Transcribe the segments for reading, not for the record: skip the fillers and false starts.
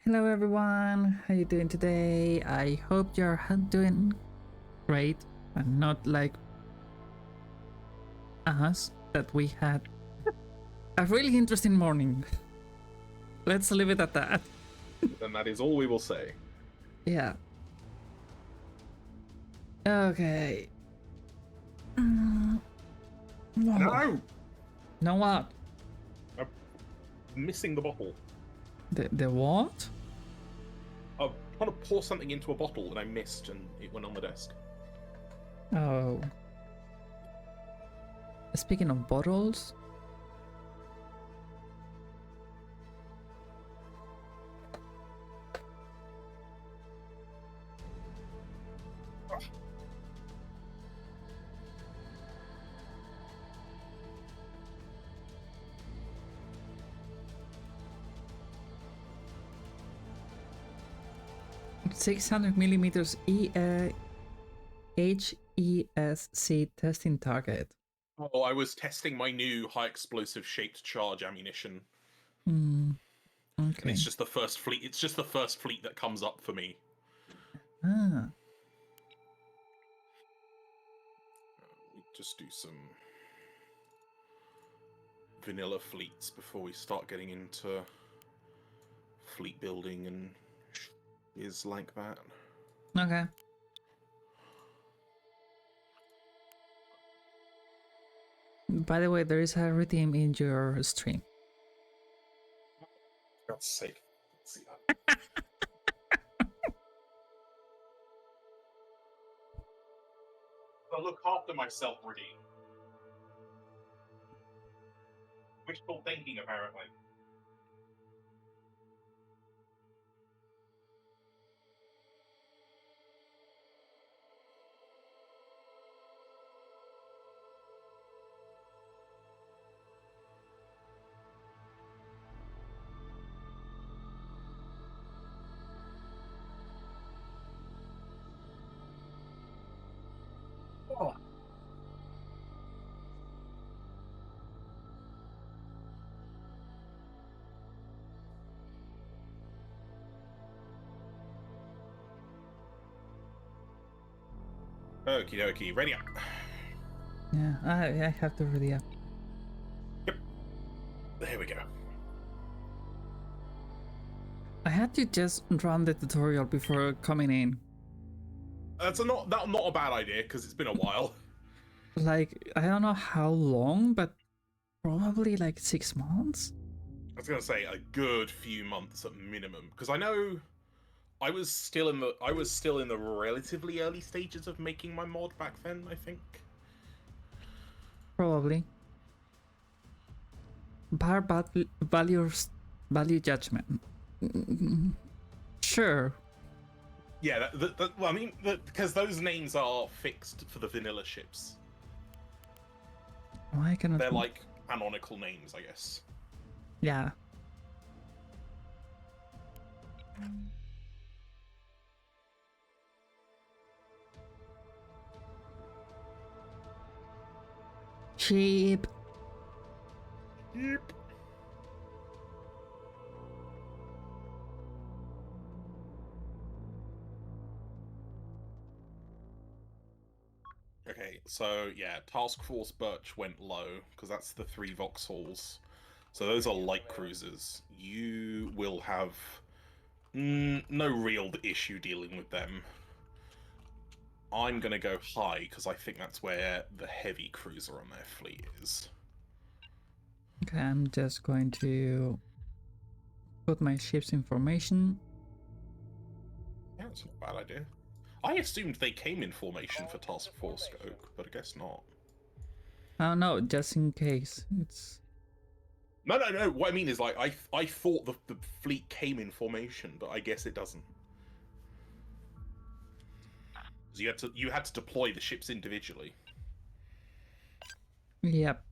Hello everyone, how you doing today? I hope you're doing great and not like us, that we had a really interesting morning. Let's leave it at that. Then that is all we will say. Yeah. Okay. Whoa. No! Know what? I'm missing the bottle. The what? I'm trying to pour something into a bottle and I missed and it went on the desk. Oh. Speaking of bottles. $600mm HESC testing target. Oh, I was testing my new high explosive shaped charge ammunition. Okay. And it's just the first fleet. It's just the first fleet that comes up for me. Ah. We just do some vanilla fleets before we start getting into fleet building and is like that. Okay. By the way, there is a redeem in your stream. For God's sake. Let's see that. I look after myself, Redeem. Wishful thinking, apparently. Oh. Okie dokie, ready up. Yeah, I have to ready up. Yep. There we go. I had to just run the tutorial before coming in. That's not a bad idea because it's been a while. Like, I don't know how long, but probably like 6 months. I was gonna say a good few months at minimum because I know I was still in the relatively early stages of making my mod back then. I think. Probably. Bar value judgment. Sure. Yeah, well, I mean, because those names are fixed for the vanilla ships. Why cannot They're like canonical names, I guess. Yeah. Cheap. Yep. Okay, so yeah, Task Force Birch went low because that's the 3 Vauxhalls. So those are light cruisers. You will have no real issue dealing with them. I'm gonna go high because I think that's where the heavy cruiser on their fleet is. Okay, I'm just going to put my ship's information. Yeah, it's not a bad idea. I assumed they came in formation for Task Force Oak, but I guess not. Oh no, just in case. It's No. What I mean is, like, I thought the fleet came in formation, but I guess it doesn't. Because you had to deploy the ships individually. Yep.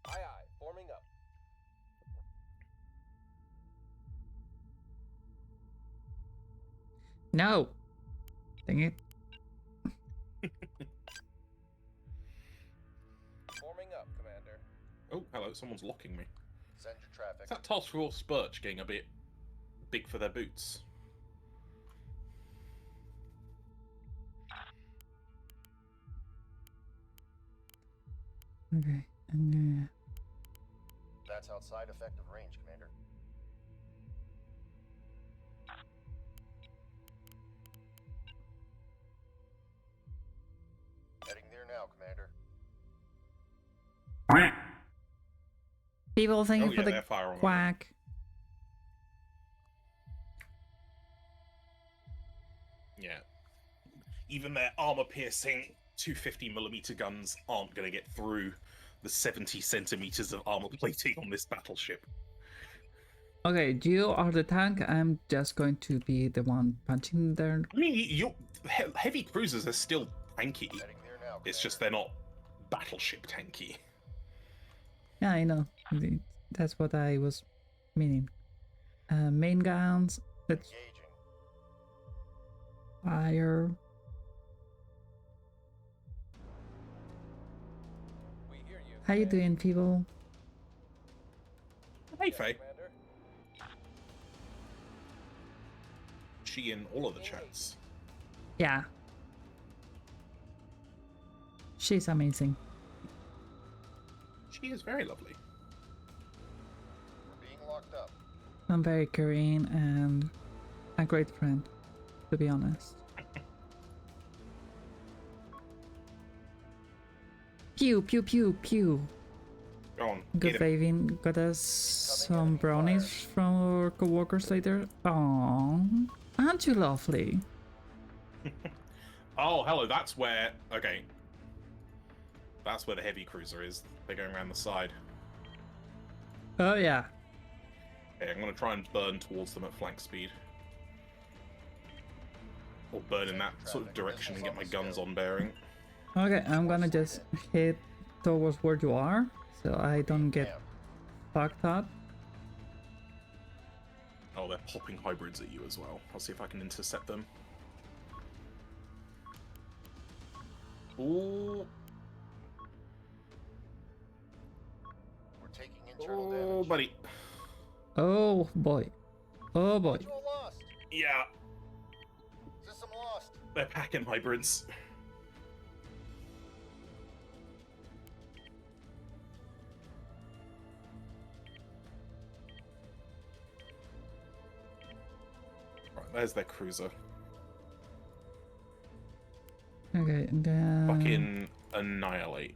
Aye, forming up. No. Dang it. Forming up, Commander. Oh, hello, someone's locking me. Send your traffic. Is that Task Force Birch getting a bit big for their boots. Okay, and That's outside effective range, Commander. Heading there now, Commander. people, thank Oh, you for yeah, the they're firing. quack. Yeah. Even their armor-piercing 250mm guns aren't going to get through the 70 centimeters of armor plating on this battleship. Okay, you are the tank. I'm just going to be the one punching there. I mean, heavy cruisers are still tanky. Heading there now, It's just they're not battleship tanky. Yeah, I know. That's what I was meaning. Main guns. Let's Engaging. fire. We hear you. How you Commander. doing, people? Hey, Yes, Faye. Commander. She in all of the chats. Yeah. She's amazing. She is very lovely. We're being locked up. I'm very caring and a great friend, to be honest. Pew, pew, pew, pew. Go on, Good get him. Raven got us some brownies from our co-workers later. Aww. Aren't you lovely? Oh, hello, that's where... Okay. That's where the heavy cruiser is. They're going around the side. Oh yeah. Okay, I'm going to try and burn towards them at flank speed. Or burn in that sort of direction and get my guns on bearing. Okay, I'm gonna just hit towards where you are, so I don't get fucked up. Oh, they're popping hybrids at you as well. I'll see if I can intercept them. Ooh. We're taking internal Oh, damage. buddy. Oh boy. Oh boy. Module lost. Yeah, System lost. they're packing hybrids. Right, there's their cruiser. Okay, and then... Fucking annihilate.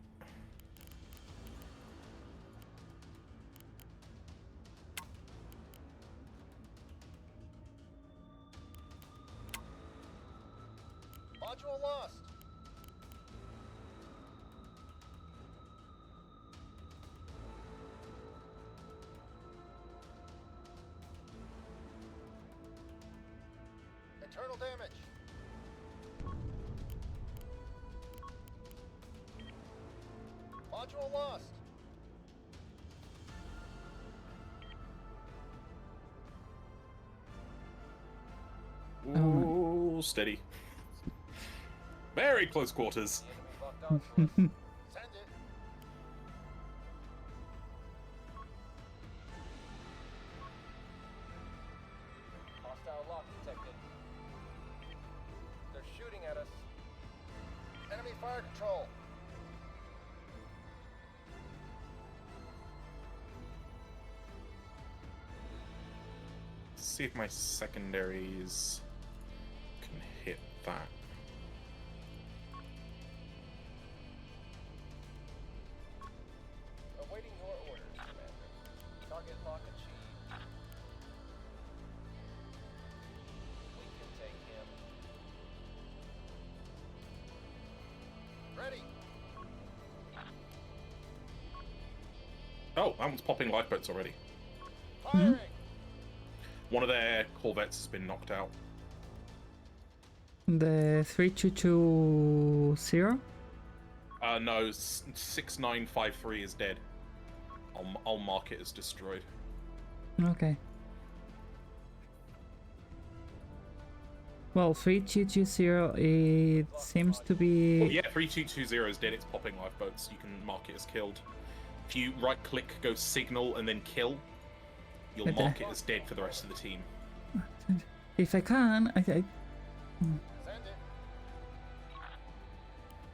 Module lost. Internal damage. Module lost. Ooh, steady. Very close quarters. The enemy locked onto us. Send it. Hostile lock detected. They're shooting at us. Enemy fire control. See if my secondaries can hit that. Awaiting your orders, Commander. Target lock achieved. We can take him. Ready. Oh, that one's popping lifeboats already. Firing. One of their corvettes has been knocked out. The 3220? No, 6953 is dead. I'll mark it as destroyed. Okay. Well, 3220, it seems to be... Oh yeah, 3220 is dead. It's popping lifeboats. You can mark it as killed. If you right-click, go signal, and then kill, you'll Okay. mark it as dead for the rest of the team. If I can, Send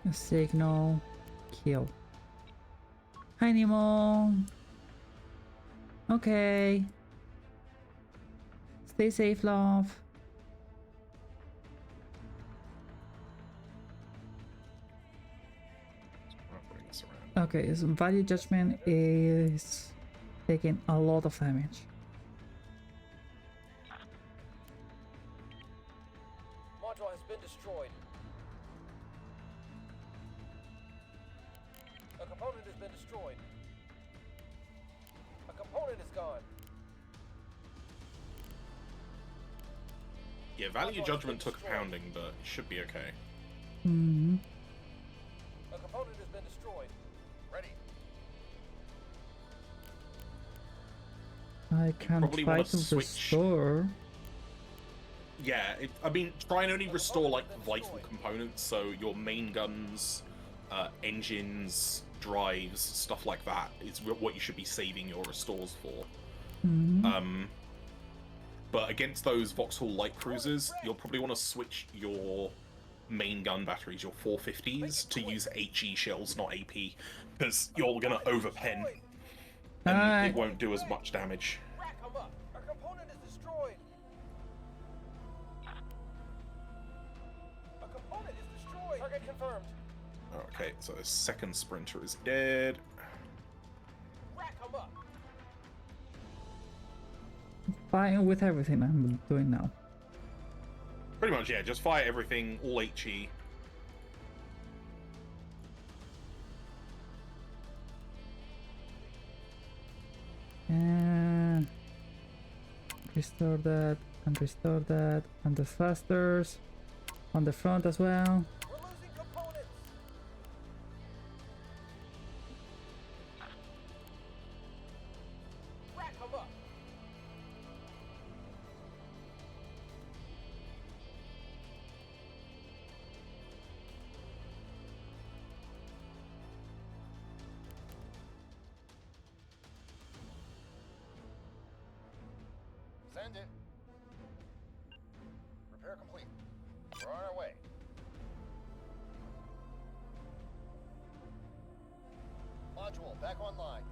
it. signal, kill. Hi, Nemo. Okay. Stay safe, love. I'll bring this around. Okay, so value judgment is taking a lot of damage. Module has been destroyed. A component has been destroyed. A component is gone. Yeah, value judgment took a pounding, but it should be okay. Hmm. A component has been destroyed. Ready. I can probably try wanna to switch. restore. Yeah, I mean, try and only restore like vital components, so your main guns, engines, drives, stuff like that is what you should be saving your restores for. Hmm. But against those Vauxhall light cruisers, you'll probably want to switch your main gun batteries, your 450s, to use HE shells, not AP, because you're gonna overpen, and it won't do as much damage. Rack 'em up. Our component is destroyed. A component is destroyed. Target confirmed. Okay, so the second sprinter is dead. Rack 'em up. Fine with everything I'm doing now. Pretty much, yeah, just fire everything, all HE. And restore that, and restore that, and the thrusters on the front as well. We're losing components. Rack 'em up. Send it. Repair complete. We're on our way. Module back online.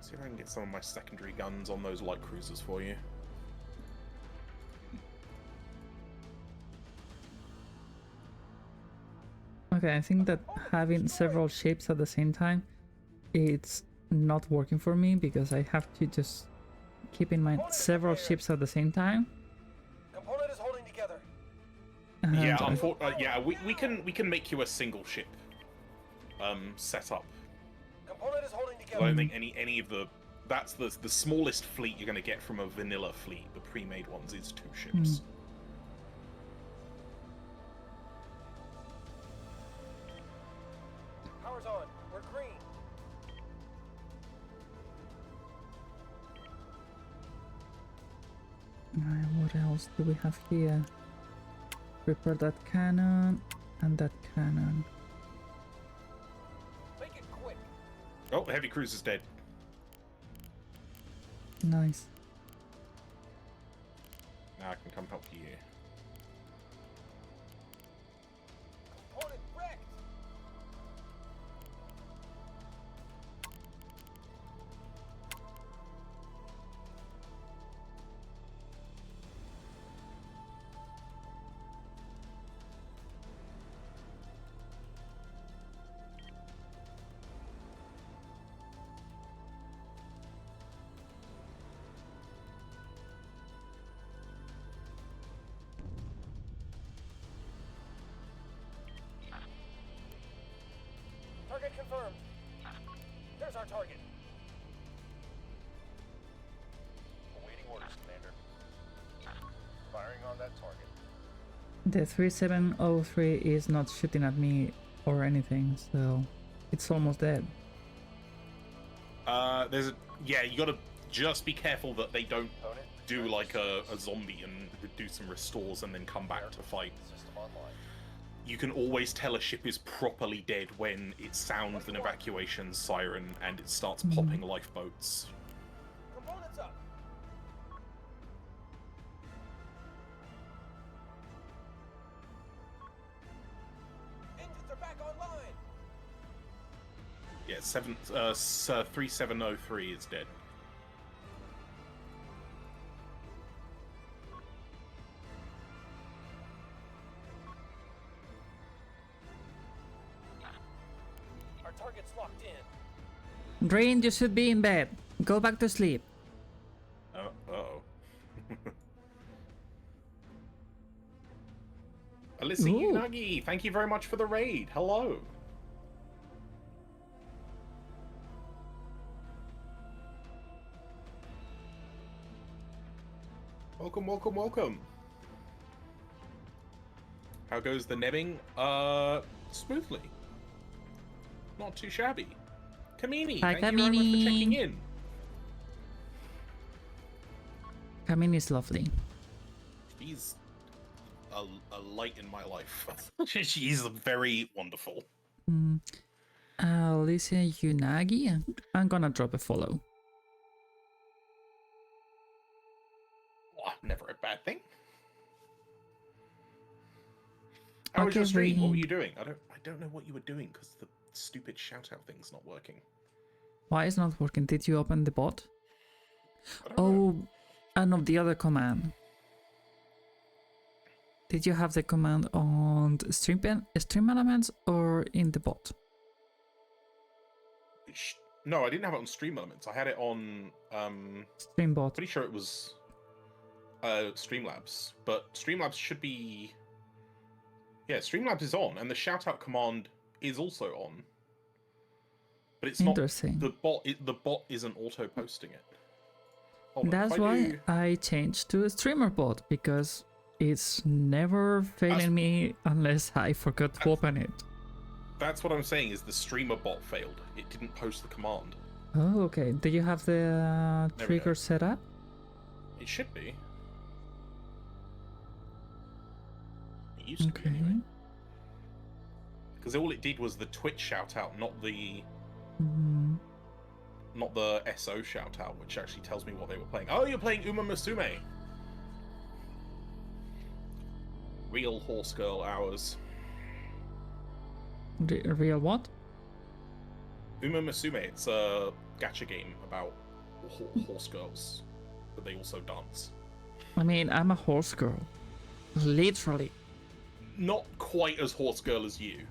See if I can get some of my secondary guns on those light cruisers for you. Okay, I think that having several ships at the same time, it's not working for me because I have to just keep in mind several ships at the same time. Component is holding together. And Yeah, we can make you a single ship setup. Component is holding I together. don't think any of the that's the smallest fleet you're going to get from a vanilla fleet. The pre-made ones is 2 ships. Power's on. We're green. Alright, what else do we have here? Repair that cannon and that cannon. Make it quick. Oh, heavy cruiser's dead. Nice. Now I can come help you. Component wrecked. Target confirmed. There's our target. Awaiting orders, Commander. Firing on that target. The 3703 is not shooting at me or anything, so it's almost dead. You gotta just be careful that they don't Component. do like a zombie and do some restores and then come back to fight. System online. You can always tell a ship is properly dead when it sounds an evacuation siren and it starts popping lifeboats. Components up. Engines are back online. Yeah, 3703 is dead. Our target's locked in. Drain, you should be in bed. Go back to sleep. Uh-oh. Alyssa Ooh. Unagi, thank you very much for the raid. Hello. Welcome, welcome, welcome. How goes the nebbing? Smoothly. Not too shabby. Kamini, Hi, thank you very much for Kamini. checking in. Kamini is lovely. She's a light in my life. She's very wonderful. Alicia Unagi, I'm gonna drop a follow. Oh, never a bad thing. How was Okay, your stream? What were Rain. you doing? I don't know what you were doing because the stupid shout out thing's not working. Why is it not working? Did you open the bot? I don't know. Oh, and of the other command. Did you have the command on the stream elements or in the bot? No, I didn't have it on Stream Elements. I had it on Stream bot. pretty sure it was Streamlabs, but Streamlabs should be. Yeah, Streamlabs is on, and the shout out command is also on. But it's not Interesting. the bot. The bot isn't auto posting it. Hold on, That's if I why do- I changed to a streamer bot, because it's never failing me unless I forgot to open it. That's what I'm saying. Is the streamer bot failed? It didn't post the command. Oh, okay. Do you have the There we go. trigger set up? It should be. It used to be Okay. anyway. Because all it did was the Twitch shout out, not the SO shout out, which actually tells me what they were playing. Oh, you're playing Uma Musume. Real horse girl hours. Real what? Uma Musume. It's a gacha game about horse girls, but they also dance. I mean, I'm a horse girl. Literally. Not quite as horse girl as you.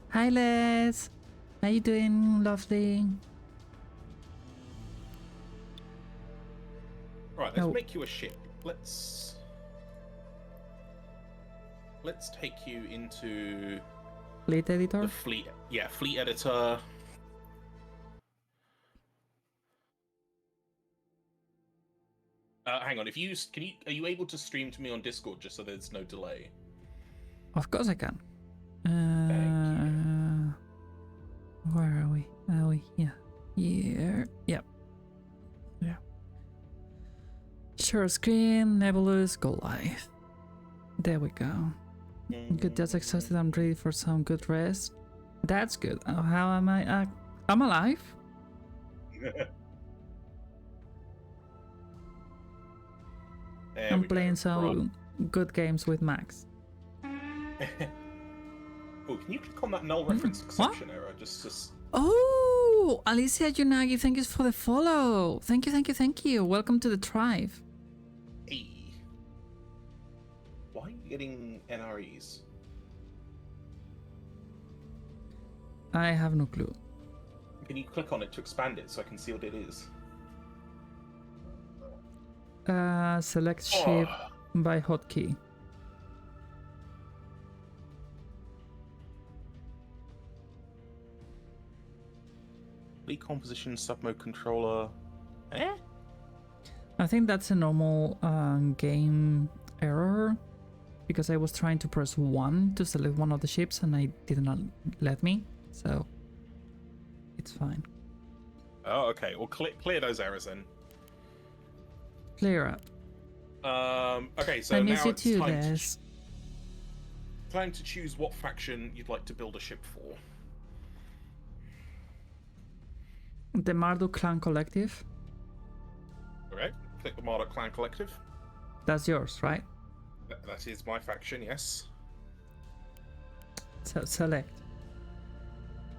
Hi, Les. How you doing, lovely? Right, let's Oh. make you a ship. Let's take you into Fleet editor? the fleet. Yeah, fleet editor. Hang on. Are you able to stream to me on Discord just so there's no delay? Of course I can. Thank Where are we? Are we here? Here. Yep. Yeah. Share screen, Nebulous, go live. There we go. Good, just exhausted. I'm ready for some good rest. That's good. Oh, how am I? I'm alive. There I'm we playing go. some good games with Max. Oh, can you click on that null reference exception error? Just. Oh, Alicia Junagi, thank you for the follow. Thank you, thank you, thank you. Welcome to the tribe. Hey. Why are you getting NREs? I have no clue. Can you click on it to expand it so I can see what it is? Select ship by hotkey. Fleet composition, submode controller. Eh? I think that's a normal game error, because I was trying to press 1 to select one of the ships and I did not let me. So It's fine. Oh, okay. Well, clear those errors then. Clear up. Okay, so I miss now you it's too, time Les. time to choose what faction you'd like to build a ship for. The Marduk Clan Collective. Okay, click the Marduk Clan Collective. That's yours, right? That is my faction, yes. So select.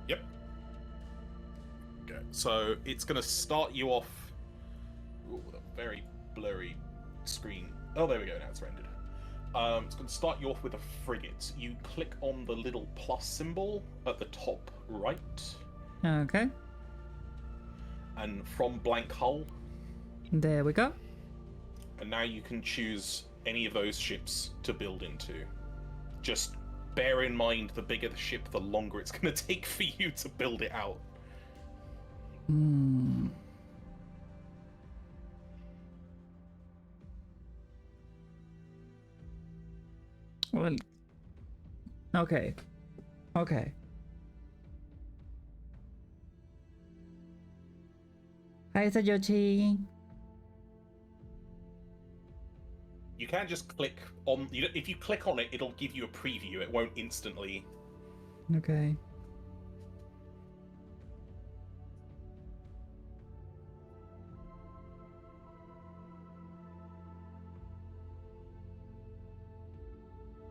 Yep. Okay, so it's going to start you off with a very blurry screen. Oh, there we go, now it's rendered. It's going to start you off with a frigate. You click on the little plus symbol at the top right, Okay. and from blank hull, There we go. and now you can choose any of those ships to build into. Just bear in mind, the bigger the ship, the longer it's going to take for you to build it out. Hmm. Well. Okay. Okay. Hi, Sayochi. You can just click on... if you click on it, it'll give you a preview. It won't instantly... Okay.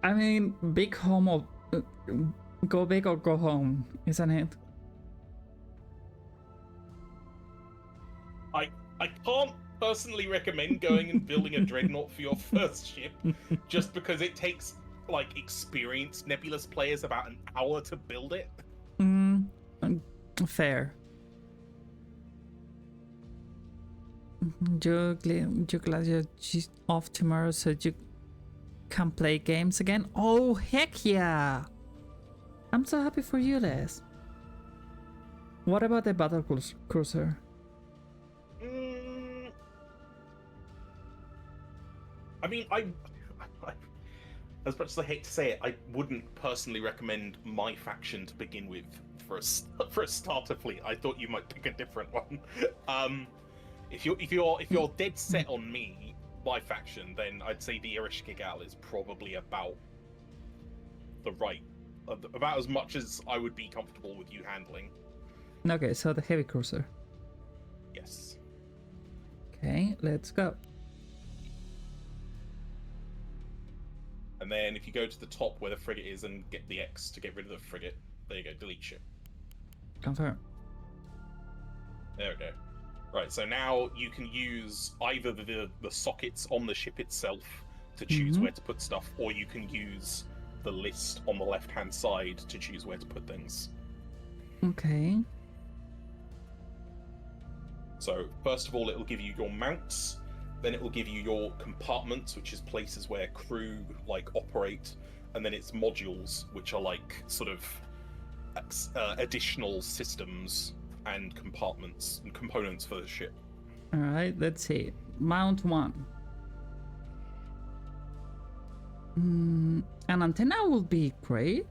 I mean, big home or go big or go home, isn't it? I can't personally recommend going and building a dreadnought for your first ship, just because it takes, like, experienced Nebulous players about an hour to build it. Fair. You're glad you're just off tomorrow so you can play games again? Oh, heck yeah! I'm so happy for you, Les. What about the battle cruiser? I mean, as much as I hate to say it, I wouldn't personally recommend my faction to begin with for a starter fleet. I thought you might pick a different one. If you're dead set on me, my faction, then I'd say the Ereshkigal is probably about as much as I would be comfortable with you handling. Okay, so the heavy cruiser. Yes. Okay, let's go. And then if you go to the top where the frigate is and get the X to get rid of the frigate, there you go, delete ship. Confirm. There we go. Right, so now you can use either the sockets on the ship itself to choose where to put stuff, or you can use the list on the left-hand side to choose where to put things. Okay. So, first of all, it will give you your mounts, then it will give you your compartments, which is places where crew, like, operate, and then it's modules, which are, like, sort of additional systems and compartments and components for the ship. Alright, let's see. Mount 1. An antenna will be great,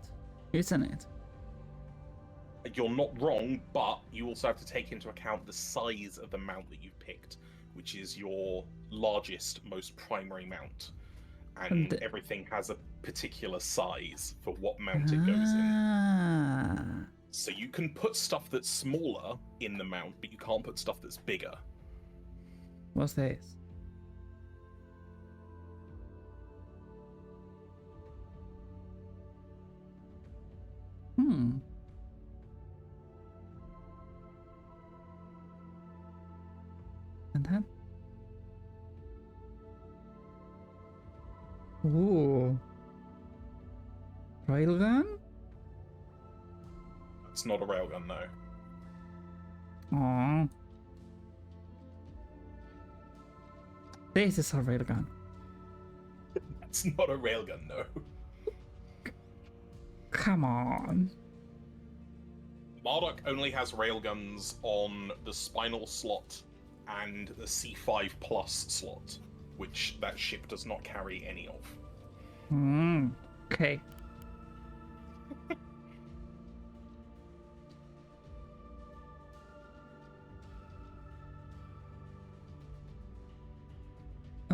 isn't it? You're not wrong, but you also have to take into account the size of the mount that you've picked, which is your largest, most primary mount. And everything has a particular size for what mount it goes in. So you can put stuff that's smaller in the mount, but you can't put stuff that's bigger. What's this? And that? Ooh. Railgun? It's not a railgun, no. Aww. This is a railgun. It's not a railgun, no. Come on. Marduk only has railguns on the spinal slot and the C5 plus slot, which that ship does not carry any of. Okay.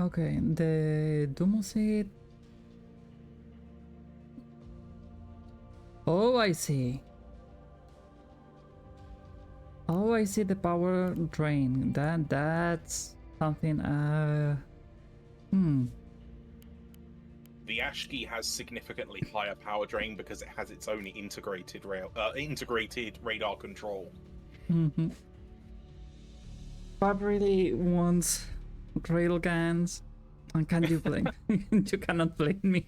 Okay, the Dumosit. Oh, I see. Oh, I see the power drain. That's something. The Ashki has significantly higher power drain because it has its own integrated radar control. Mm-hmm. Bob really wants railguns. And can you blame? You cannot blame me.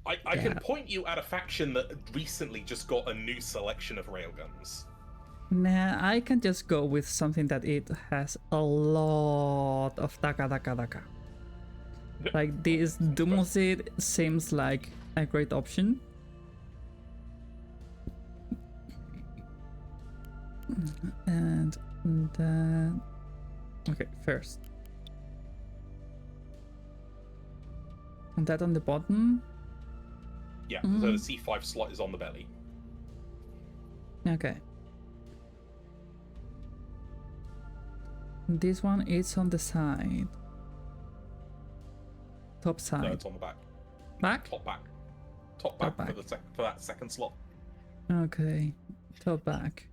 I can point you at a faction that recently just got a new selection of railguns. Nah, I can just go with something that it has a lot of daka daka daka. Like this Dumosid seems like a great option. And then... Okay, first. And that on the bottom? Yeah, so the C5 slot is on the belly. Okay. This one is on the side. Top side. No, it's on the back. Back? Top back. Top back. For that second slot. Okay. Top back.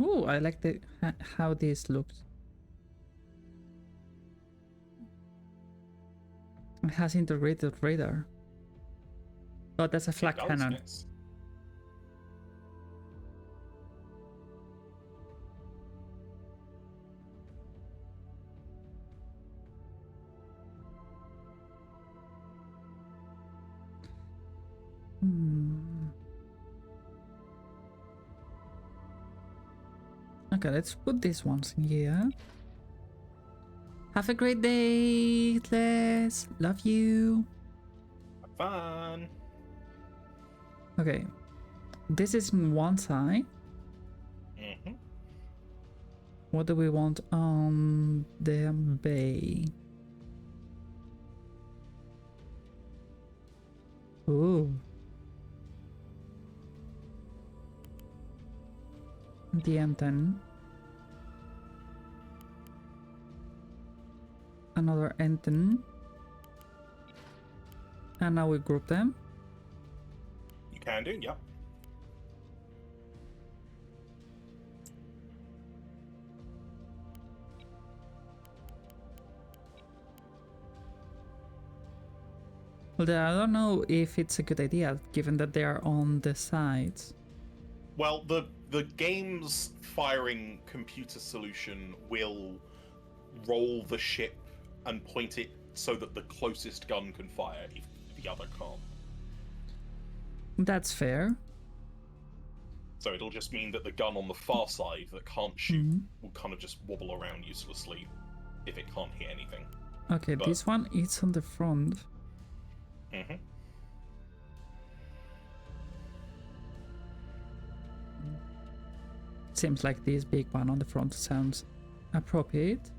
Ooh, I like the how this looks. It has integrated radar. Oh, that's a flak cannon. Yes. Okay, let's put these ones in here. Have a great day, Les. Love you. Have fun. Okay, this is on one side. What do we want on the bay? Ooh. The M10. Another M10. And now we group them. You can do, yep. Although I don't know if it's a good idea, given that they are on the sides. Well, the game's firing computer solution will roll the ship and point it so that the closest gun can fire if the other can't. That's fair. So it'll just mean that the gun on the far side that can't shoot will kind of just wobble around uselessly if it can't hit anything. Okay, this one is on the front. Seems like this big one on the front sounds appropriate.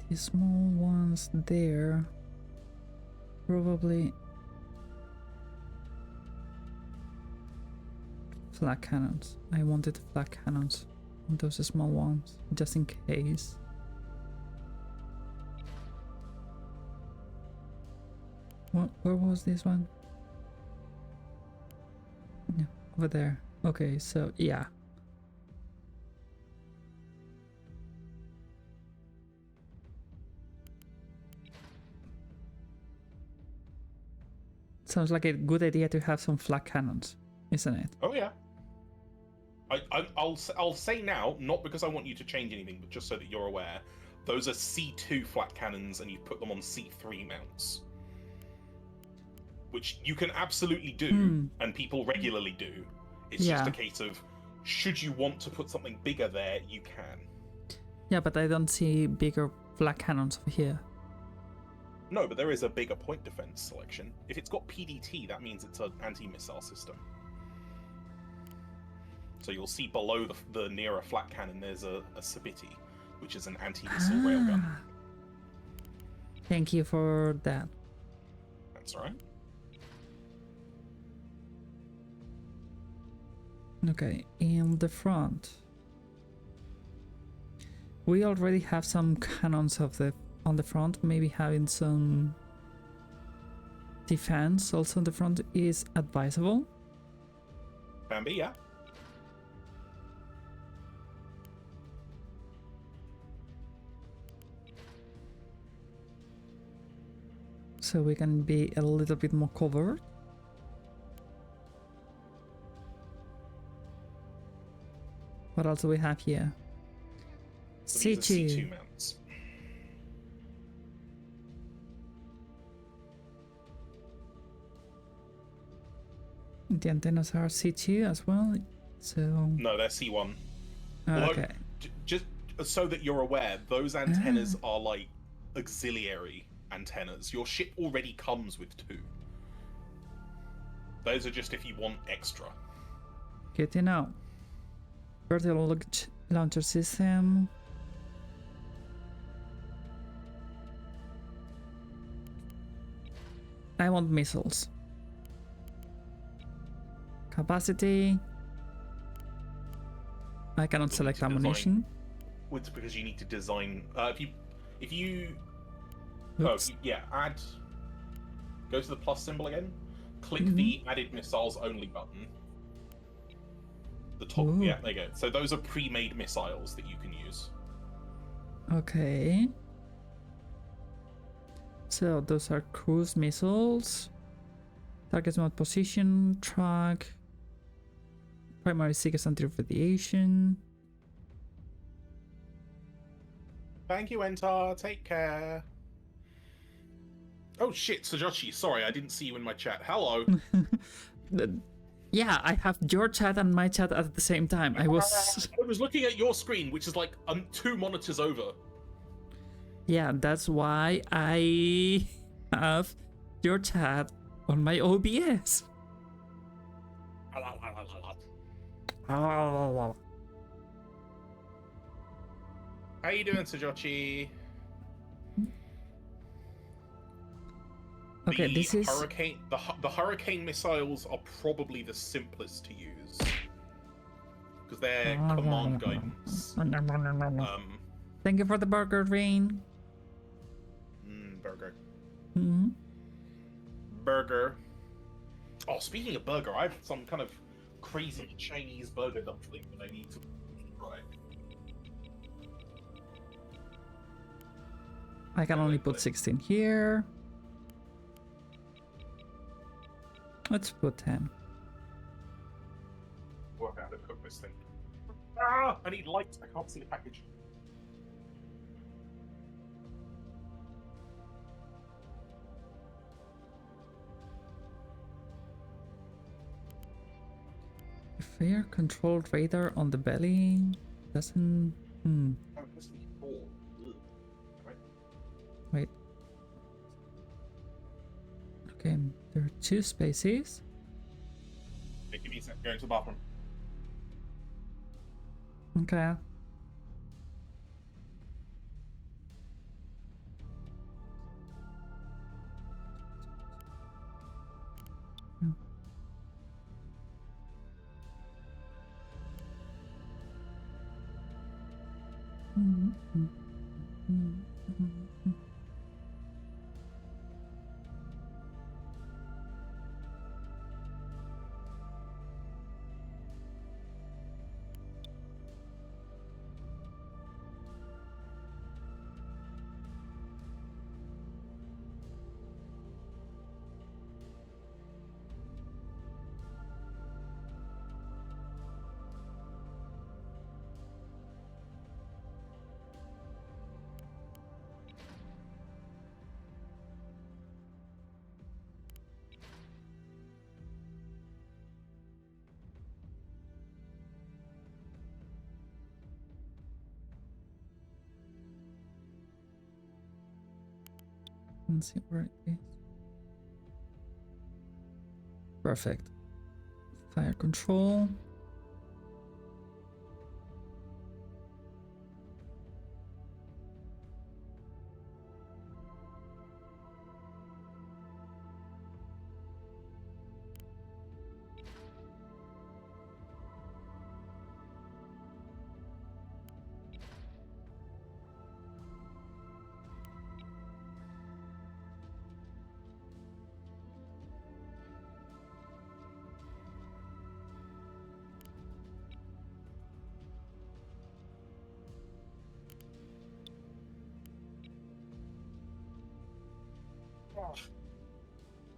The small ones there, probably flak cannons. I wanted flak cannons on those small ones, just in case. Where was this one? Yeah, over there. Okay, so yeah. Sounds like a good idea to have some flak cannons, isn't it? Oh yeah. I'll say now, not because I want you to change anything, but just so that you're aware, those are C2 flak cannons, and you put them on C3 mounts, which you can absolutely do, and people regularly do. It's just a case of, should you want to put something bigger there, you can. Yeah, but I don't see bigger flak cannons over here. No, but there is a bigger point defense selection. If it's got PDT, that means it's an anti-missile system. So you'll see below the nearer flak cannon, there's a Sabiti, which is an anti-missile railgun. Thank you for that. That's all right. Okay, in the front. We already have some cannons on the front. Maybe having some defense also on the front is advisable. Can be, yeah. So we can be a little bit more covered. What else do we have here? So these are C2. C2 mounts. The antennas are C2 as well. So No, they're C1. Although, okay. just so that you're aware, those antennas are like auxiliary antennas. Your ship already comes with 2. Those are just if you want extra. Good to know. Vertical launcher system. I want missiles. Capacity. I cannot select ammunition. It's because you need to design. If you Oops. add. Go to the plus symbol again. Click the added missiles only button. The top, Ooh. yeah, there you go. So those are pre-made missiles that you can use. Okay. So those are cruise missiles. Target mode position, track. Primary seekers anti-radiation. Thank you, Entar. Take care. Oh shit, Sajoshi, sorry, I didn't see you in my chat. Hello. Yeah, I have your chat and my chat at the same time. I was looking at your screen, which is like 2 monitors over. Yeah, that's why I have your chat on my OBS. How you doing, Sajoshi? Okay, this is hurricane. The hurricane missiles are probably the simplest to use because they're command guidance. Thank you for the burger, Rain. Burger. Mm-hmm. Burger. Oh, speaking of burger, I have some kind of crazy Chinese burger dumpling that I need to try. I can only put 16 here. Let's put 10. Work out how to cook this thing. Ah! I need light. I can't see the package. Fire controlled radar on the belly doesn't. Oh, it has to be 4. Ugh. Right. Wait. Okay, there are 2 spaces. Hey, give me a sec. Going to the bathroom. Okay. Let's see where it is. Perfect. Fire control.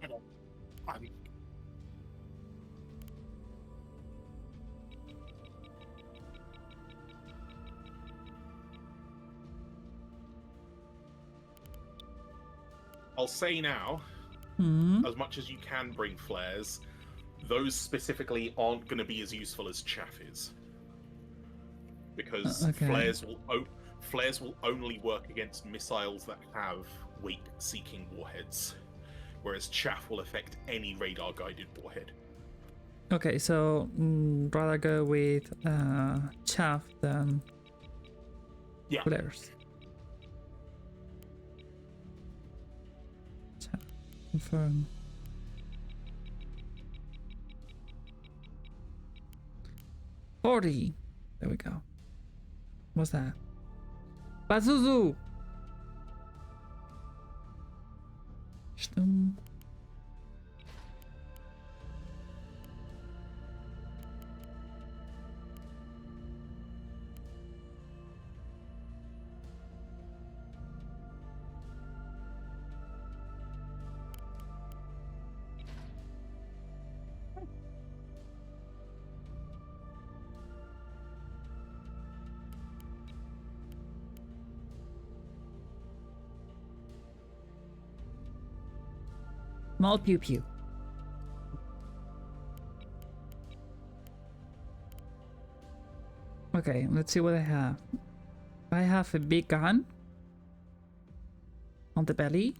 Hang on. I'll say now, Hmm. as much as you can bring flares, those specifically aren't going to be as useful as chaff is, because Okay. flares will only work against missiles that have weight-seeking warheads, whereas chaff will affect any radar-guided warhead. Okay, so rather go with chaff than Yeah. flares. Chaff. Confirm. $40. There we go. What's that? Pazuzu! Shtum. Small pew pew. Okay, let's see what I have. I have a big gun on the belly.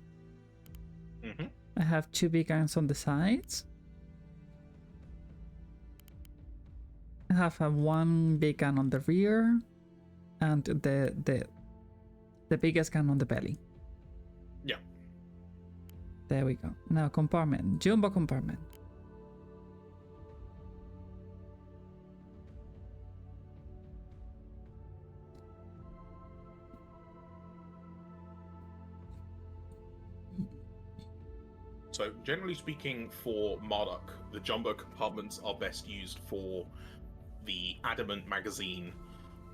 Mm-hmm. I have 2 big guns on the sides. I have a 1 big gun on the rear, and the biggest gun on the belly. Yeah. There we go. Now compartment, jumbo compartment. So, generally speaking, for Marduk, the jumbo compartments are best used for the adamant magazine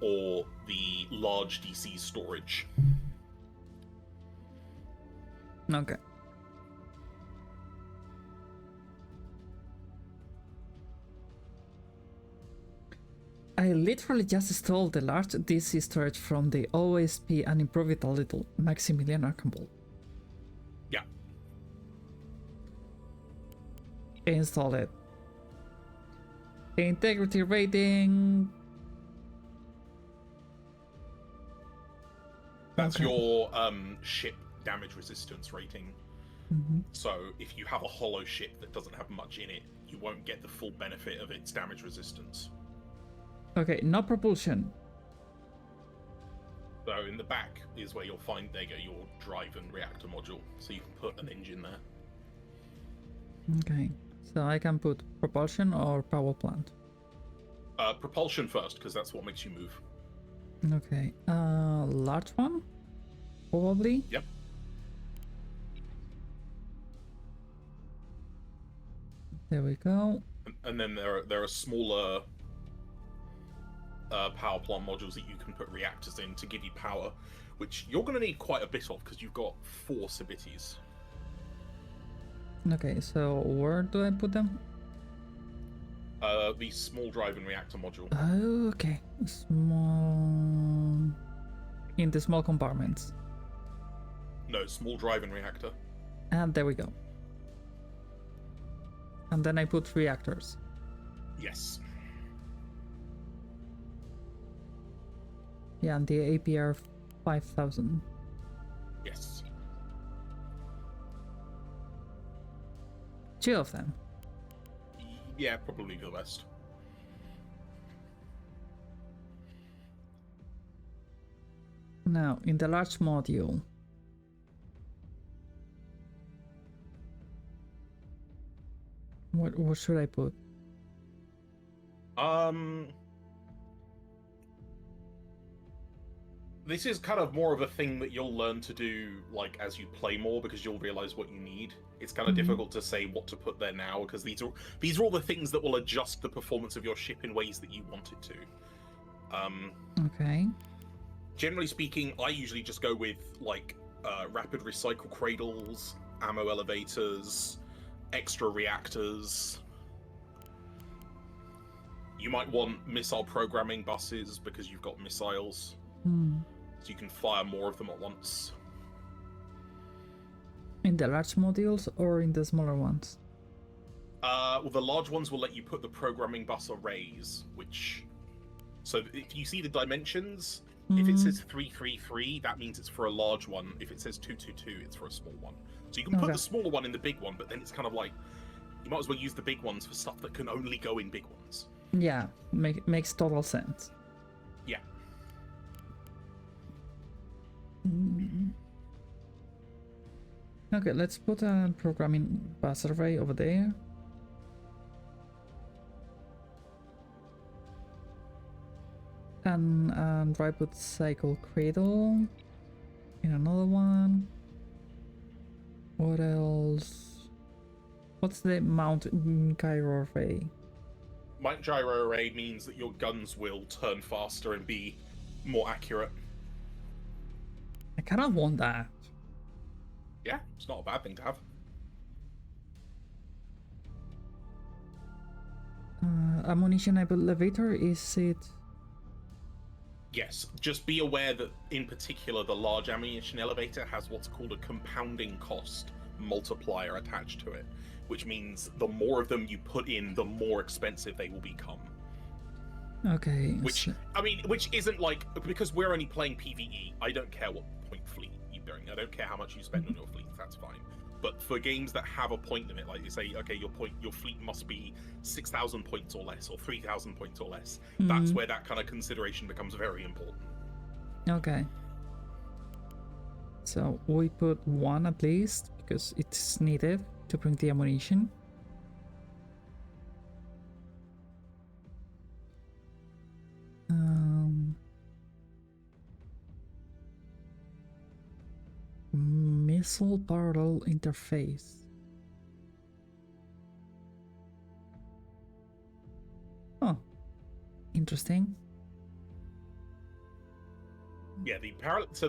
or the large DC storage. Okay. I literally just stole the large DC storage from the OSP and improved it a little. MaximilianArchambault. Yeah. Install it. Integrity rating. That's Okay. your ship damage resistance rating. Mhm. So if you have a hollow ship that doesn't have much in it, you won't get the full benefit of its damage resistance. Okay, no propulsion. So in the back is where you'll find your drive and reactor module, so you can put an engine there. Okay, so I can put propulsion or power plant. Propulsion first, because that's what makes you move. Okay, large one? Probably? Yep. There we go. And then there are smaller power plant modules that you can put reactors in to give you power, which you're going to need quite a bit of because you've got 4 Cibities. Okay, so where do I put them? The small drive and reactor module. Oh, okay. Small... In the small compartments. No, small drive and reactor. And there we go. And then I put reactors. Yes. Yeah, and the APR 5000. Yes. 2 of them. Yeah, probably the best. Now, in the large module. What should I put? This is kind of more of a thing that you'll learn to do, like, as you play more, because you'll realize what you need. It's kind of difficult to say what to put there now, because these are all the things that will adjust the performance of your ship in ways that you want it to. Okay. Generally speaking, I usually just go with, like, rapid recycle cradles, ammo elevators, extra reactors. You might want missile programming buses because you've got missiles. So you can fire more of them at once. In the large modules or in the smaller ones? Well, the large ones will let you put the programming bus arrays, which... So if you see the dimensions, if it says 333, that means it's for a large one. If it says 222, it's for a small one. So you can put the smaller one in the big one, but then it's kind of like, you might as well use the big ones for stuff that can only go in big ones. Yeah, makes total sense. Yeah. Okay, let's put a programming bus array over there. And Drywood cycle cradle in another one. What else? What's the mount gyro array? Mount gyro array means that your guns will turn faster and be more accurate. I kind of want that. Yeah, it's not a bad thing to have. Ammunition elevator, is it? Yes, just be aware that in particular the large ammunition elevator has what's called a compounding cost multiplier attached to it, which means the more of them you put in, the more expensive they will become. Okay. Which, I mean, which isn't like, because we're only playing PvE, I don't care what point fleet you bring. I don't care how much you spend on your fleet, that's fine. But for games that have a point limit, like you say, okay, your fleet must be 6,000 points or less, or 3,000 points or less, that's where that kind of consideration becomes very important. Okay. So we put one at least, because it's needed to bring the ammunition. Missile parallel interface. Oh, interesting. Yeah, the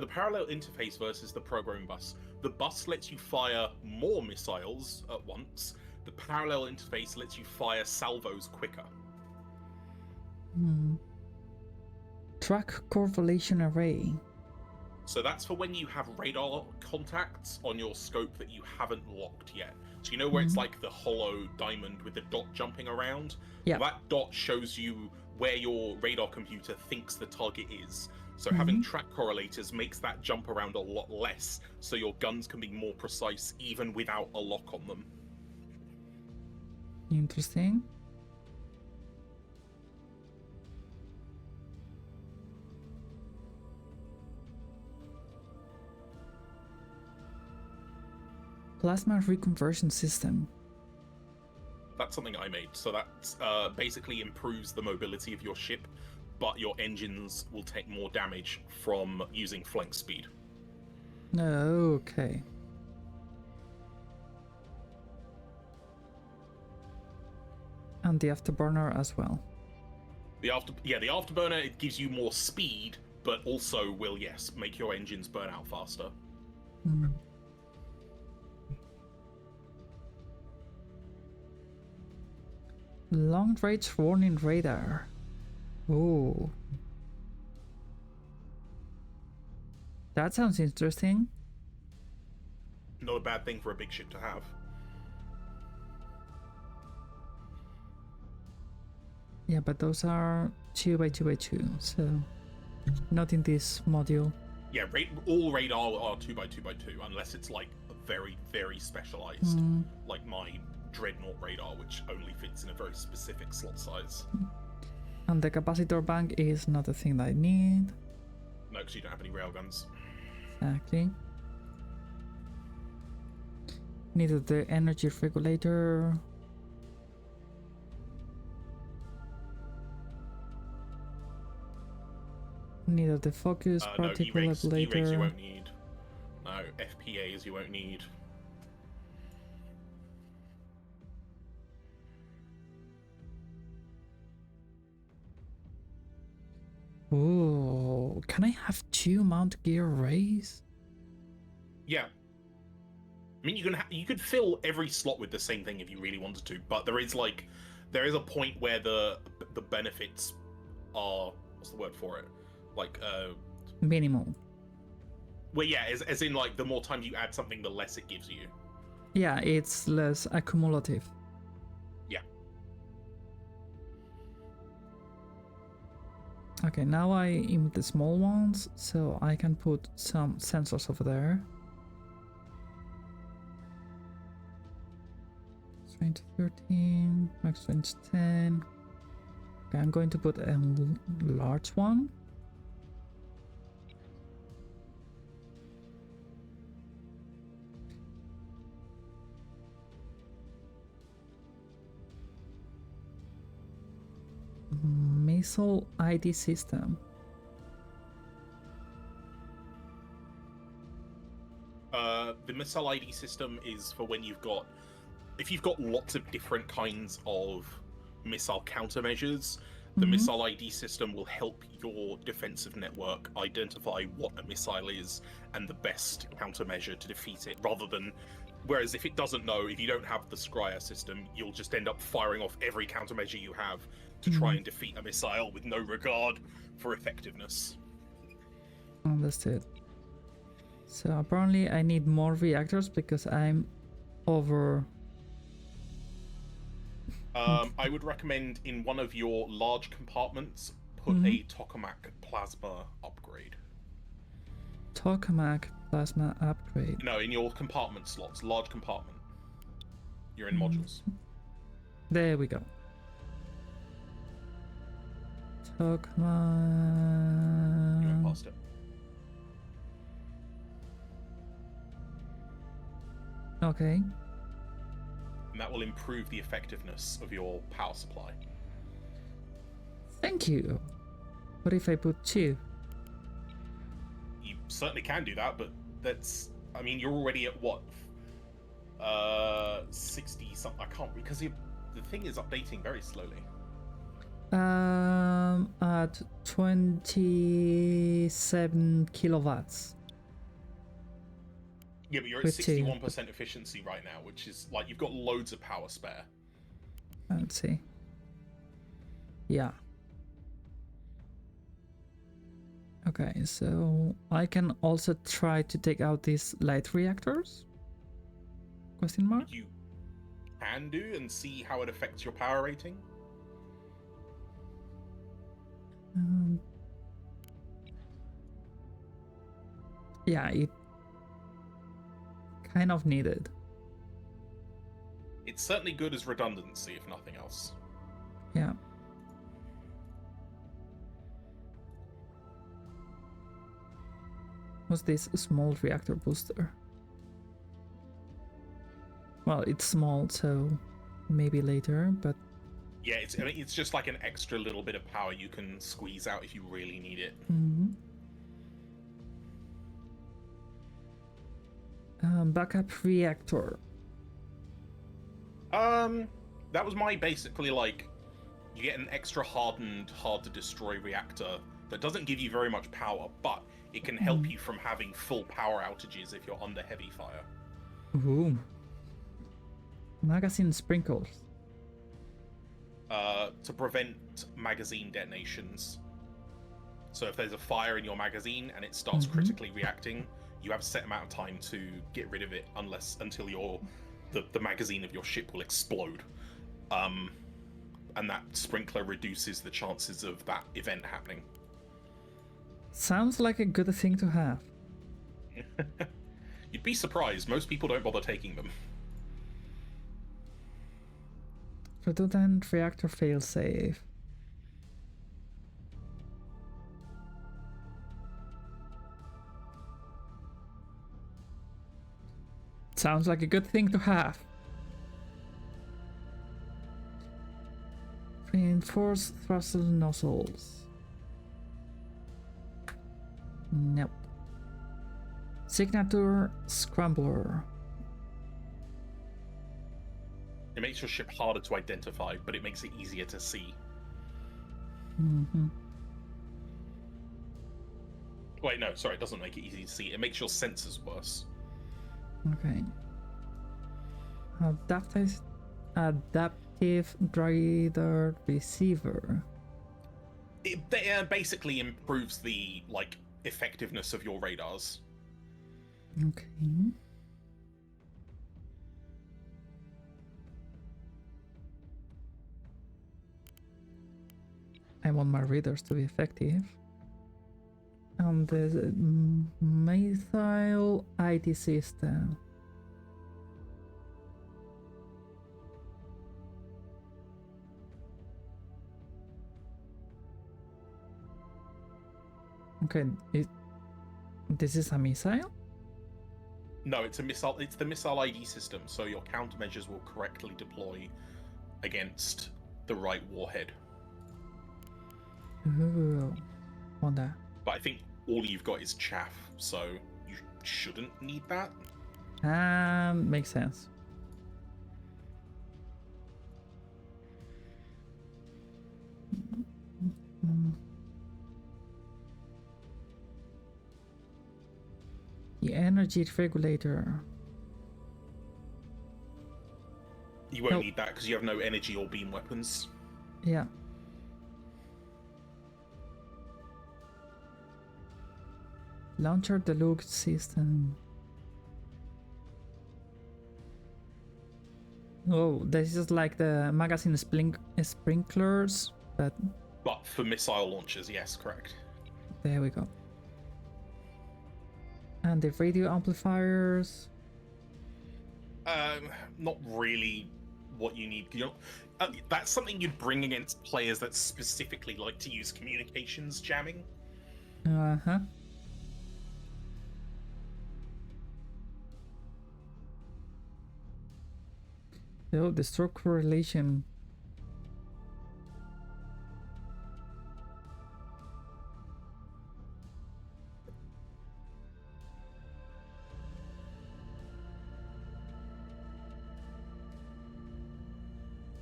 parallel interface versus the programming bus. The bus lets you fire more missiles at once. The parallel interface lets you fire salvos quicker. Track correlation array. So that's for when you have radar contacts on your scope that you haven't locked yet. So you know where it's like the hollow diamond with the dot jumping around? Yeah. That dot shows you where your radar computer thinks the target is. So having track correlators makes that jump around a lot less, so your guns can be more precise even without a lock on them. Interesting. Plasma reconversion system. That's something I made. So that basically improves the mobility of your ship, but your engines will take more damage from using flank speed. Okay. And the afterburner as well. The afterburner, it gives you more speed, but also will, yes, make your engines burn out faster. Long range warning radar. Oh. That sounds interesting. Not a bad thing for a big ship to have. Yeah, but those are 2x2x2, so not in this module. Yeah, all radar are 2x2x2, unless it's like very, very specialized, like my Dreadnought radar, which only fits in a very specific slot size. And the capacitor bank is not a thing that I need. No, because you don't have any railguns. Exactly. Needed the energy regulator. Needed the focus particle E-rays you ablator. won't need. No, FPAs you won't need. Oh, can I have 2 mount gear arrays? Yeah. I mean, you could fill every slot with the same thing if you really wanted to, but there is a point where the benefits are, what's the word for it? Like Minimal. well, yeah, as in like the more time you add something, the less it gives you. Yeah, it's less accumulative. Yeah. Okay, now I aim the small ones, so I can put some sensors over there. Range 13, max range 10. Okay, I'm going to put a large one. Missile ID system. The missile ID system is for when if you've got lots of different kinds of missile countermeasures, the missile ID system will help your defensive network identify what a missile is and the best countermeasure to defeat it, whereas if it doesn't know, if you don't have the Scryer system, you'll just end up firing off every countermeasure you have to try and defeat a missile with no regard for effectiveness. Understood. So apparently I need more reactors because I'm over. I would recommend in one of your large compartments, put a tokamak plasma upgrade. Tokamak plasma upgrade. No, in your compartment slots, large compartment. You're in modules. There we go. You went Tokamak. past it. Okay. And that will improve the effectiveness of your power supply. Thank you. What if I put 2? You certainly can do that, but I mean, you're already at what? 60 something. I can't, because the thing is updating very slowly. At 27 kilowatts. Yeah, but you're at With 61% efficiency right now, which is like you've got loads of power spare. Let's see. Yeah. Okay, so I can also try to take out these light reactors? Question mark? You can do and see how it affects your power rating. Yeah, it kind of needed. It's certainly good as redundancy, if nothing else. Yeah. What's this small reactor booster? Well, it's small, so maybe later, but Yeah, I mean, it's just like an extra little bit of power you can squeeze out if you really need it. Backup reactor. That was my basically like, you get an extra hardened, hard to destroy reactor that doesn't give you very much power, but it can help you from having full power outages if you're under heavy fire. Ooh. Magazine sprinkles. To prevent magazine detonations. So if there's a fire in your magazine and it starts critically reacting, you have a set amount of time to get rid of it until the magazine of your ship will explode. And that sprinkler reduces the chances of that event happening. Sounds like a good thing to have. You'd be surprised, most people don't bother taking them. Redundant reactor failsafe. Sounds like a good thing to have. Reinforced throttle nozzles. Nope. Signature scrambler. It makes your ship harder to identify, but it makes it easier to see. Wait, no, sorry, it doesn't make it easy to see. It makes your sensors worse. Okay. Adaptive radar receiver. It basically improves the like effectiveness of your radars. Okay. I want my radars to be effective. And the methyl ID system. Okay, this is a missile? No, it's a missile. It's the missile ID system, so your countermeasures will correctly deploy against the right warhead. Ooh, want that. But I think all you've got is chaff, so you shouldn't need that. Makes sense. The energy regulator. You won't Nope. need that because you have no energy or beam weapons. Yeah. Launcher deluxe system. Oh, this is like the magazine sprinklers, but But for missile launchers, yes, correct. there we go. And the radio amplifiers. Not really what you need. That's something you'd bring against players that specifically like to use communications jamming. Uh-huh. So the stroke correlation.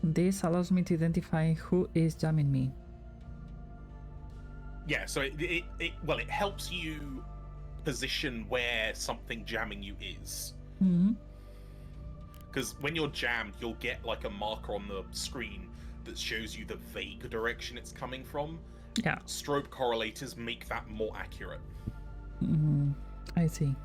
This allows me to identify who is jamming me. Yeah, so it helps you position where something jamming you is. Mm-hmm. Because when you're jammed, you'll get like a marker on the screen that shows you the vague direction it's coming from. Yeah. Strobe correlators make that more accurate. Mm-hmm. I see.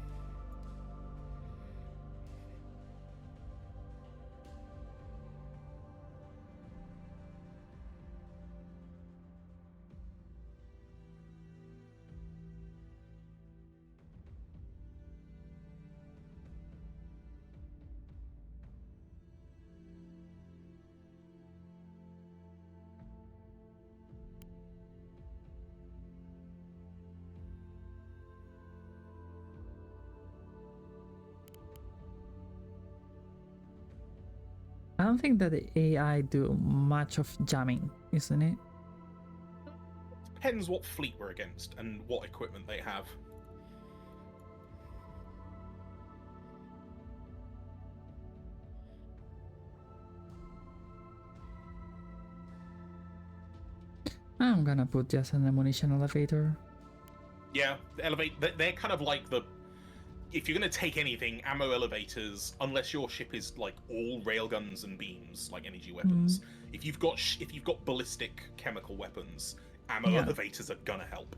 I don't think that the AI do much of jamming, isn't it? Depends what fleet we're against and what equipment they have. I'm gonna put just an ammunition elevator. Yeah, they're kind of like the... If you're going to take anything, ammo elevators, unless your ship is like all railguns and beams, like energy weapons. If you've got ballistic chemical weapons, ammo Yeah. elevators are gonna help.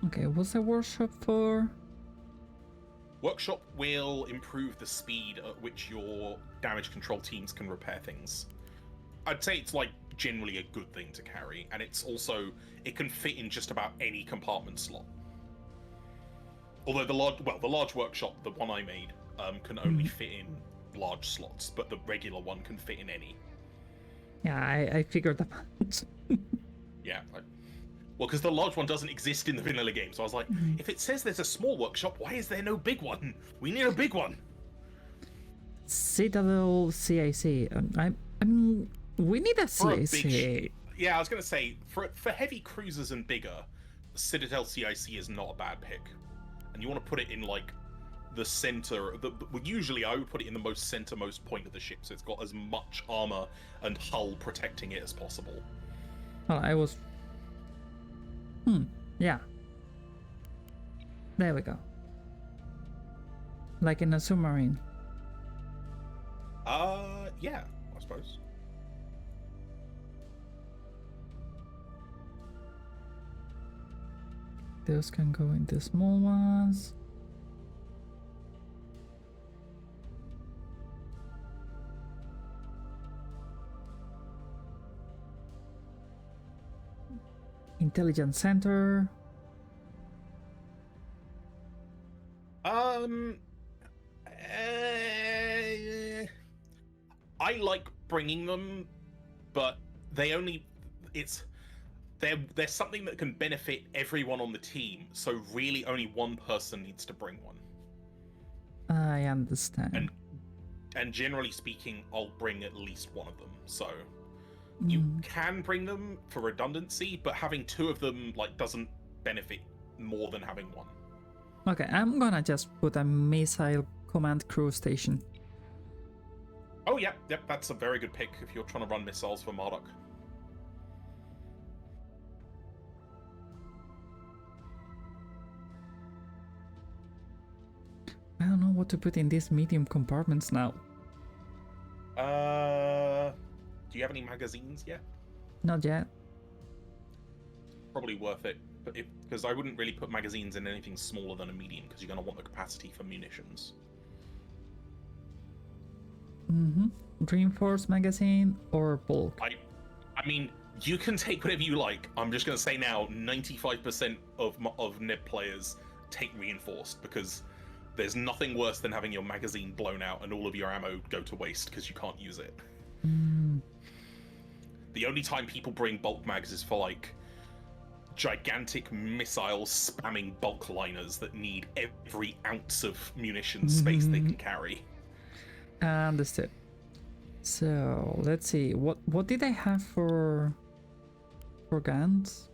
Okay, what's the workshop for? Workshop will improve the speed at which your damage control teams can repair things. I'd say it's like generally a good thing to carry, and it's also it can fit in just about any compartment slot. Although the large workshop, the one I made, can only fit in large slots, but the regular one can fit in any. Yeah, I figured that out. Yeah. Well, because the large one doesn't exist in the vanilla game, so I was like, if it says there's a small workshop, why is there no big one? We need a big one. Citadel CIC. I mean, we need a For a big CIC. Yeah, I was gonna say for heavy cruisers and bigger, Citadel CIC is not a bad pick, and you want to put it in like the center. Usually, I would put it in the most centermost point of the ship, so it's got as much armor and hull protecting it as possible. Well, I was. Yeah. There we go. Like in a submarine. Yeah, I suppose. Those can go into small ones. Intelligence center. I like bringing them, but they only there's something that can benefit everyone on the team. So really, only one person needs to bring one. I understand. And generally speaking, I'll bring at least one of them. So you can bring them for redundancy, but having two of them like doesn't benefit more than having one. Okay, I'm gonna just put a missile command crew station. Oh, yep, that's a very good pick if you're trying to run missiles for Marduk. I don't know what to put in these medium compartments now. Do you have any magazines yet? Not yet. Probably worth it, because I wouldn't really put magazines in anything smaller than a medium, because you're going to want the capacity for munitions. Dreamforce magazine or bulk? I mean, you can take whatever you like. I'm just going to say now, 95% of Neb players take reinforced, because there's nothing worse than having your magazine blown out and all of your ammo go to waste because you can't use it. The only time people bring bulk mags is for like gigantic missile spamming bulk liners that need every ounce of munition space they can carry. Understood. So let's see, what did I have for guns?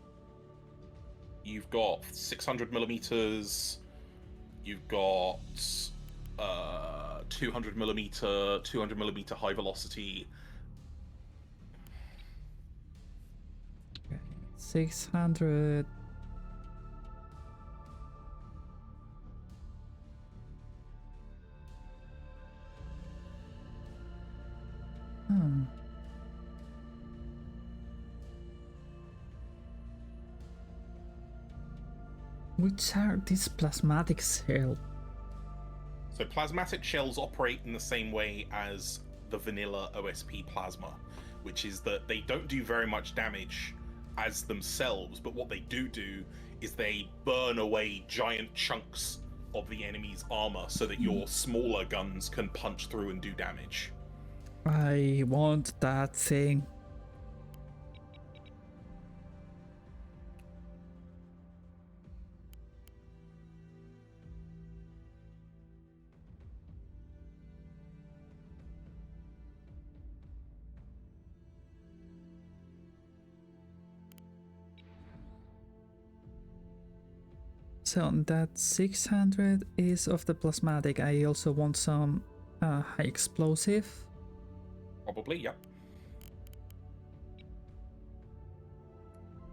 You've got 600 millimeters. You've got 200 millimeter high velocity. 600. Which are these plasmatic cells? So plasmatic shells operate in the same way as the vanilla OSP plasma, which is that they don't do very much damage as themselves, but what they do is they burn away giant chunks of the enemy's armor so that your smaller guns can punch through and do damage. I want that thing. So that 600 is of the plasmatic. I also want some high explosive. Probably, yep.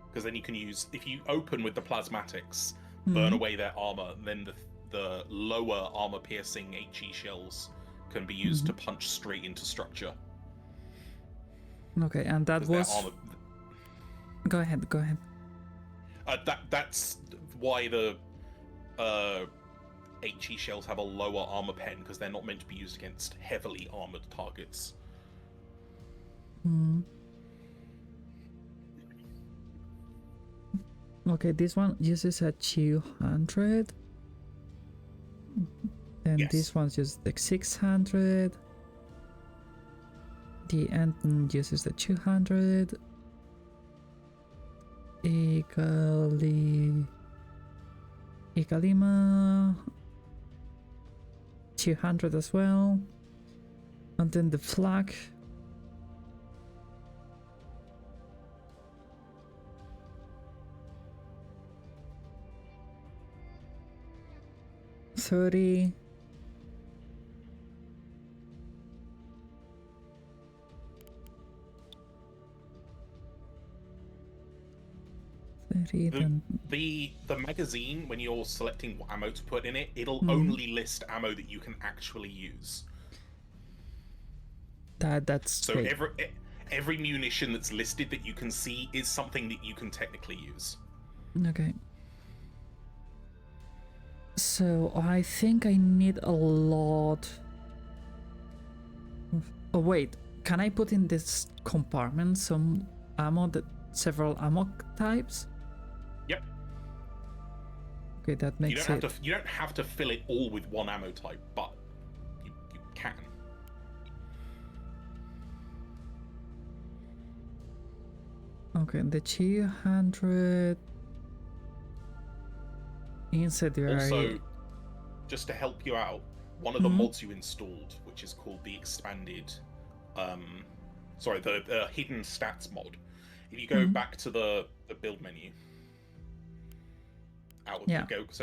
Because then you can use, if you open with the plasmatics, burn away their armor, then the lower armor piercing HE shells can be used to punch straight into structure. Okay, and that was... Go ahead. That's why the HE shells have a lower armor pen, because they're not meant to be used against heavily armored targets. Okay, this one uses a 200. And Yes. this one uses the 600. The Anton uses the 200. Ikalima 200 as well. And then the flak. $30. read and... The magazine, when you're selecting what ammo to put in it, it'll Mhm. only list ammo that you can actually use. That's So great. every munition that's listed that you can see is something that you can technically use. Okay. So I think I need a lot. Oh wait, can I put in this compartment some ammo, that several ammo types? Yep. Okay, that makes it. You don't have to fill it all with one ammo type, but you can. Okay, the 200 incendiary. Also, just to help you out, one of the mods you installed, which is called the expanded, the hidden stats mod. If you go back to the build menu,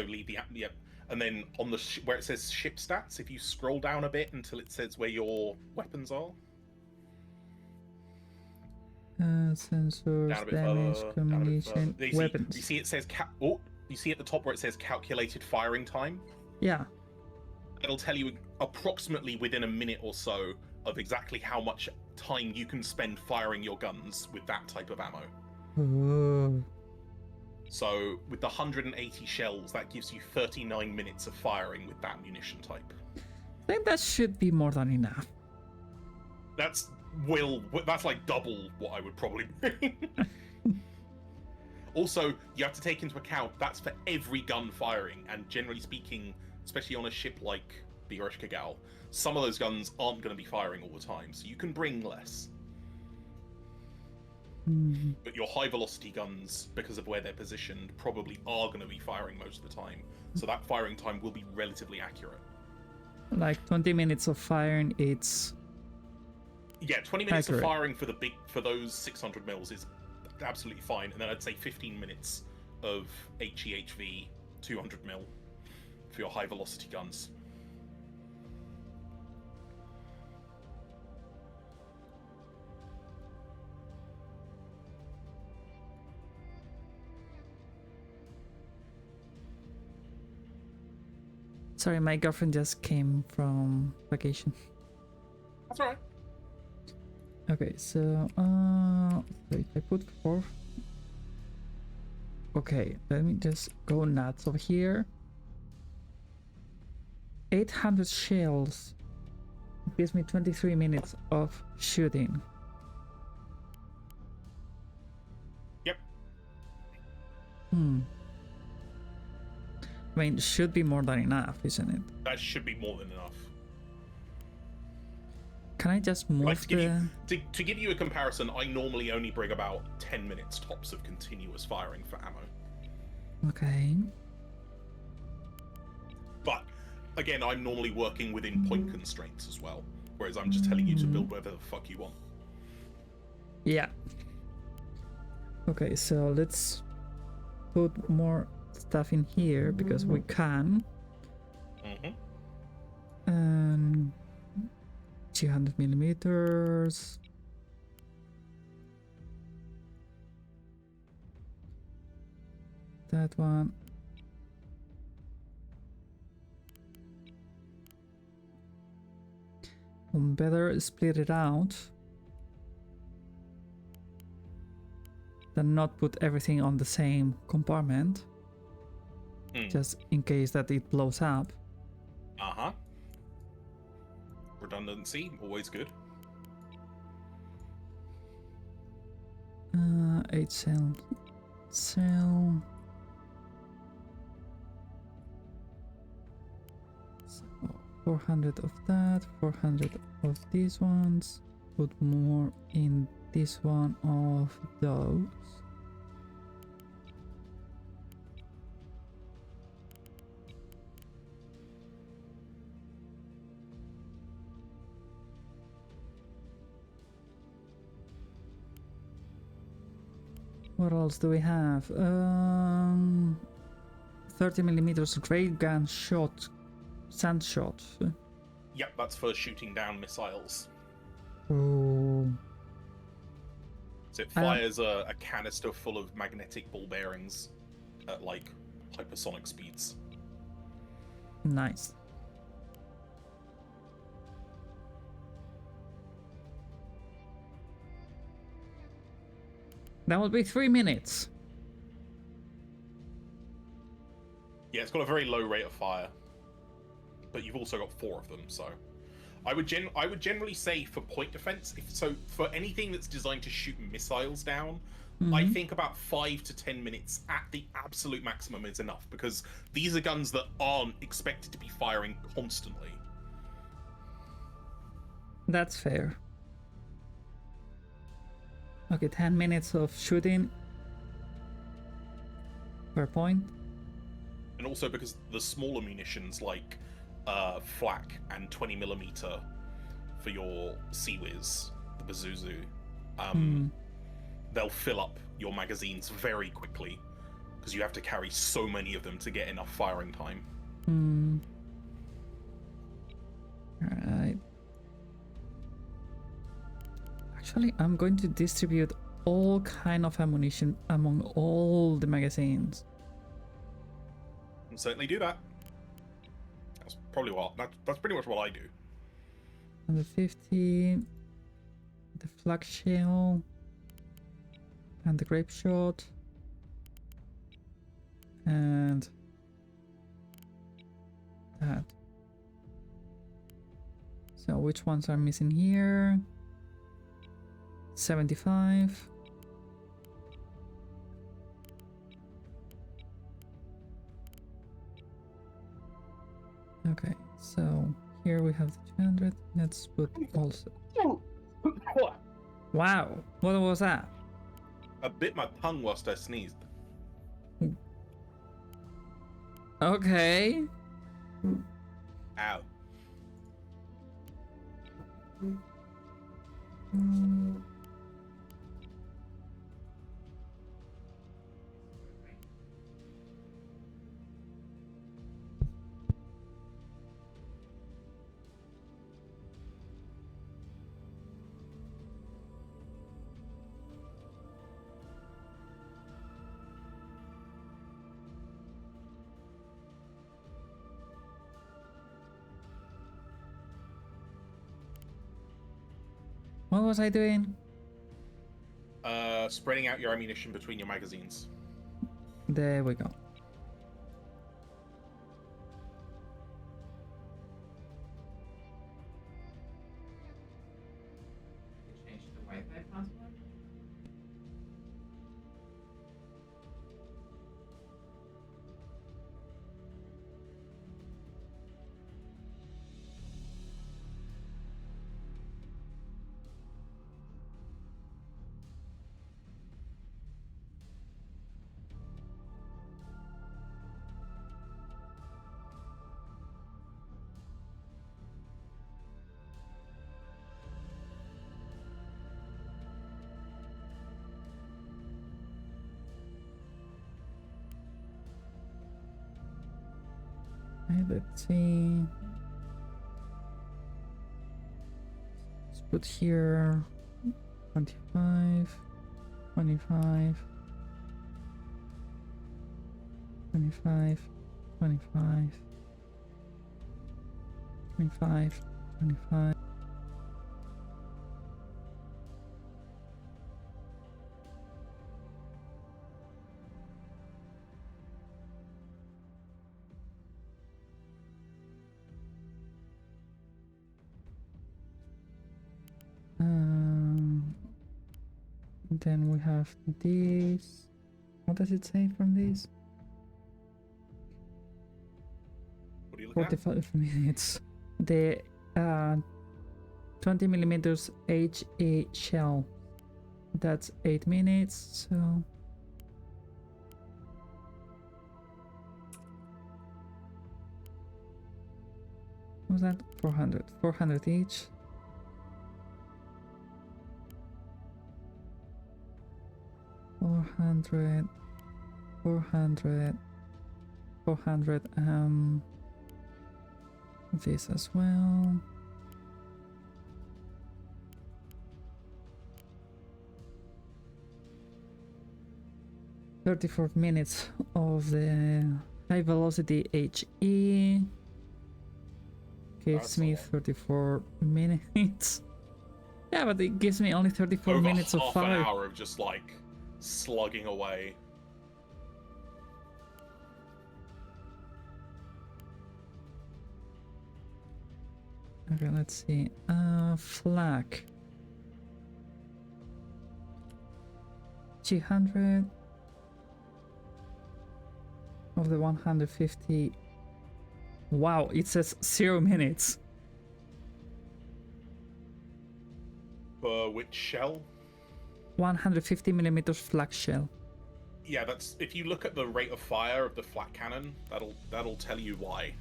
leave the app, and then on the where it says ship stats, if you scroll down a bit until it says where your weapons are. Sensors, Down a bit damage, further, communication, weapons. You see it says you see at the top where it says calculated firing time? Yeah. It'll tell you approximately within a minute or so of exactly how much time you can spend firing your guns with that type of ammo. Ooh. So with the 180 shells, that gives you 39 minutes of firing with that munition type. I think that should be more than enough. That's like double what I would probably bring. Also, you have to take into account that's for every gun firing, and generally speaking, especially on a ship like the Ereshkigal, some of those guns aren't going to be firing all the time, so you can bring less. But your high velocity guns, because of where they're positioned, probably are going to be firing most of the time, so that firing time will be relatively accurate. Like 20 minutes of firing, it's... Yeah, 20 minutes accurate. of firing for those 600 mils is absolutely fine, and then I'd say 15 minutes of HEHV 200 mil for your high velocity guns. Sorry, my girlfriend just came from vacation. That's all right. Okay, so wait, I put 4. Okay, let me just go nuts over here. 800 shells gives me 23 minutes of shooting. Yep. I mean, should be more than enough, isn't it? That should be more than enough. Can I just move Like, to give you a comparison, I normally only bring about 10 minutes tops of continuous firing for ammo. Okay. But again, I'm normally working within point constraints as well, whereas I'm just telling you to build whatever the fuck you want. Yeah. Okay, so let's put more stuff in here because we can. And 200 millimeters. That one. Better split it out than not put everything on the same compartment, just in case that it blows up. Redundancy, always good. 8 cell. 400 of that, 400 of these ones, put more in this one of those. What else do we have? 30 millimeters ray gun shot. Sand shot. Yep, that's for shooting down missiles. Oh. So it fires a canister full of magnetic ball bearings at like hypersonic speeds. Nice. That would be 3 minutes. Yeah, it's got a very low rate of fire, but you've also got 4 of them. So, I would generally say for point defense, for anything that's designed to shoot missiles down, I think about 5 to 10 minutes at the absolute maximum is enough, because these are guns that aren't expected to be firing constantly. That's fair. Okay, 10 minutes of shooting per point. And also because the smaller munitions like flak and 20mm for your Sea-Wiz, the Bazuzu, they'll fill up your magazines very quickly because you have to carry so many of them to get enough firing time. Alright. Actually, I'm going to distribute all kind of ammunition among all the magazines. And certainly do that. That's probably that's pretty much what I do. 150, the flak shell, and the grape shot, and that. So which ones are missing here? 75. Okay, so here we have the 200. Let's put also. Wow, what was that? I bit my tongue whilst I sneezed. Okay. Ow. What was I doing? Spreading out your ammunition between your magazines. There we go. Change the Wi-Fi password? Okay, let's see. Let's put here 25, 25, 25, 25, 25, 25. Then we have this. What does it say from this? What are you looking at? 45 minutes. The 20 millimeters HE shell. That's 8 minutes. So what was that? 400. 400 each. 400, 400, 400, this as well. 34 minutes of the high velocity HE gives That's a me lot. 34 minutes. Yeah, but it gives me only 34 Over minutes of half an fire. hour of just like slugging away. Okay, let's see. Flak. 200 of the 150. Wow, it says 0 minutes. For which shell? 150 millimeters flak shell. Yeah, that's if you look at the rate of fire of the flat cannon, that'll tell you why.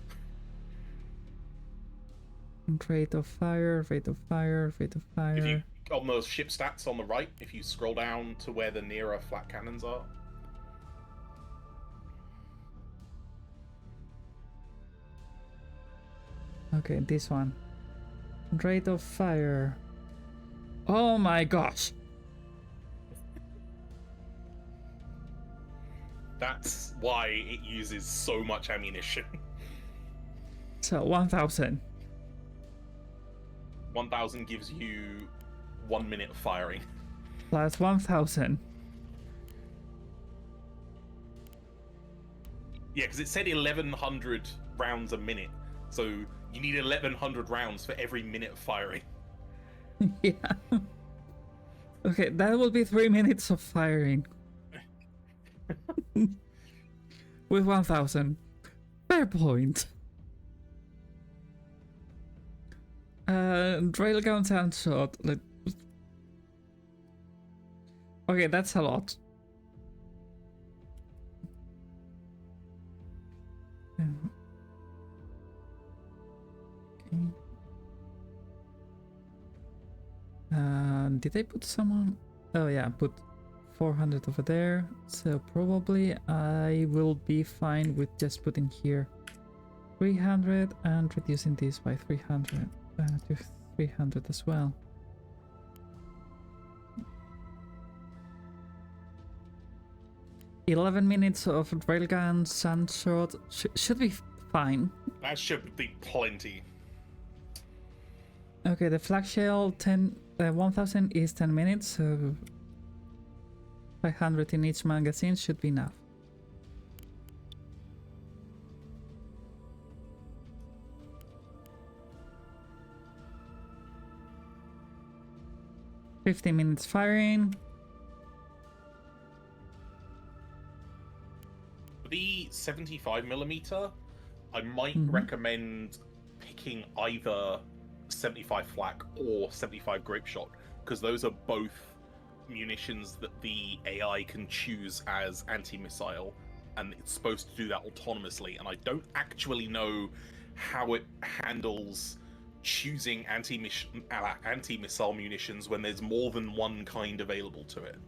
Rate of fire, rate of fire, rate of fire. If you on those ship stats on the right, if you scroll down to where the nearer flat cannons are. Okay, this one. Rate of fire. Oh my gosh. That's why it uses so much ammunition. So 1000. 1000 gives you 1 minute of firing. Plus 1000. Yeah, because it said 1100 rounds a minute. So you need 1100 rounds for every minute of firing. Yeah. Okay, that will be 3 minutes of firing. With 1000. Fair point. Railgun sound shot. Okay, that's a lot. Okay. Did I put someone? Oh yeah, put 400 over there. So probably I will be fine with just putting here 300 and reducing this by 300 to 300 as well. "11 minutes of railgun sunshot should be fine." That should be plenty. Okay, the flak shell 1000 is 10 minutes, so 500 in each magazine should be enough. "15 minutes firing." The 75mm, I might Mhm. recommend picking either 75 flak or 75 grape shot, because those are both munitions that the AI can choose as anti-missile, and it's supposed to do that autonomously. And I don't actually know how it handles choosing anti-missile munitions when there's more than one kind available to it.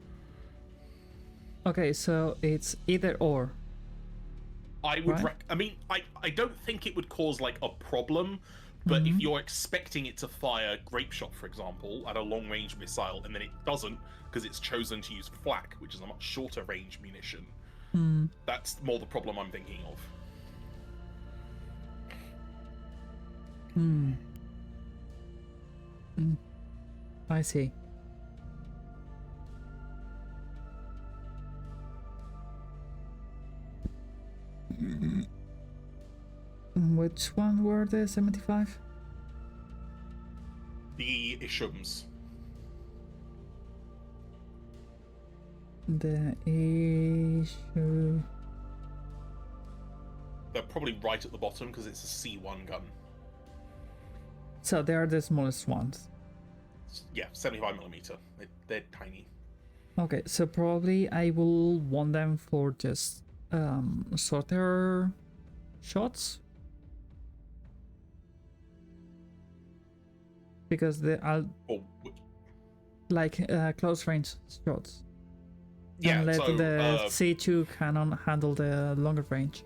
Okay, so it's either or. I would Right. I don't think it would cause like a problem, but if you're expecting it to fire grape shot, for example, at a long range missile, and then it doesn't because it's chosen to use flak, which is a much shorter range munition, that's more the problem I'm thinking of. I see. Which one were the 75? The Ishums. The issue. They're probably right at the bottom because it's a C1 gun. So they are the smallest ones. Yeah, 75mm. They're tiny. Okay, so probably I will want them for just shorter shots. Because they are Or like close range shots. yeah, And let so the C2 cannon handle the longer range.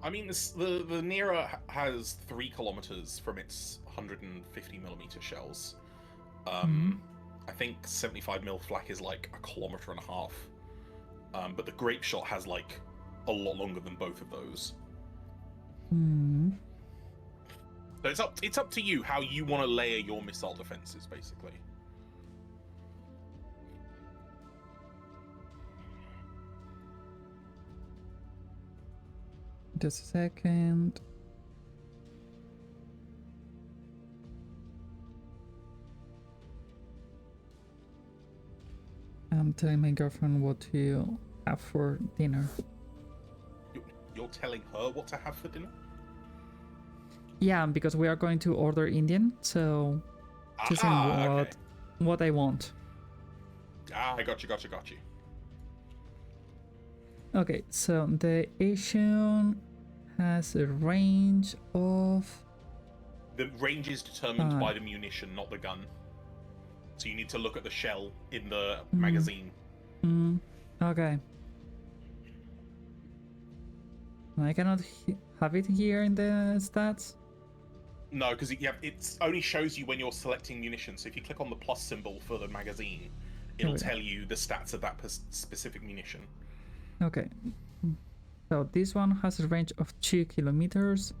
I mean, the Nera has 3 kilometers from its 150mm shells. I think 75mm flak is like 1.5 kilometers. But the grape shot has like a lot longer than both of those. Hmm. So it's up to you how you want to layer your missile defenses, basically. Just a second. I'm telling my girlfriend what to have for dinner. You're telling her what to have for dinner? Yeah, because we are going to order Indian, so just saying Okay. what I want. I got you. Okay, so the Asian has a range of... The range is determined by the munition, not the gun. So you need to look at the shell in the magazine. Okay. I cannot have it here in the stats? No, because it only shows you when you're selecting munition. So if you click on the plus symbol for the magazine, it'll tell you the stats of that specific munition. Okay. So this one has a range of 2 kilometers.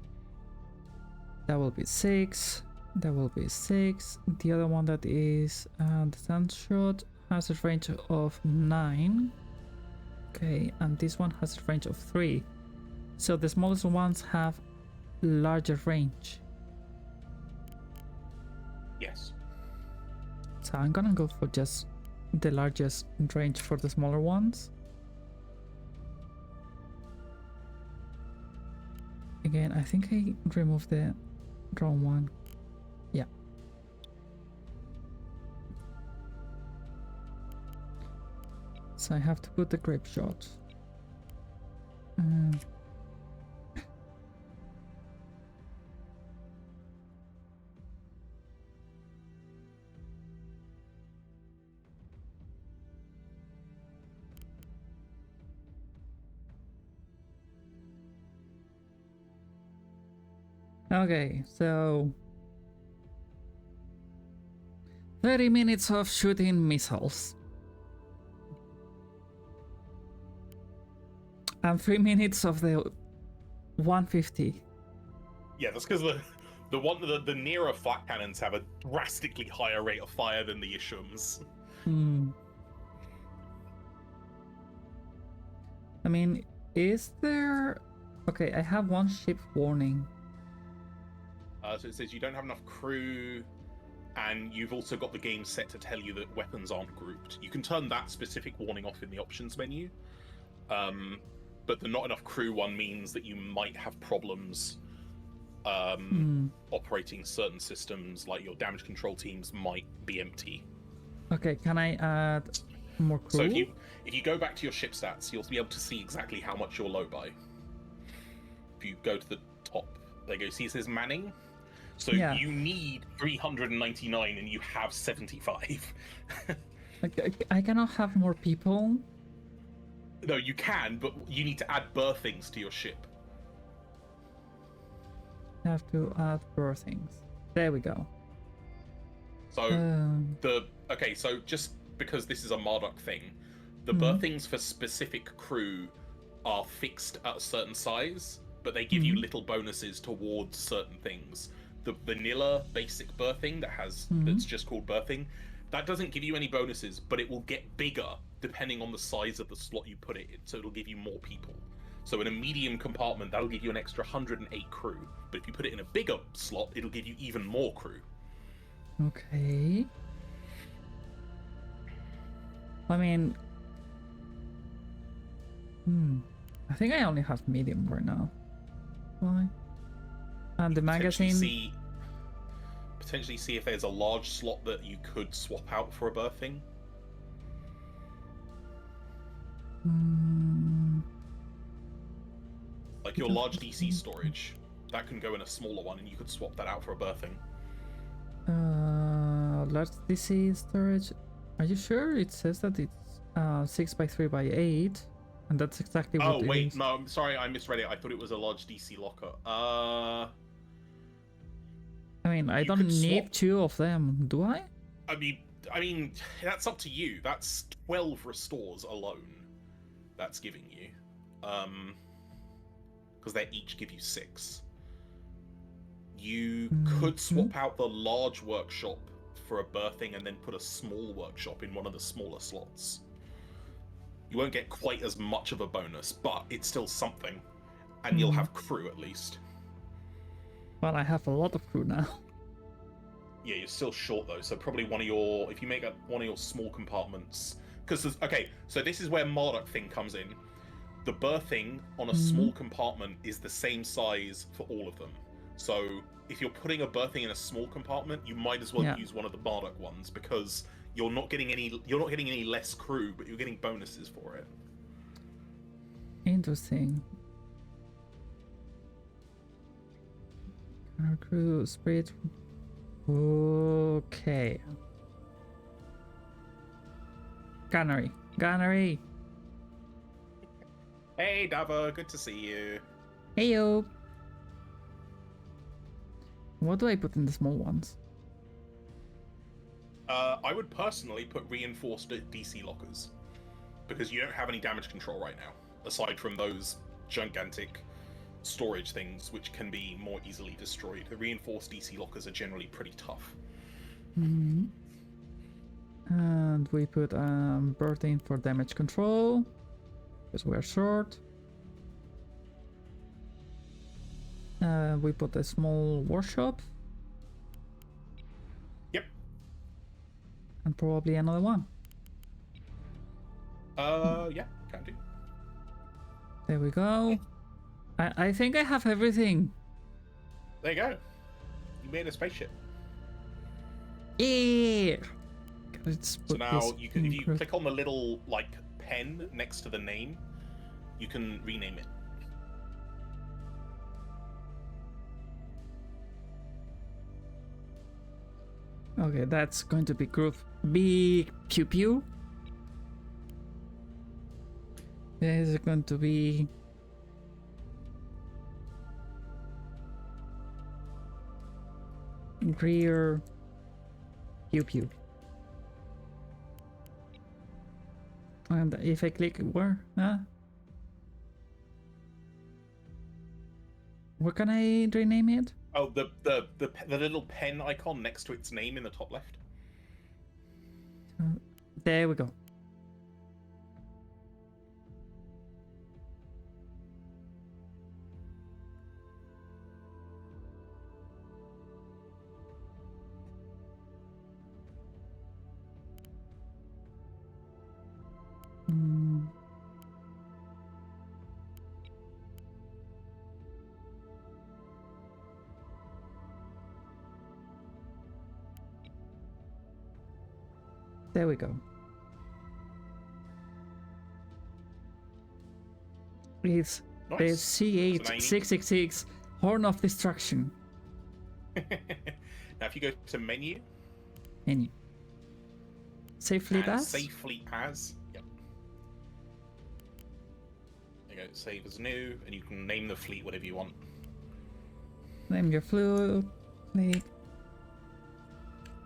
That will be 6. That will be 6. The other one that is the Sandshot has a range of 9. Okay, and this one has a range of 3. So the smallest ones have larger range. Yes. So I'm gonna go for just the largest range for the smaller ones. Again, I think I removed the wrong one. Yeah. So I have to put the grape shot. Okay, so 30 minutes of shooting missiles. And 3 minutes of the 150. Yeah, that's because the nearer flat cannons have a drastically higher rate of fire than the Ishums. I mean, is there... Okay, I have one ship warning. So it says you don't have enough crew, and you've also got the game set to tell you that weapons aren't grouped. You can turn that specific warning off in the options menu. But the not enough crew one means that you might have problems operating certain systems, like your damage control teams might be empty. Okay, can I add more crew? So if you go back to your ship stats, you'll be able to see exactly how much you're low by. If you go to the top, there you go, see it says Manning? So Yeah. you need 399 and you have 75. I cannot have more people. No, you can, but you need to add berthings to your ship. Have to add berthings. There we go. So so just because this is a Marduk thing, the berthings for specific crew are fixed at a certain size, but they give you little bonuses towards certain things. The vanilla basic berthing that's just called berthing, that doesn't give you any bonuses, but it will get bigger depending on the size of the slot you put it in, so it'll give you more people. So in a medium compartment, that'll give you an extra 108 crew, but if you put it in a bigger slot, it'll give you even more crew. Okay. I mean... I think I only have medium right now. Why? And the magazine... Potentially see if there's a large slot that you could swap out for a berthing. Like your large DC storage, that can go in a smaller one, and you could swap that out for a berthing. Large DC storage. Are you sure? It says that it's 6x3x8, and that's exactly what it is. Oh wait, no, I'm sorry, I misread it. I thought it was a large DC locker. I mean, I don't need 2 of them, do I? I mean, that's up to you. That's 12 restores alone. that's giving you. Because they each give you 6. You could swap out the large workshop for a birthing and then put a small workshop in one of the smaller slots. You won't get quite as much of a bonus, but it's still something. And you'll have crew at least. Well, I have a lot of crew now. Yeah, you're still short though, so probably one of your... If you make one of your small compartments... Because, okay, so this is where Marduk thing comes in. The berthing on a small compartment is the same size for all of them. So if you're putting a berthing in a small compartment, you might as well use one of the Marduk ones, because you're not getting any less crew, but you're getting bonuses for it. Interesting. Our crew spirit. Okay. Gunnery. Hey, Dava, good to see you. Heyo. What do I put in the small ones? I would personally put reinforced DC lockers, because you don't have any damage control right now, aside from those gigantic storage things which can be more easily destroyed. The reinforced DC lockers are generally pretty tough. And we put birthing for damage control, because we're short. We put a small workshop. Yep. And probably another one. Yeah, can do. There we go. I think I have everything. There you go. You made a spaceship. Yeah. So now you can, if you click on the little like pen next to the name, you can rename it. Okay, that's going to be group big pew pew. This is going to be rear pew pew. And if I click where? Where can I rename it? Oh, the little pen icon next to its name in the top left. There we go. There we go. It's the CH666 Horn of Destruction. Now, if you go to menu, Menu. Safely as? Safely as. Yep. There you go. Save as new, and you can name the fleet whatever you want. Name your fleet.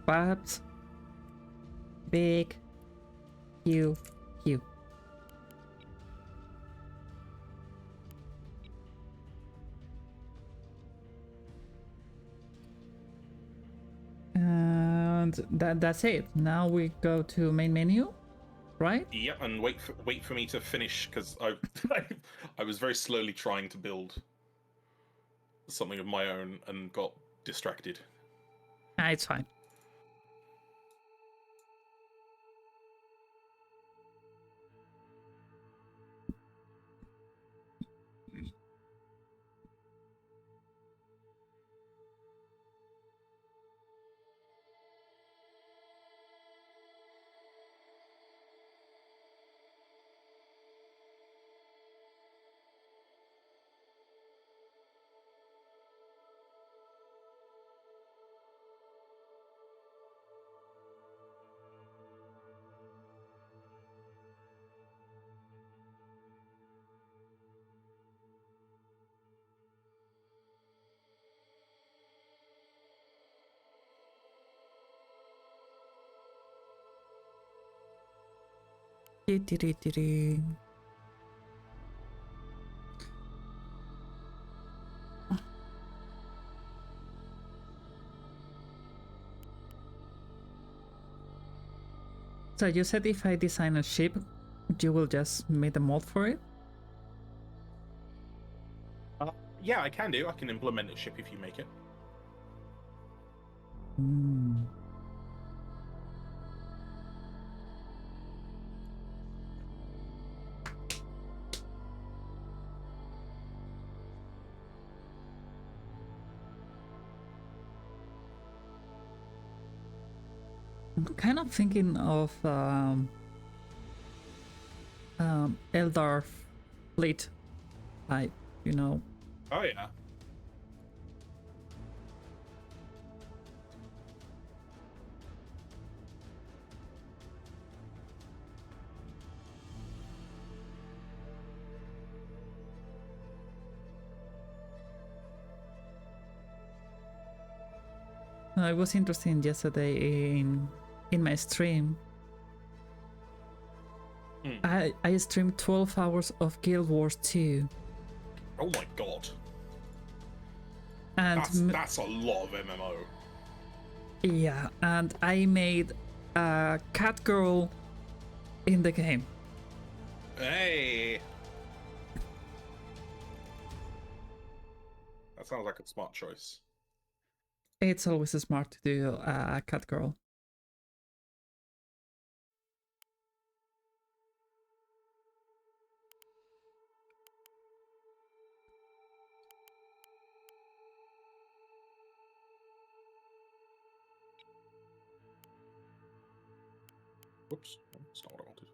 Babs. Big. Hugh. And that's it. Now we go to main menu, right? Yep, and wait for me to finish, because I was very slowly trying to build something of my own and got distracted. It's fine. So you said if I design a ship, you will just make the mod for it? Yeah, I can do. I can implement a ship if you make it. Hmm. I'm kind of thinking of Eldar fleet type, you know. Oh yeah. I was interested yesterday in my stream. I streamed 12 hours of Guild Wars 2. Oh my god. And That's a lot of MMO. yeah, and I made a cat girl in the game. Hey. That sounds like a smart choice. It's always smart to do a cat girl. Whoops, that's not what I wanted.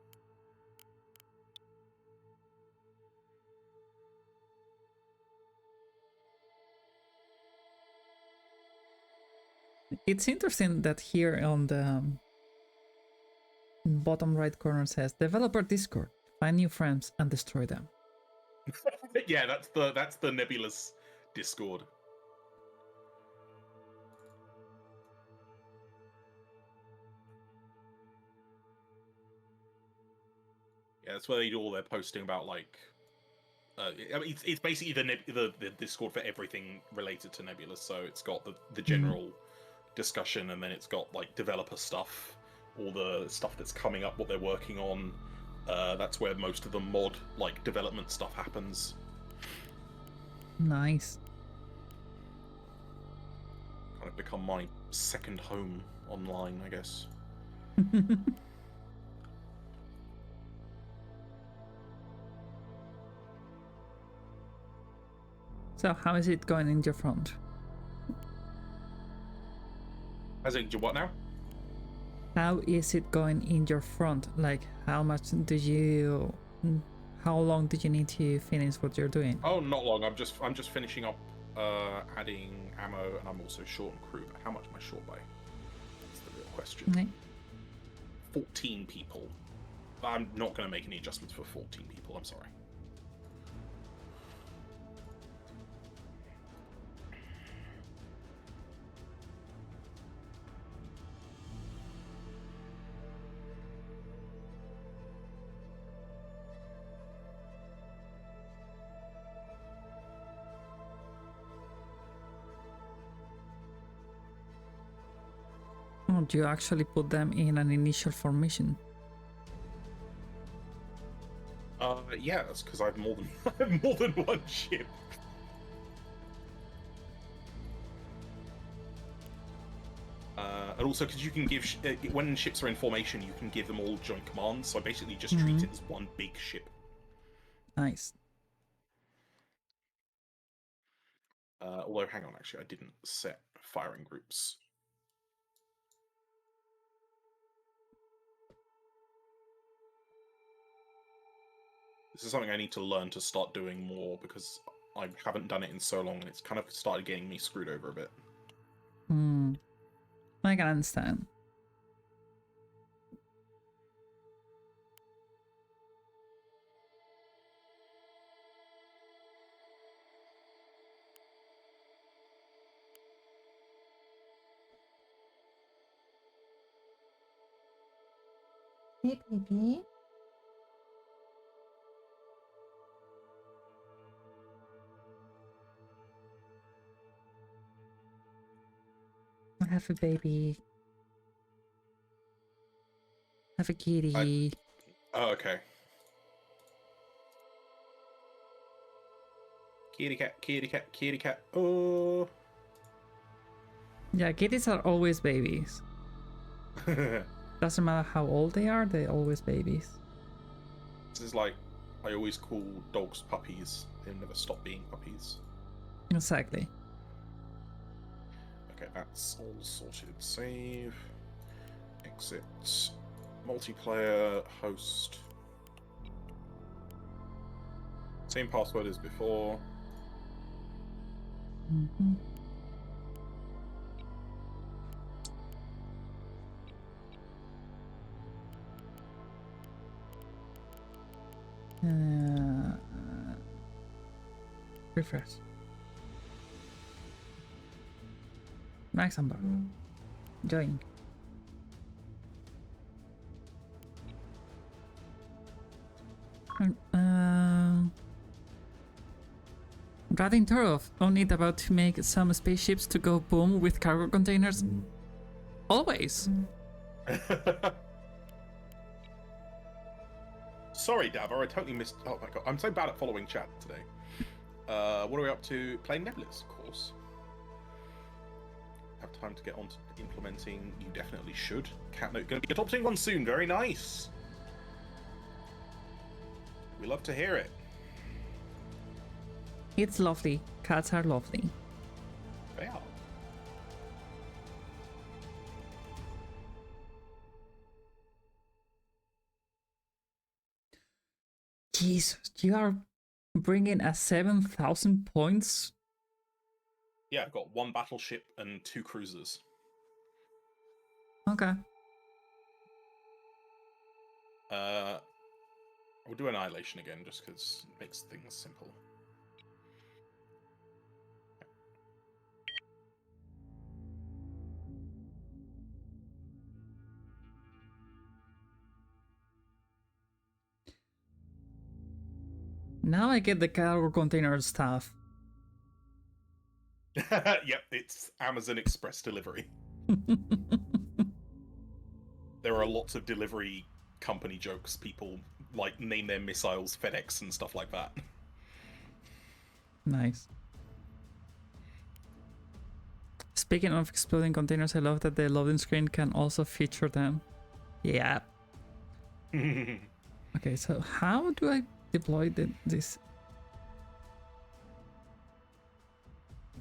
It's interesting that here on the bottom right corner says developer Discord, find new friends and destroy them. Yeah, that's the Nebulous Discord. Yeah, that's where they do all their posting about like. I mean, it's basically the Discord for everything related to Nebulous. So it's got the general discussion, and then it's got like developer stuff, all the stuff that's coming up, what they're working on. That's where most of the mod like development stuff happens. Nice. Kind of become my second home online, I guess. So how is it going in your front? As in, what now? How is it going in your front? Like how long do you need to finish what you're doing? Oh, not long. I'm just finishing up adding ammo, and I'm also short on crew. But how much am I short by? That's the real question. Okay. 14 people. I'm not going to make any adjustments for 14 people. I'm sorry. Oh, do you actually put them in an initial formation? Yeah, that's because I have more than I have more than one ship. And also because you can give when ships are in formation, you can give them all joint commands. So I basically just treat it as one big ship. Nice. Although, hang on, actually, I didn't set firing groups. This is something I need to learn to start doing more because I haven't done it in so long, and it's kind of started getting me screwed over a bit. I can understand. Hey, baby. I have a baby. Have a kitty. Oh, okay. Kitty cat, kitty cat, kitty cat. Oh. Yeah, kitties are always babies. Doesn't matter how old they are, they're always babies. This is like, I always call dogs puppies. They never stop being puppies. Exactly. Okay, that's all sorted. Save. Exit. Multiplayer. Host. Same password as before. Mm-hmm. Refresh. MaximilianArchambault. Join. Guarding Torov. Only about to make some spaceships to go boom with cargo containers. Always. Sorry, Davor, I totally missed. Oh my god, I'm so bad at following chat today. What are we up to? Playing Nebulous, of course. Have time to get on to implementing. You definitely should. Catnote going to be adopting one soon. Very nice. We love to hear it. It's lovely. Cats are lovely. They are. Jesus, you are bringing a 7,000 points. Yeah, I've got one battleship and 2 cruisers. Okay. We'll do Annihilation again, just because it makes things simple. Now I get the cargo container stuff. Yep, it's Amazon Express delivery. There are lots of delivery company jokes. People like name their missiles FedEx and stuff like that. Nice. Speaking of exploding containers, I love that the loading screen can also feature them. Yeah. Okay, so how do I deploy this?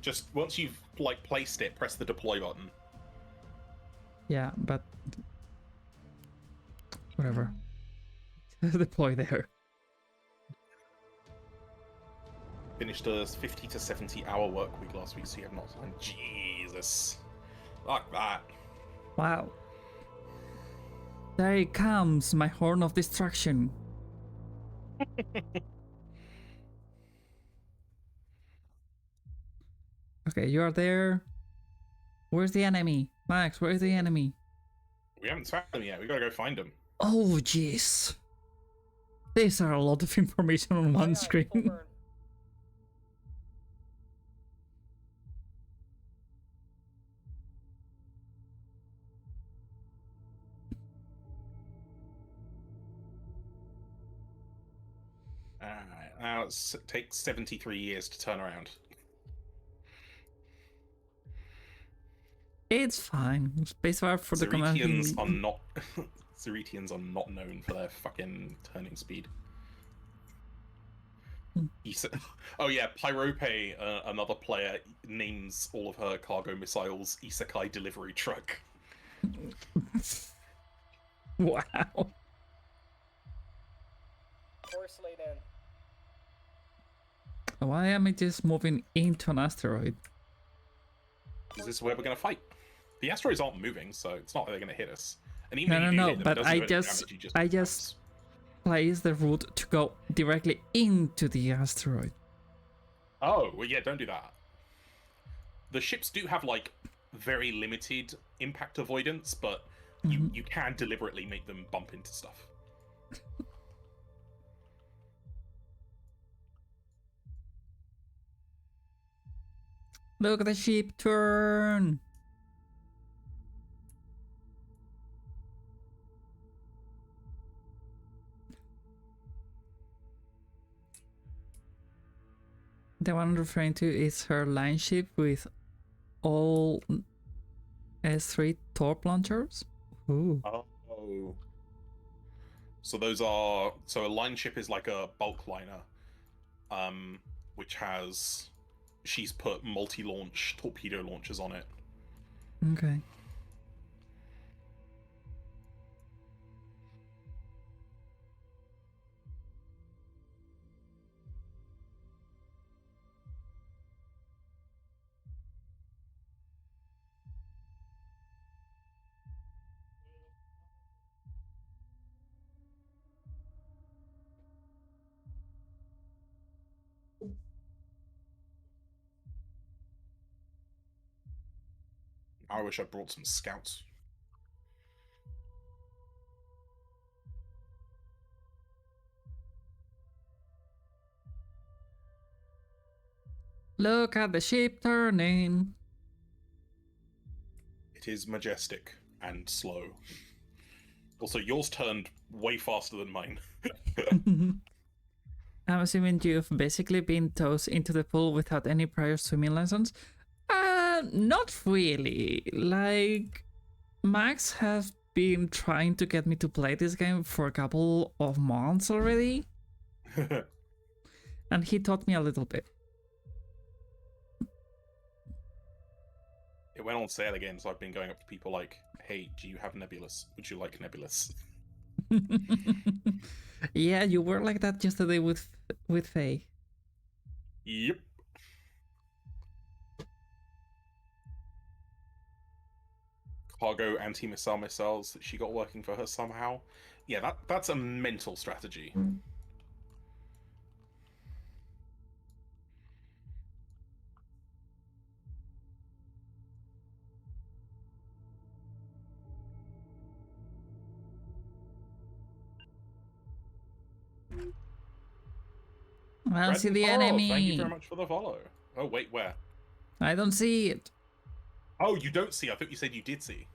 Just once you've like placed it, press the deploy button. Yeah, but whatever. Deploy there. Finished a 50 to 70 hour work week last week, so you have not time. Jesus. Like that. Wow. There it comes, my horn of destruction. Okay, you are there. Where's the enemy? Max, where's the enemy? We haven't found them yet. We gotta go find them. Oh, jeez. These are a lot of information on one Aye, aye, full screen. burn. Alright, now it takes 73 years to turn around. It's fine. Spacebar for the command. Zeretians are not Zeretians are not known for their fucking turning speed. Oh yeah, Pyrope, another player, names all of her cargo missiles Isekai delivery truck. Wow. Force laid in. Why am I just moving into an asteroid? Is this where we're gonna fight? The asteroids aren't moving, so it's not like they're gonna hit us. And even No, if no, you do no, hit them, it but doesn't I do any just- damage, you I bounce. just- Place the route to go directly into the asteroid. Oh, well, yeah, don't do that. The ships do have, like, very limited impact avoidance, but you can deliberately make them bump into stuff. Look at the ship turn. The one I'm referring to is her line ship with all S3 torp launchers. Ooh. Oh. So those are a line ship is like a bulk liner, which she's put multi-launch torpedo launchers on it. Okay. I wish I brought some scouts. Look at the ship turning. It is majestic and slow. Also, yours turned way faster than mine. I'm assuming you've basically been tossed into the pool without any prior swimming lessons. Not really. Like, Max has been trying to get me to play this game for a couple of months already, and he taught me a little bit. It went on sale again, so I've been going up to people like, hey, do you have Nebulous? Would you like Nebulous? Yeah, you were like that yesterday with Faye. Yep. Cargo anti-missile missiles that she got working for her somehow. Yeah, that's a mental strategy. I don't see the Follow. enemy. Thank you very much for the follow. Oh, wait, where? I don't see it. Oh, you don't see? I thought you said you did see.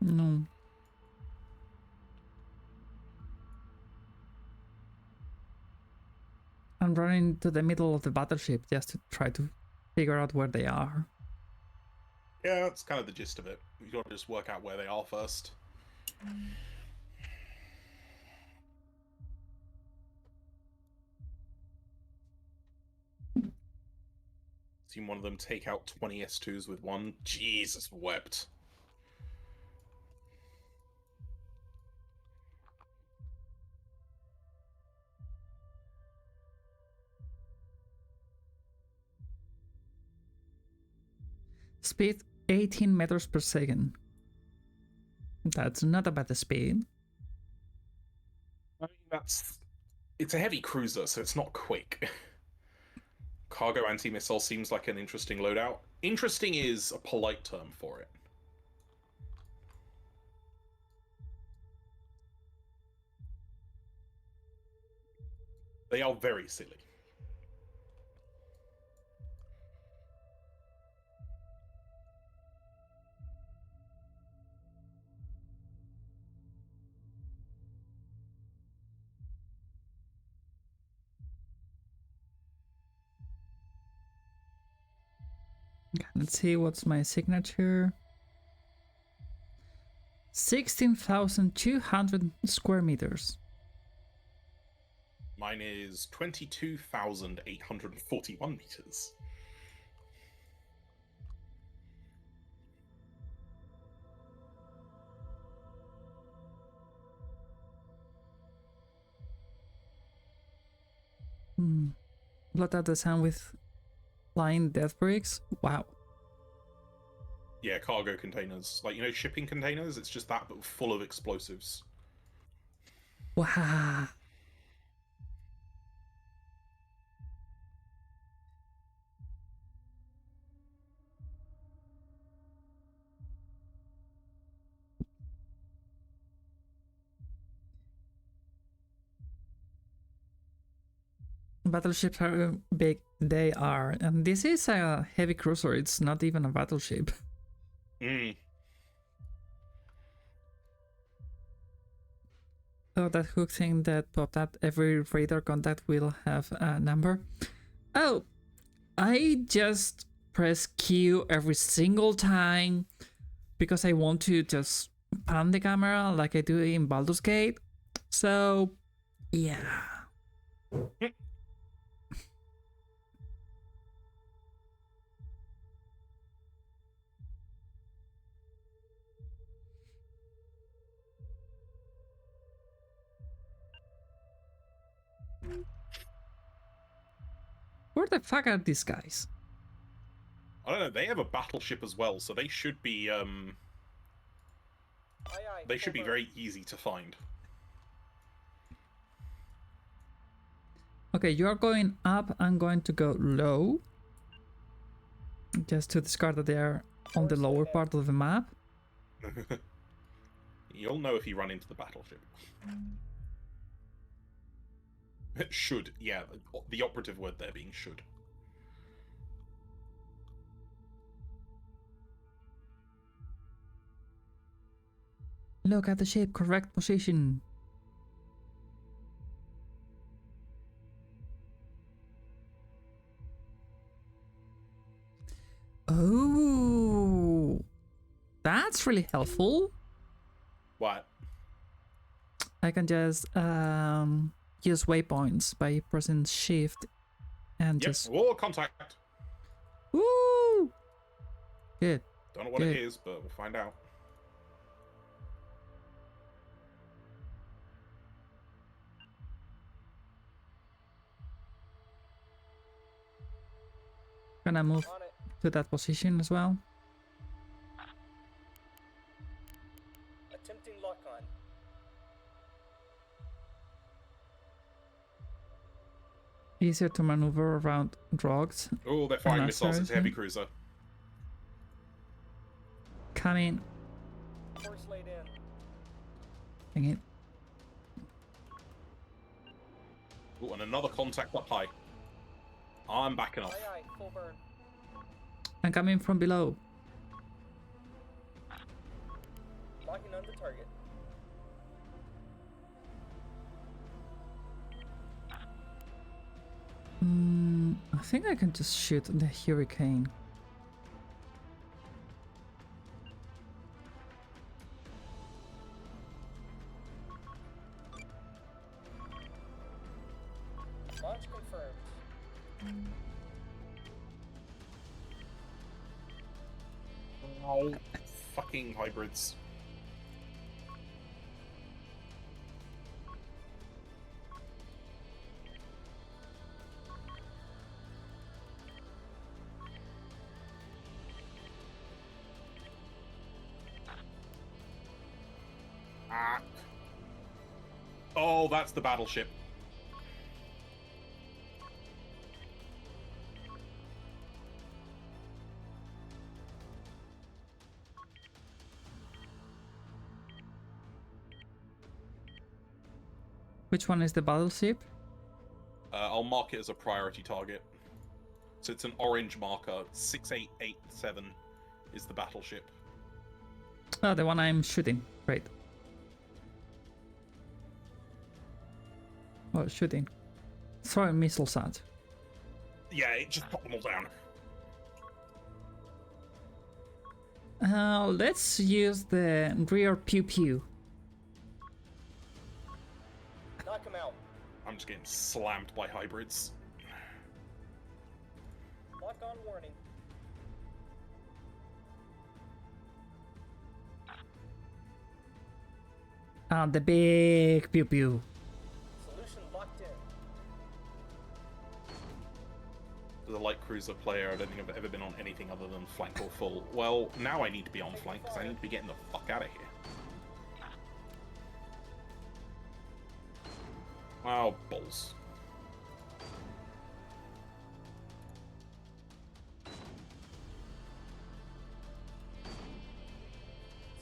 No. I'm running to the middle of the battleship just to try to figure out where they are. Yeah, that's kind of the gist of it. You gotta just work out where they are first. Seen one of them take out 20 S2s with one. Jesus wept. Speed 18 meters per second. That's not a bad speed. I mean, it's a heavy cruiser, so it's not quick. Cargo anti-missile seems like an interesting loadout. Interesting is a polite term for it. They are very silly. Okay, let's see what's my signature. 16,200 square meters. Mine is 22,841 meters. Blot out the sun with flying death bricks. Wow. Yeah, cargo containers. Like, shipping containers? It's just that, but full of explosives. Wow. Battleships are big. They are. And this is a heavy cruiser. It's not even a battleship. Oh, that hook thing that popped up. Every radar contact will have a number. Oh, I just press Q every single time because I want to just pan the camera like I do in Baldur's Gate. So, yeah. Where the fuck are these guys? I don't know. They have a battleship as well, so they should be Aye, aye, they should be over. very easy to find. Okay, you're going up. I'm going to go low. Just to discard that they're on the lower part of the map. You'll know if you run into the battleship. Should, yeah, the operative word there being should. Look at the ship, correct position. Oh, that's really helpful. What? I can just use waypoints by pressing shift and Yep. just Whoa, contact. woo. Good. Don't know what it is, but we'll find out. Gonna move On it. to that position as well. Attempting lock on. Easier to maneuver around rocks. Oh, they're firing Oh, missiles. sorry, It's a heavy yeah. cruiser. Coming. Course laid in. Dang it. Oh, and another contact up high. I'm backing off. Aye, aye, full burn. I'm coming from below. Locking on the target. I think I can just shoot the hurricane. Launch confirmed. Oh, fucking hybrids. Ah. Oh, that's the battleship. Which one is the battleship? I'll mark it as a priority target. So it's an orange marker. 6887 is the battleship. Oh, the one I'm shooting. Great. Oh, shooting. Throwing missiles at. Yeah, it just put them all down. Let's use the rear pew pew. Knock him out. I'm just getting slammed by hybrids. Lock on warning. The big pew pew. Solution locked in. As a light cruiser player, I don't think I've ever been on anything other than flank or full. Well, now I need to be on flank because I need to be getting the fuck out of here. Oh, balls.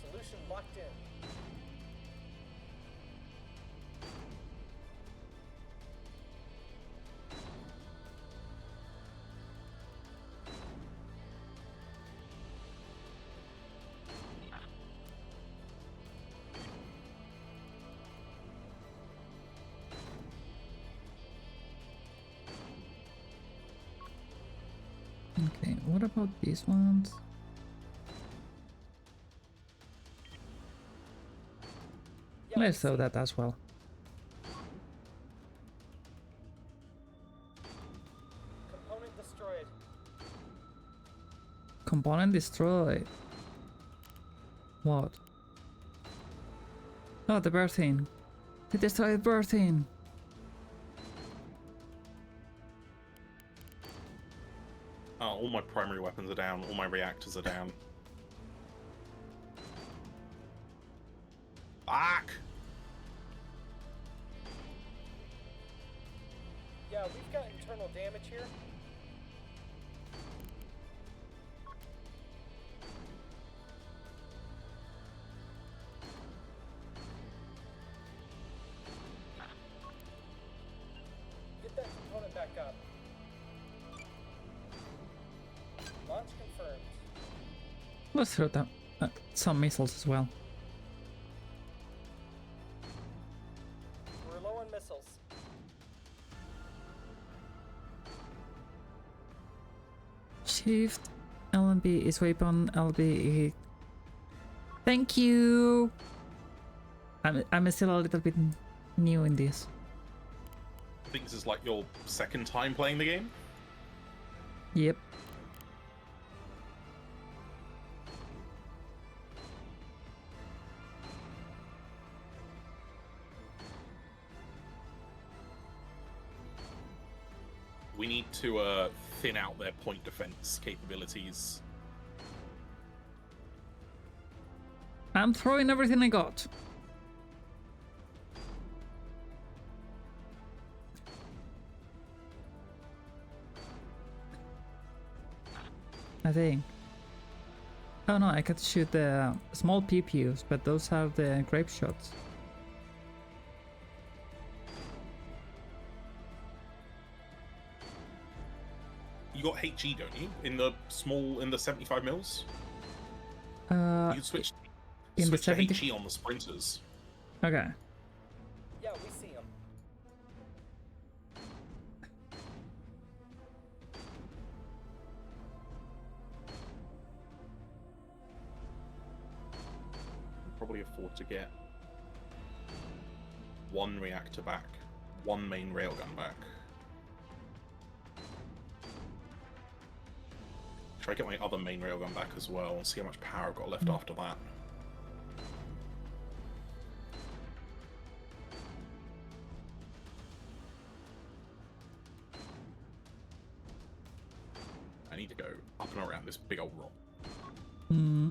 Solution locked in. What about these ones? Yeah, Let's we throw see that as well. component destroyed. Component destroyed. What? Oh, the birthing. They destroyed birthing. Oh, all my primary weapons are down. All my reactors are down. Fuck! Yeah, we've got internal damage here. Get that component back up. Launch confirmed. Let's throw down some missiles as well. We're low on missiles. Shift LB is weapon LB. Thank you. I'm still a little bit new in this. I think this is like your second time playing the game. Yep. We need to thin out their point defense capabilities. I'm throwing everything I got. I think. Oh no, I could shoot the small PPUs, but those have the grape shots. You got HE, don't you? In the 75 mils? You can switch in the switch to 70 HE on the sprinters. Okay. Yeah, we see them. Probably afford to get one reactor back, one main railgun back. Try to get my other main railgun back as well and see how much power I've got left after that. I need to go up and around this big old rock. Hmm.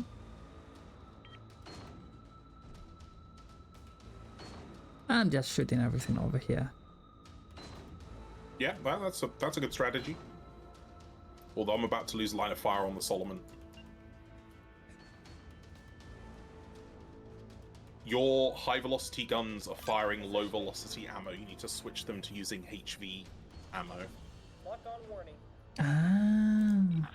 I'm just shooting everything over here. Yeah, that's a good strategy. Although I'm about to lose line of fire on the Solomon. Your high velocity guns are firing low velocity ammo. You need to switch them to using HV ammo. Lock on warning. Ah.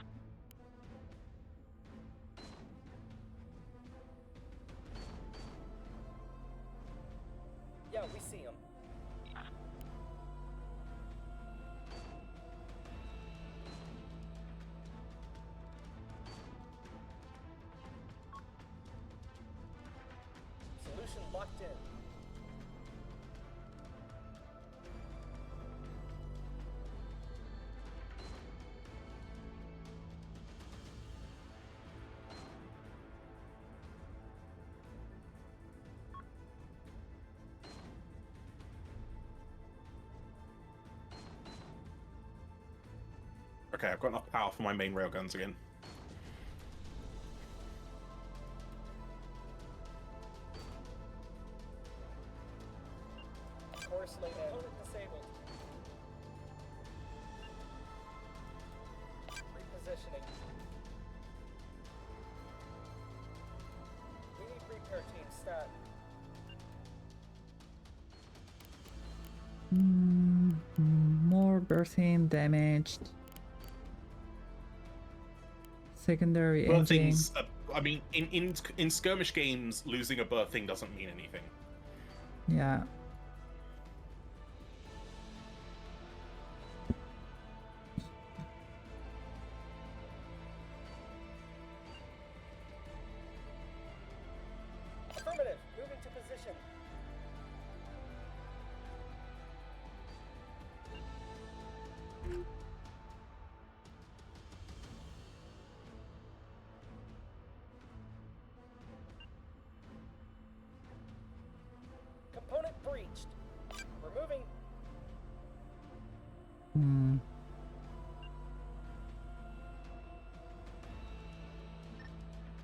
Yeah, we see them. Solution locked in. Okay, I've got enough power for my main railguns again. Course laid in. Component disabled. Repositioning. We need repair team stat. More birthing damaged. Secondary But engine. things, I mean, in skirmish games, losing a birthing doesn't mean anything. Yeah.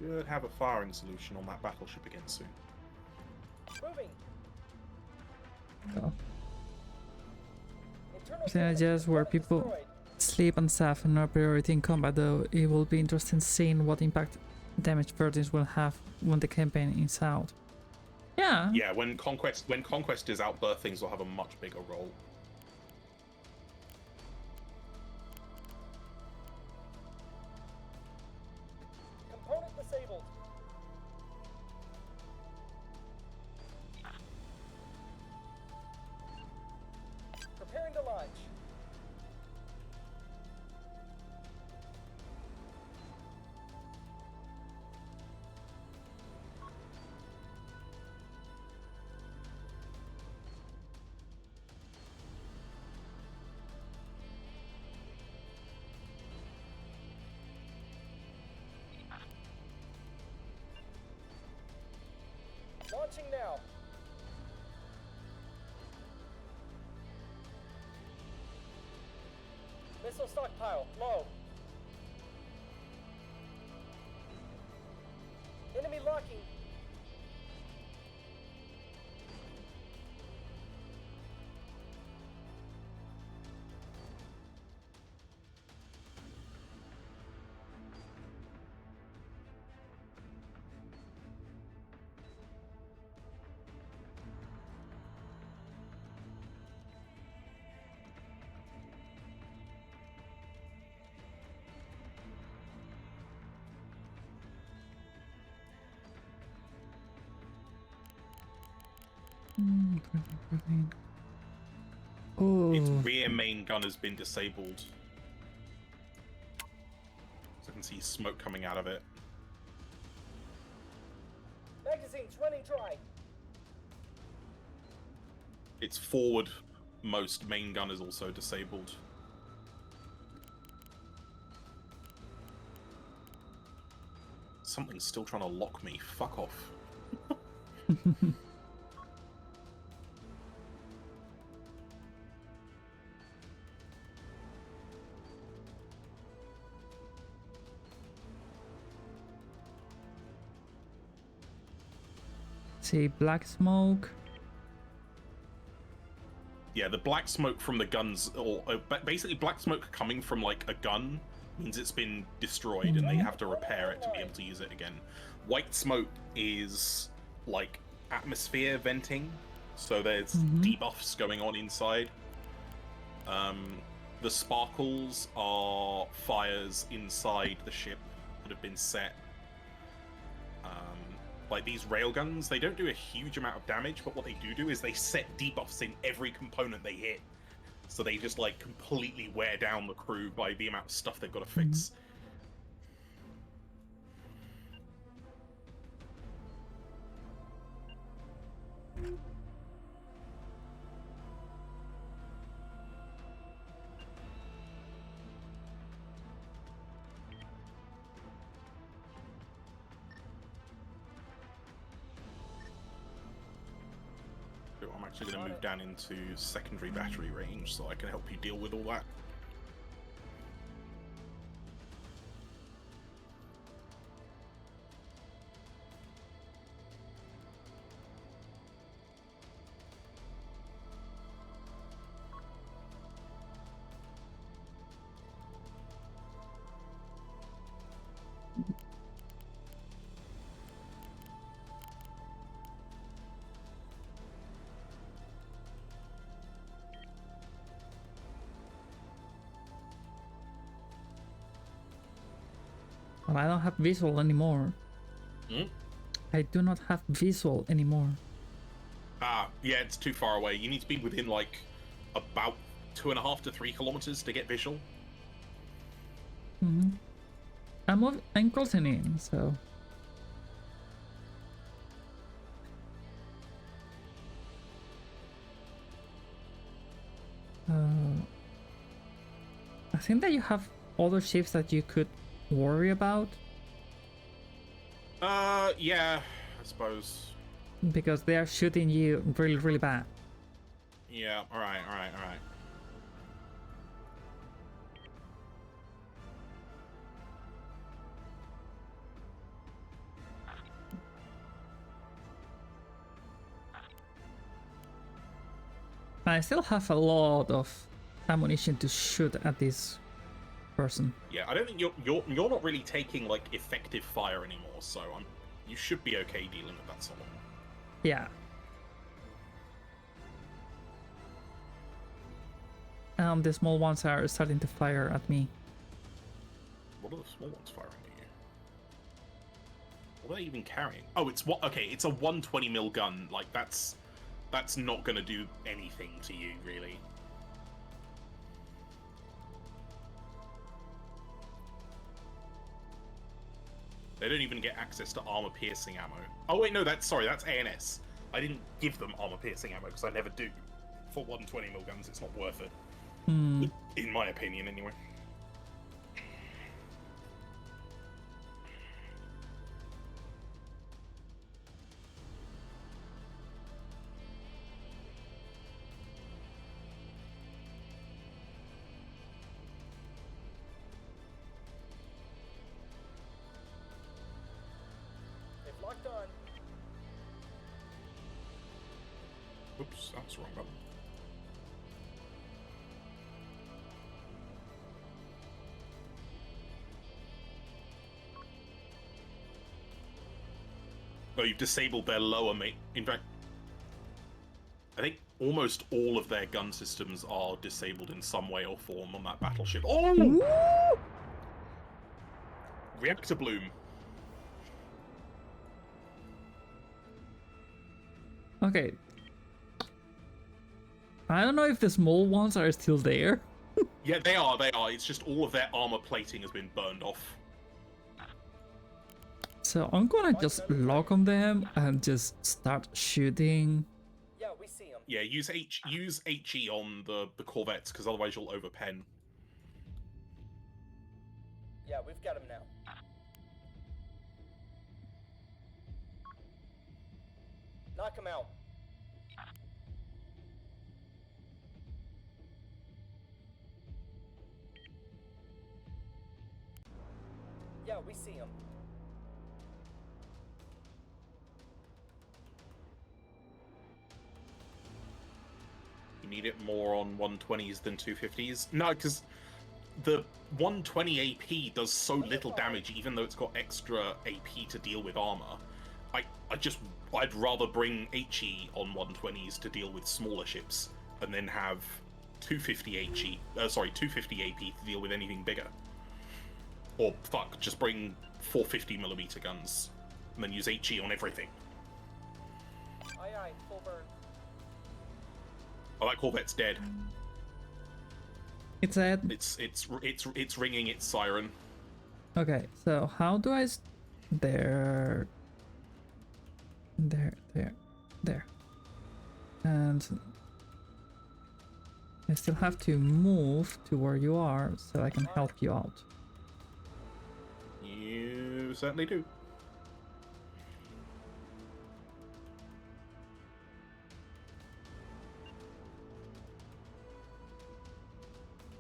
Should have a firing solution on that battleship again soon. Moving. Oh. Internal Percentages where system people destroyed. sleep and stuff and not priority in combat, though it will be interesting seeing what impact damage verdicts will have when the campaign is out. Yeah. Yeah, when conquest is out, birthings will have a much bigger role. Component disabled. Preparing to launch. Launching now. Missile stockpile, low. Enemy locking. Oh, Its rear main gun has been disabled. So I can see smoke coming out of it. Magazine 20 dry. Its forward most main gun is also disabled. Something's still trying to lock me. Fuck off. see black smoke. Yeah, the black smoke from the guns, or basically black smoke coming from like a gun means it's been destroyed and they have to repair it to be able to use it again. White smoke is like atmosphere venting, so there's debuffs going on inside. The sparkles are fires inside the ship that have been set. Like these railguns, they don't do a huge amount of damage, but what they do is they set debuffs in every component they hit. So they just like completely wear down the crew by the amount of stuff they've got to fix. I'm actually going to move down into secondary battery range so I can help you deal with all that. Well, I don't have visual anymore. Hmm? I do not have visual anymore. Ah, yeah, it's too far away. You need to be within like about 2.5 to 3 kilometers to get visual. I'm closing in, so. I think that you have other ships that you could worry about. Yeah, I suppose. Because they are shooting you really, really bad. Yeah, alright. I still have a lot of ammunition to shoot at this person. Yeah, I don't think you're not really taking like effective fire anymore, so you should be okay dealing with that someone. Yeah. The small ones are starting to fire at me. What are the small ones firing at you? What are they even carrying? Oh, it's what? Okay, it's a 120mm gun. Like that's not gonna do anything to you, really. They don't even get access to armor-piercing ammo. Oh wait, no, that's ANS. I didn't give them armor-piercing ammo because I never do. For 120mm guns, it's not worth it. In my opinion, anyway. They've locked on. Oops, that's the wrong button. Oh, you've disabled their lower mate. In fact, I think almost all of their gun systems are disabled in some way or form on that battleship. Oh! Woo! Reactor bloom. Okay. I don't know if the small ones are still there. Yeah, they are. It's just all of their armor plating has been burned off. So I'm gonna just lock on them and just start shooting. Yeah, we see them. Yeah, use HE on the corvettes because otherwise you'll overpen. Yeah, we've got them now. Knock him out. Yeah, we see him. You need it more on 120s than 250s. No, because the 120 AP does so little damage, even though it's got extra AP to deal with armor. I'd rather bring HE on 120s to deal with smaller ships, and then have 250 AP to deal with anything bigger. Or fuck, just bring 450mm guns, and then use HE on everything. Aye, aye, full burn. Oh, that corvette's dead. It's at. It's ringing its siren. Okay, so how do I? There. And I still have to move to where you are so I can help you out. You certainly do.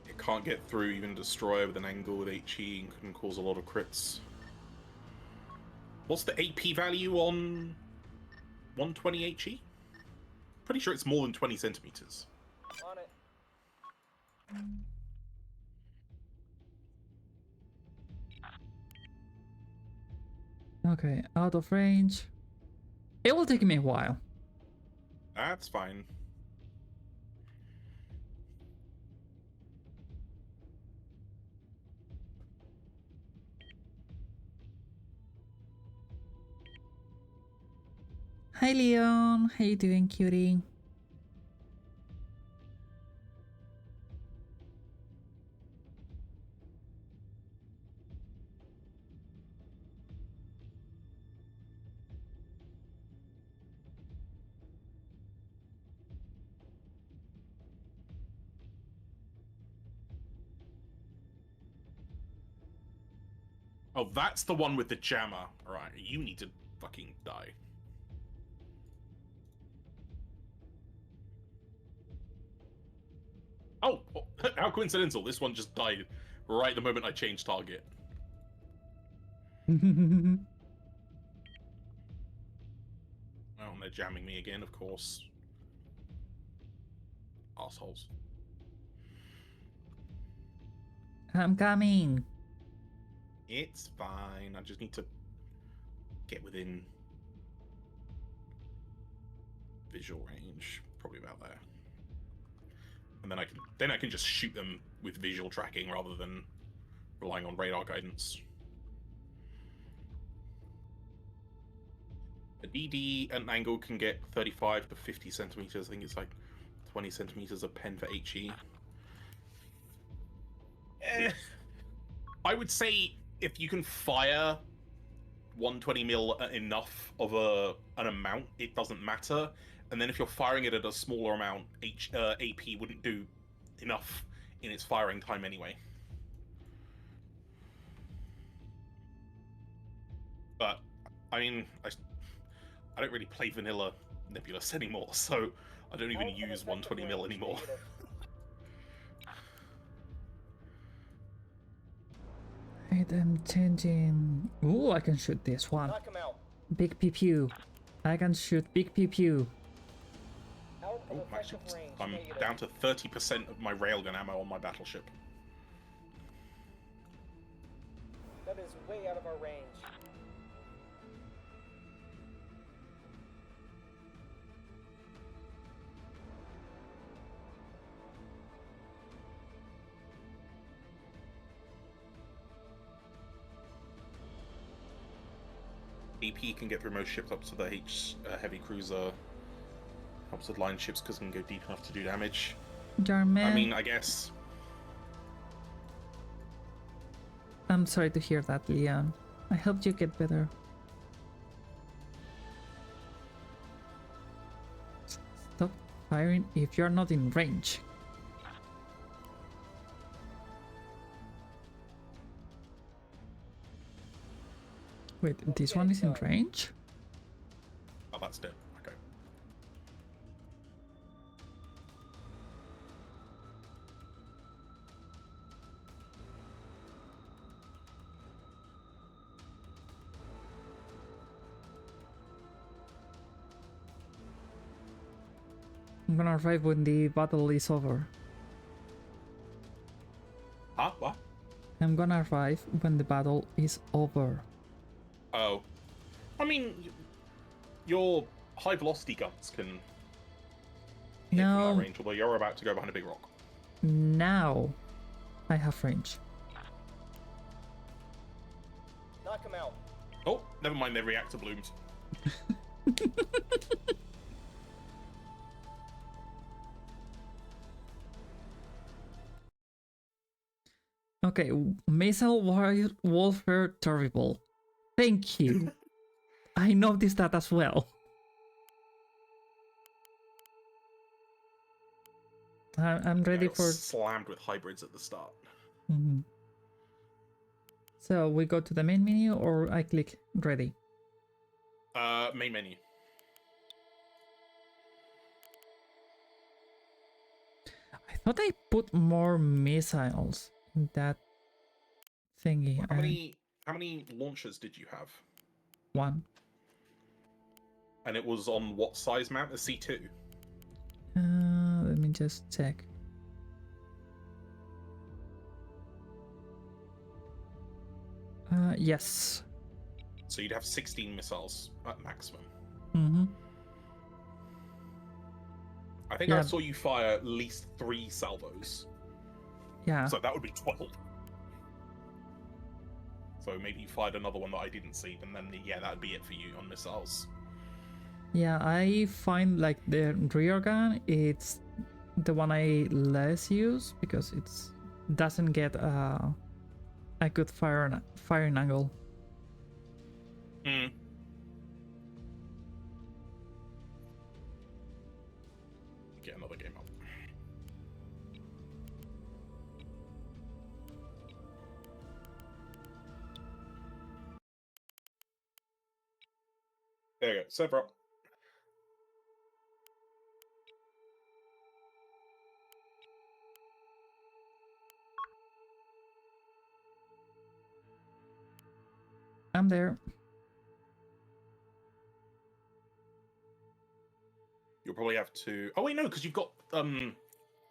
It can't get through even destroyer with an angle with HE and can cause a lot of crits. What's the AP value on 120 HE? Pretty sure it's more than 20 centimeters. On it. Okay, out of range. It will take me a while. That's fine. Hi Leon, how you doing, cutie? Oh, that's the one with the jammer. Alright, you need to fucking die. Oh, how coincidental. This one just died right the moment I changed target. Oh, and they're jamming me again, of course. assholes. I'm coming. It's fine. I just need to get within visual range, probably about there, and then I can just shoot them with visual tracking rather than relying on radar guidance. A DD at an angle can get 35 to 50 centimeters. I think it's like 20 centimeters of pen for HE. I would say if you can fire 120 mil at enough of an amount, it doesn't matter. And then if you're firing it at a smaller amount, AP wouldn't do enough in its firing time anyway. But I mean, I don't really play vanilla Nebulous anymore, so I don't even use 120 mil anymore. I am changing. Ooh, I can shoot this one. Knock him out. Big pew pew. I can shoot big pew pew. Out of Oh, effective actually, range. I'm Negative. down to 30% of my railgun ammo on my battleship. That is way out of our range. AP can get through most ships up to the heavy cruiser. Helps with line ships because it can go deep enough to do damage. Jarman. I mean, I guess. I'm sorry to hear that, Leon. I hope you get better. Stop firing if you're not in range. Wait, this one is in range? Oh, that's dead. Okay. I'm gonna arrive when the battle is over. Huh? What? I'm gonna arrive when the battle is over. Oh. I mean, your high velocity guns can hit from No, that range, although you're about to go behind a big rock. now I have range. Knock him out. Oh, never mind, their reactor blooms. Okay, missile warfare terrible. Thank you. I noticed that as well. I'm ready I got for. slammed with hybrids at the start. Mhm. So we go to the main menu, or I click ready. Main menu. I thought I put more missiles in that thingy. How many launchers did you have? One. And it was on what size mount? A C2? Let me just check. Yes. So you'd have 16 missiles at maximum. Mm-hmm. I think Yeah. I saw you fire at least 3 salvos. Yeah. So that would be 12. So maybe you fired another one that I didn't see, and then yeah, that would be it for you on missiles. Yeah, I find like the rear gun, it's the one I less use because it's doesn't get a good firing angle. Hmm. Get another game up. There you go, server up. I'm there. You'll probably have to. Oh wait, no, because you've got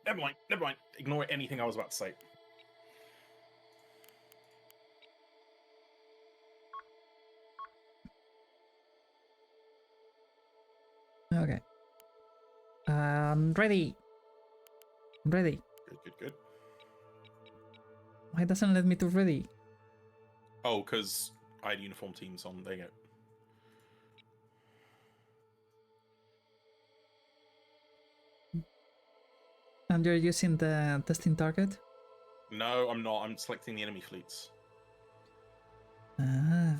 Never mind. Never mind. Ignore anything I was about to say. Okay. Ready. I'm ready. Good, good, good. Why doesn't let me to ready? Oh, because I had uniform teams on. There you go. And you're using the testing target? No, I'm not. I'm selecting the enemy fleets. Ah.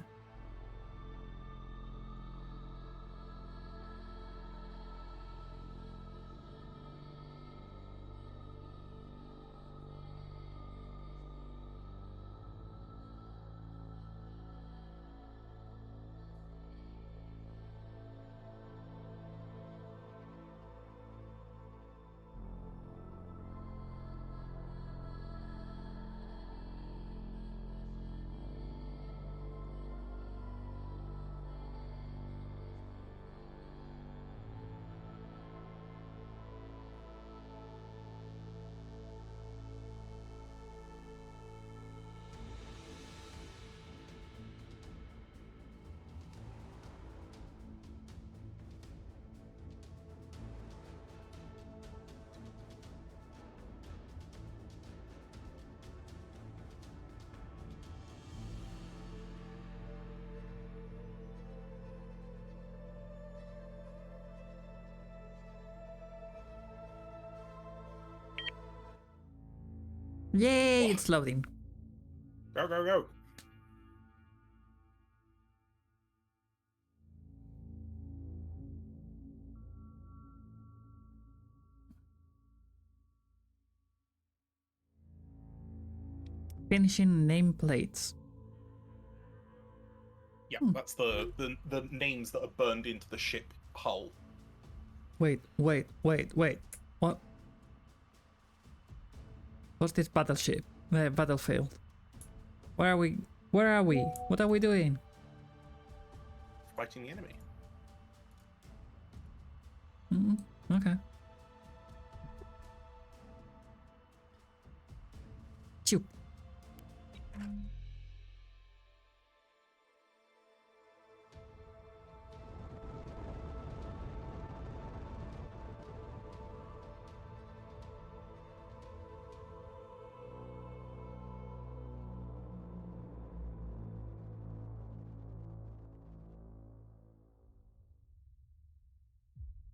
Yay, it's loading. Go, go, go. Finishing nameplates. Yeah, that's the names that are burned into the ship hull. Wait. What? What's this battleship? Battlefield. Where are we? Where are we? What are we doing? Fighting the enemy. Okay. Chew.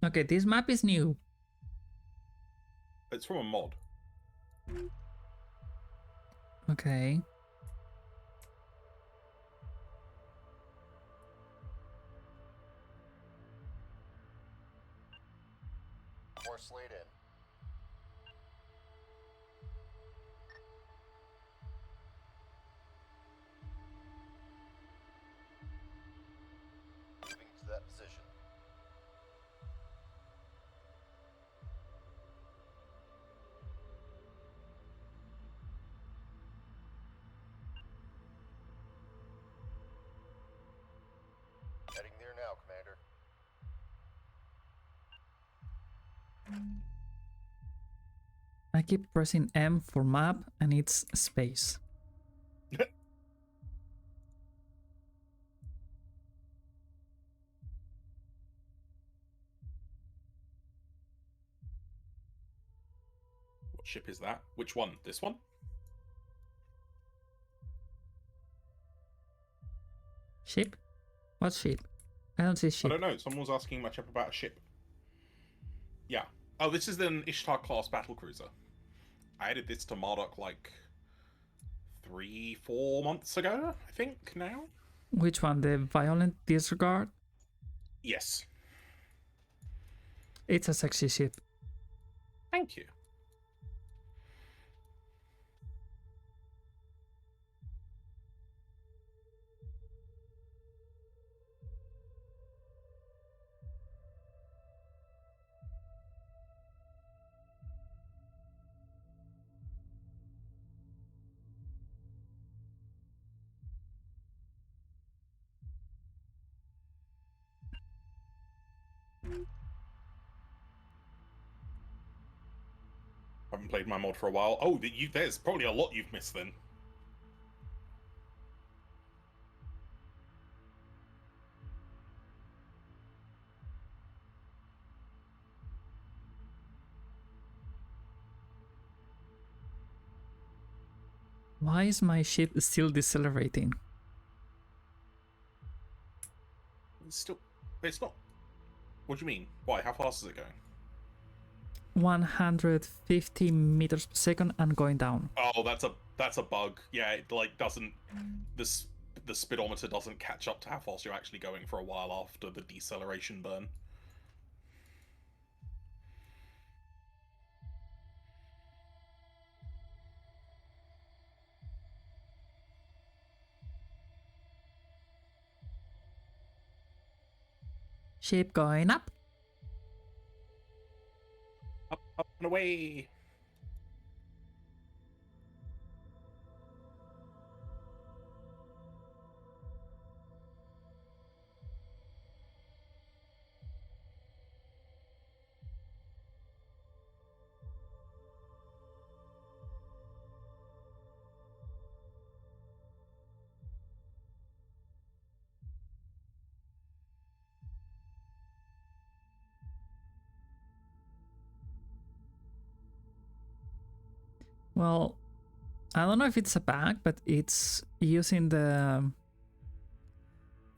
Okay, this map is new. It's from a mod. Okay. Force lead in. Moving to that position. Heading there now, Commander. I keep pressing M for map and it's space. What ship is that? Which one? This one? Ship? What ship? I don't see I ship. don't know. Someone was asking my chap about a ship. Yeah. Oh, this is an Ishtar class battlecruiser. I added this to Marduk like 3-4 months ago, I think, now. Which one? The violent disregard? Yes. It's a sexy ship. Thank you. Haven't played my mod for a while. Oh, there's probably a lot you've missed then. Why is my ship still decelerating? It's not. What do you mean? Why? How fast is it going? 150 meters per second and going down. Oh, that's a bug. Yeah, it like doesn't the speedometer doesn't catch up to how fast you're actually going for a while after the deceleration burn. Ship going up. Up and away. Well, I don't know if it's a bug, but it's using the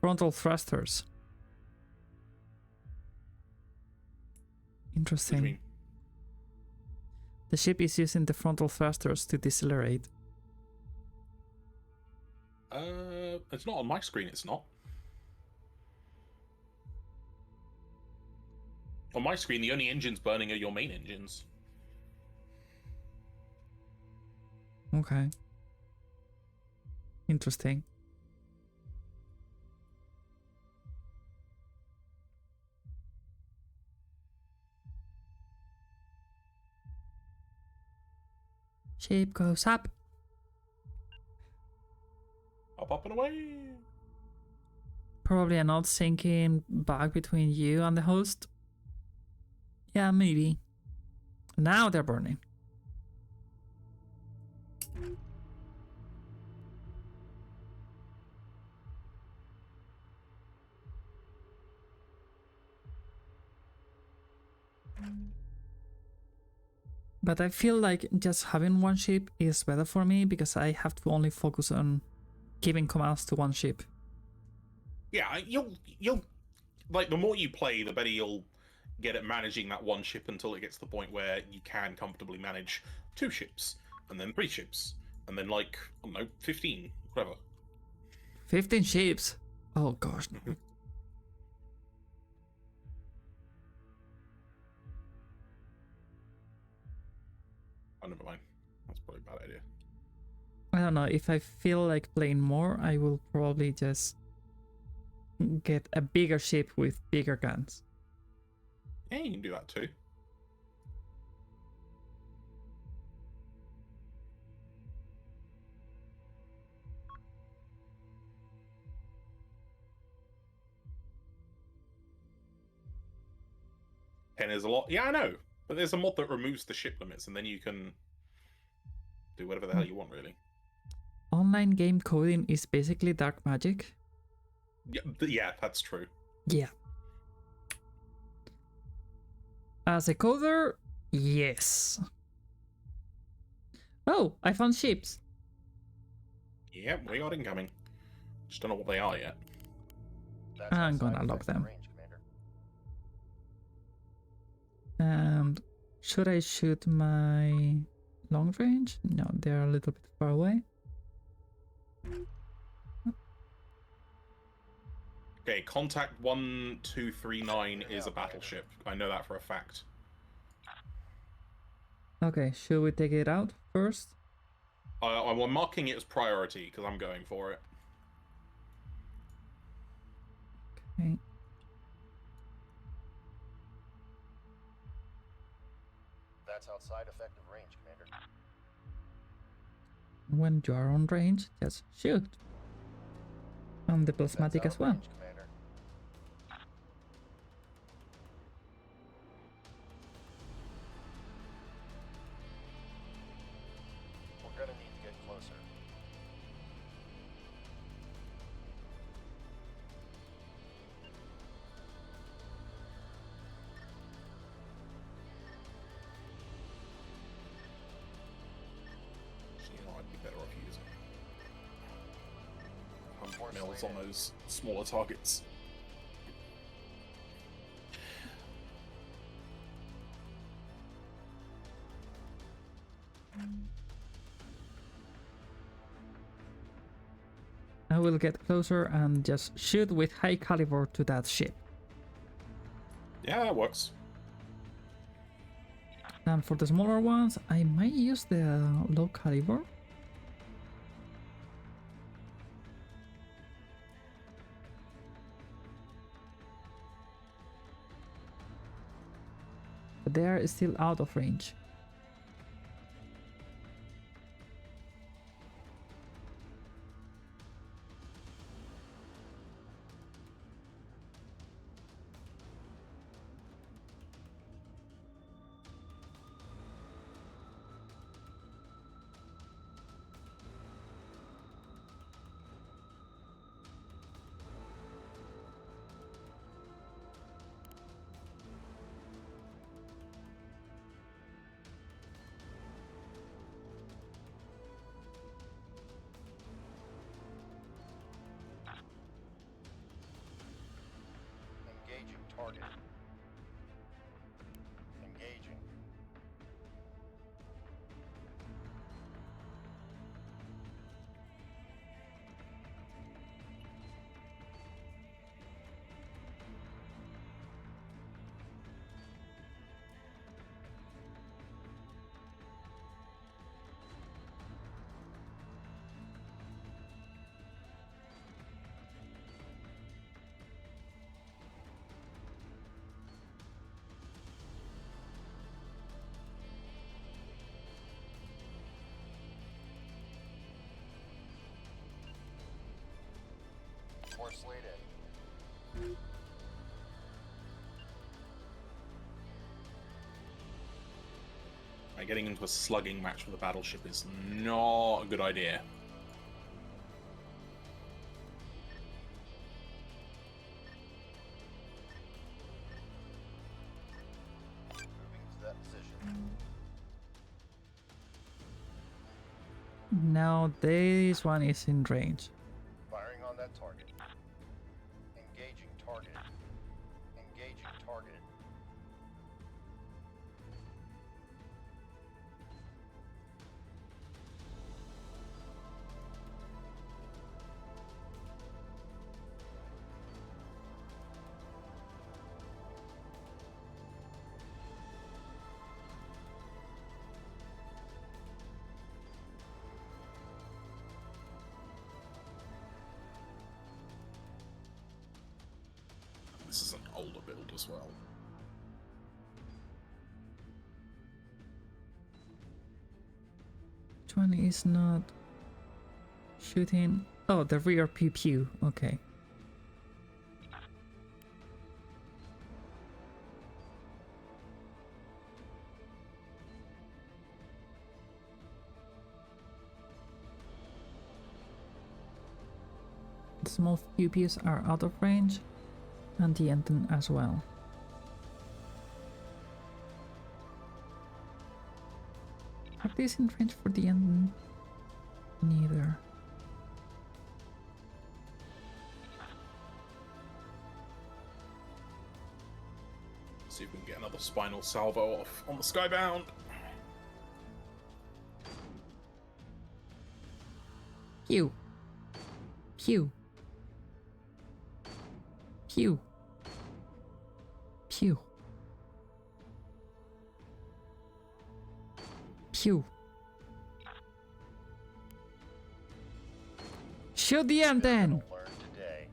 frontal thrusters. What do you Interesting. mean? The ship is using the frontal thrusters to decelerate. It's not on my screen. It's not. On my screen, the only engines burning are your main engines. Okay. Interesting. Ship goes up. Up and away. Probably a not syncing bug between you and the host. Yeah, maybe. Now they're burning. But I feel like just having one ship is better for me because I have to only focus on giving commands to one ship. Yeah, you'll like the more you play, the better you'll get at managing that one ship until it gets to the point where you can comfortably manage 2 ships, and then 3 ships, and then like I don't know, 15, whatever. 15 ships. Oh gosh. Oh, never mind. That's probably a bad idea. I don't know. If I feel like playing more, I will probably just get a bigger ship with bigger guns. Yeah, you can do that too. And there's a lot. Yeah, I know. But there's a mod that removes the ship limits, and then you can do whatever the hell you want, really. Online game coding is basically dark magic. Yeah, that's true. Yeah. As a coder, yes. Oh, I found ships. Yeah, we got incoming. Just don't know what they are yet. That's I'm outside gonna lock effective them. range, Commander. And should I shoot my long range? No, they're a little bit far away. Okay, contact 1239 is a battleship. I know that for a fact. Okay, should we take it out first? I'm marking it as priority because I'm going for it. Okay. That's outside effective range, Commander. When you are on range, just shoot. And the That's plasmatic out as of well. range, Commander. mills on those smaller targets. I will get closer and just shoot with high caliber to that ship. Yeah, that works. And for the smaller ones, I might use the low caliber. But they are still out of range. Engaging target. Engaging. Force lead in. Right, getting into a slugging match with a battleship is not a good idea. Moving to that position. Now this one is in range. Firing on that target. Engaging target. Engaging target. This is an older build as well. Which one is not shooting? Oh, the rear pew pew. Okay. The small pew pews are out of range, and the engine as well. Are these in range for the engine? Neither. See if we can get another spinal salvo off on the Skybound. Pew. Pew. Pew. Pew. Pew. Shoot the engine! Learn today.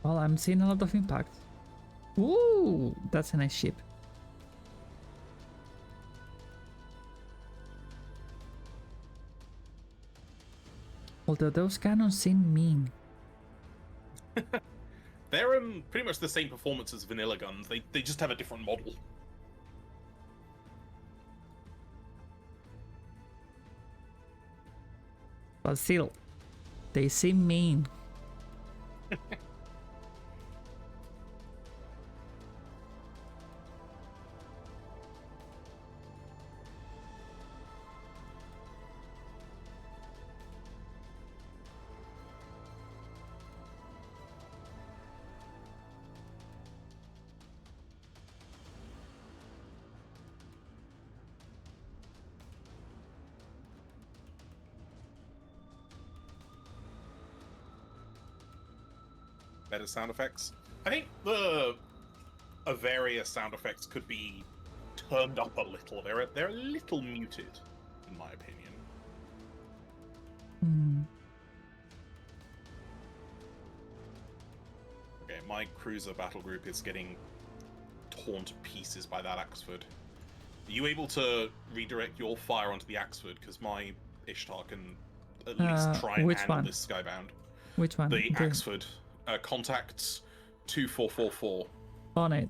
Well, I'm seeing a lot of impact. Ooh, that's a nice ship. Although those cannons seem mean. They're pretty much the same performance as vanilla guns. They just have a different model. But still, they seem mean. Better sound effects. I think the Avaria sound effects could be turned up a little. They're a little muted, in my opinion. Hmm. Okay, my cruiser battle group is getting torn to pieces by that Axford. Are you able to redirect your fire onto the Axford? Because my Ishtar can at least try and which handle one? this skybound. Which one? The Axford. Contacts 2444. On it.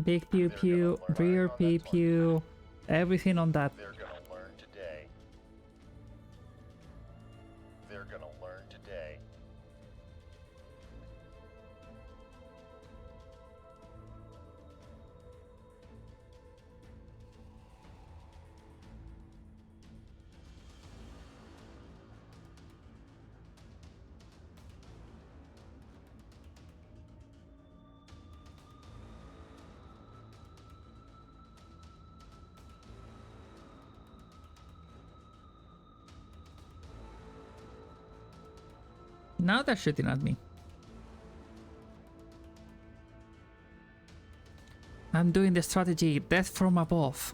Big pew pew, rear pew pew, everything on that. They're gonna learn today. They're gonna learn today. Now they're shooting at me. I'm doing the strategy death from above.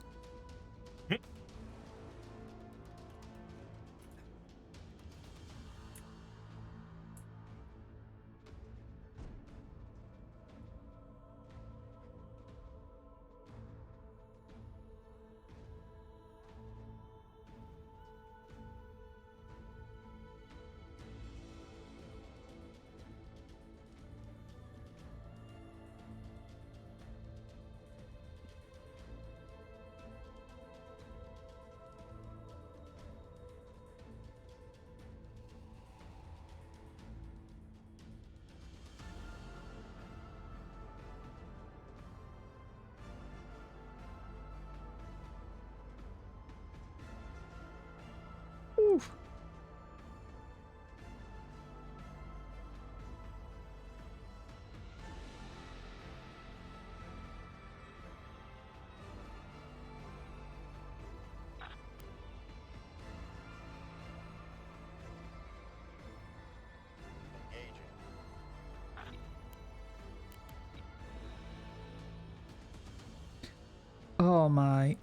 Oof. Engaging. Oh my.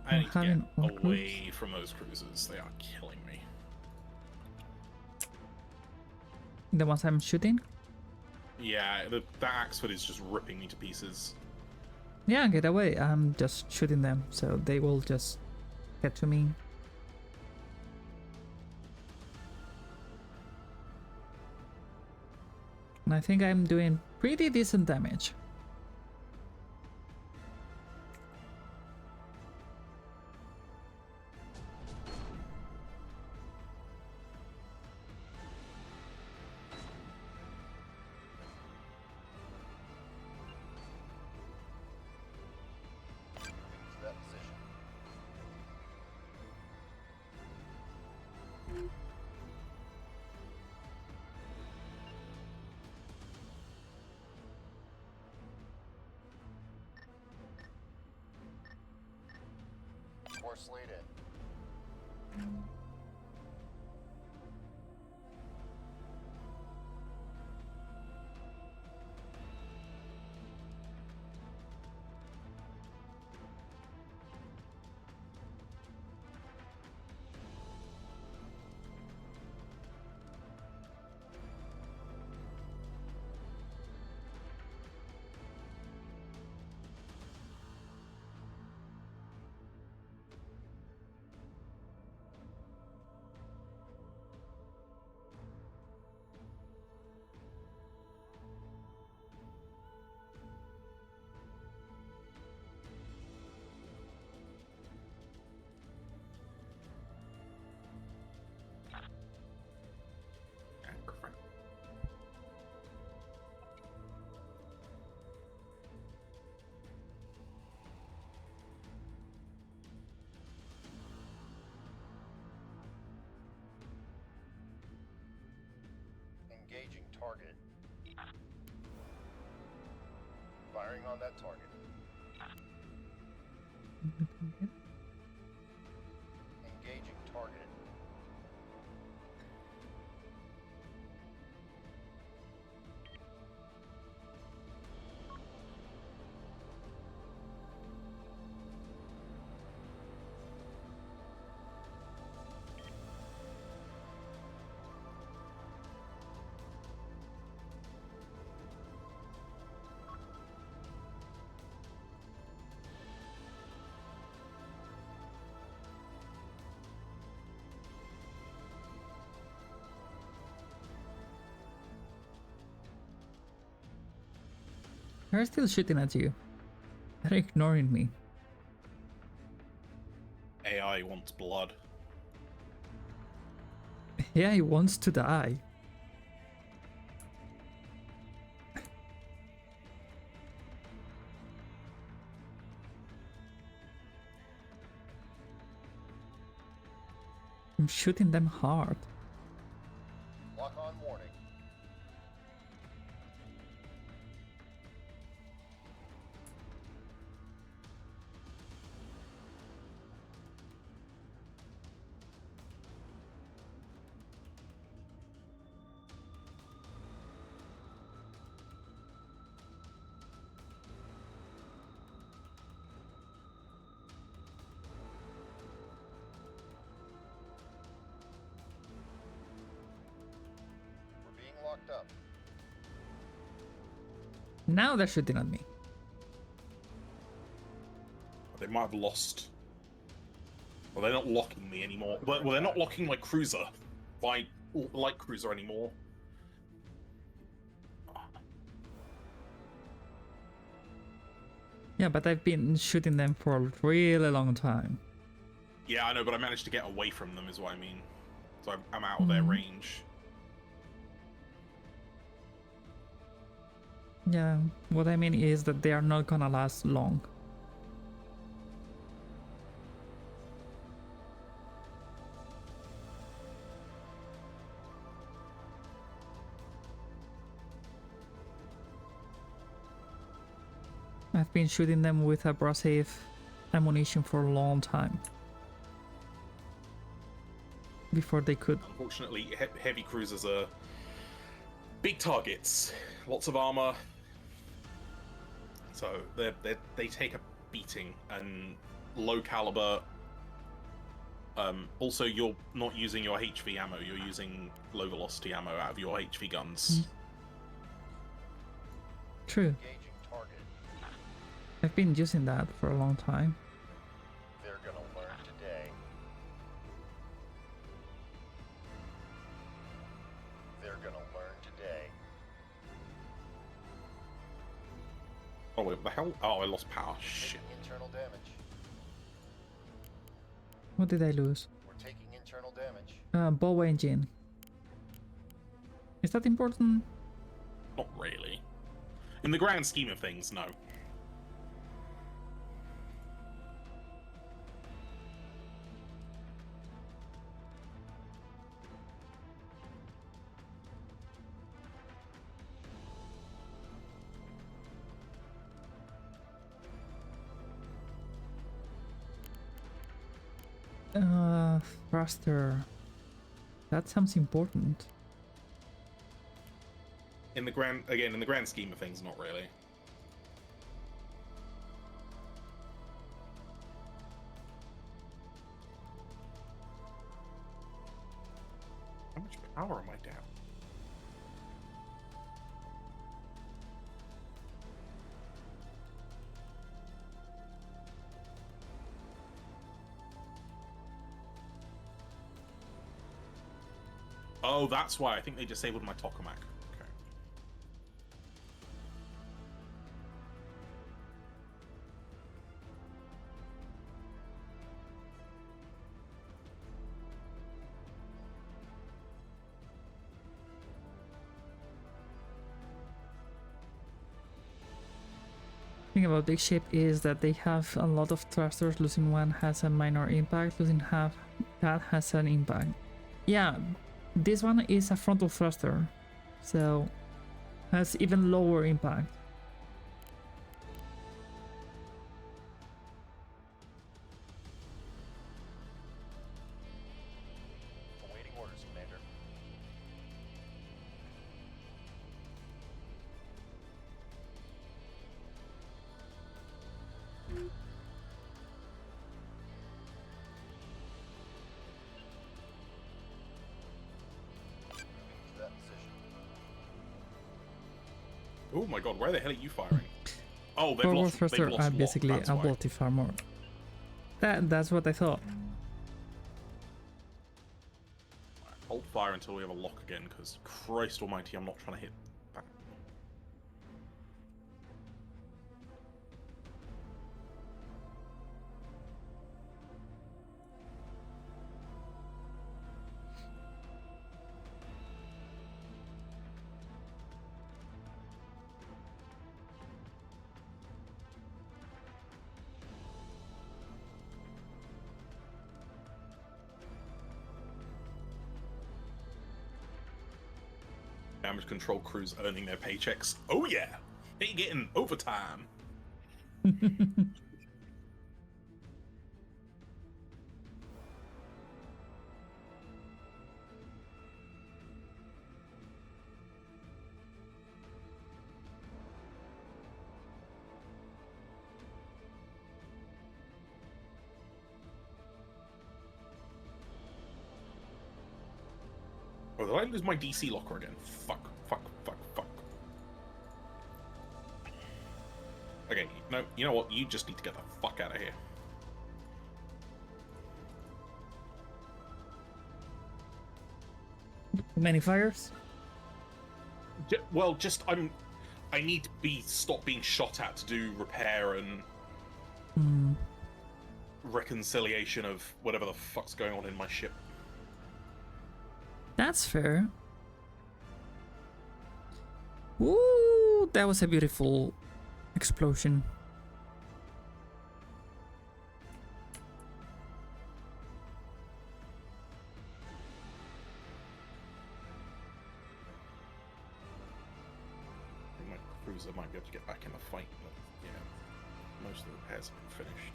I need to having get all away from those cruisers. They are killing me. The ones I'm shooting? Yeah, that Axford is just ripping me to pieces. Yeah, get away. I'm just shooting them, so they will just get to me. And I think I'm doing pretty decent damage. Moving to that position. Force lead in. target. Firing on that target. Engaging target. They're still shooting at you. They're ignoring me. AI wants blood. Yeah, he wants to die. I'm shooting them hard. Lock on warning. We're being locked up. Now they're shooting at me. They might have lost. Well, they're not locking me anymore. Well, they're not locking my cruiser, my light cruiser anymore. Yeah, but I've been shooting them for a really long time. Yeah, I know, but I managed to get away from them, is what I mean. So I'm out of their range. Yeah, what I mean is that they are not gonna last long. I've been shooting them with abrasive ammunition for a long time. Before they could. Unfortunately, heavy cruisers are big targets, lots of armor, so they take a beating. And low caliber. Also, you're not using your HV ammo; you're using low velocity ammo out of your HV guns. True. Engaging target. I've been using that for a long time. They're gonna learn today. They're gonna learn today. Oh wait, what the hell? Oh, I lost power. Shit. Taking internal damage. What did I lose? We're taking internal damage. Bow engine. Is that important? Not really. In the grand scheme of things, no. Thruster. That sounds important. In the grand scheme of things, not really. How much power am I down? Oh, that's why. I think they disabled my tokamak. Okay. The thing about big ship is that they have a lot of thrusters. Losing one has a minor impact. Losing half, that has an impact. Yeah, this one is a frontal thruster, so has even lower impact. Awaiting orders, Commander. Moving to that position. Oh my god, where the hell are you firing? Oh, they've Forward lost. They've thruster lost are lock, basically that's a why. voltage armor. That's what I thought. Hold fire until we have a lock again, because Christ almighty, I'm not trying to hit that. Damage control crews earning their paychecks. Oh yeah! They getting overtime. Oh, did I lose my DC locker again? Fuck, fuck, fuck, fuck. Okay, no, you know what? You just need to get the fuck out of here. Many fires? Well, just I need to stop being shot at to do repair and reconciliation of whatever the fuck's going on in my ship. That's fair. Ooh, that was a beautiful explosion. I think my cruiser might be able to get back in the fight, but yeah, most of the repairs have been finished.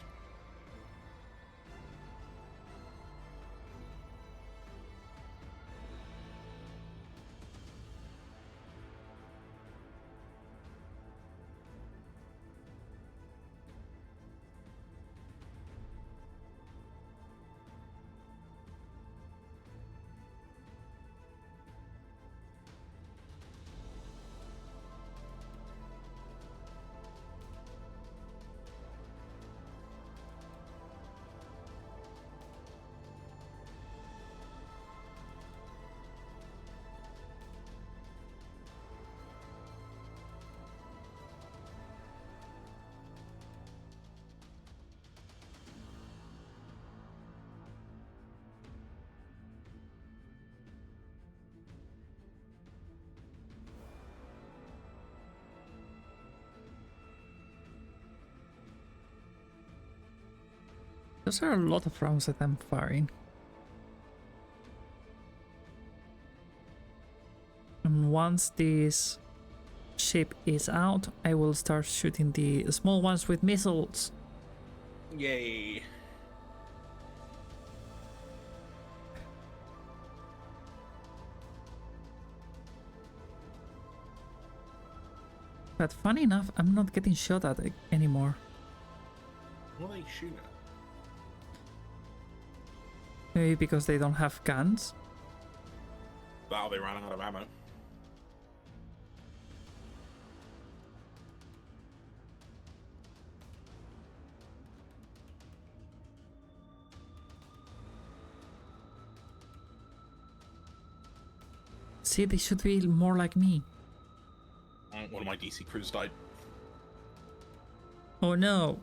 Those are a lot of rounds that I'm firing. And once this ship is out, I will start shooting the small ones with missiles. Yay! But funny enough, I'm not getting shot at anymore. What are they shooting at? Maybe because they don't have guns. Oh, they ran out of ammo. See, they should be more like me. One of my DC crews died. Oh no.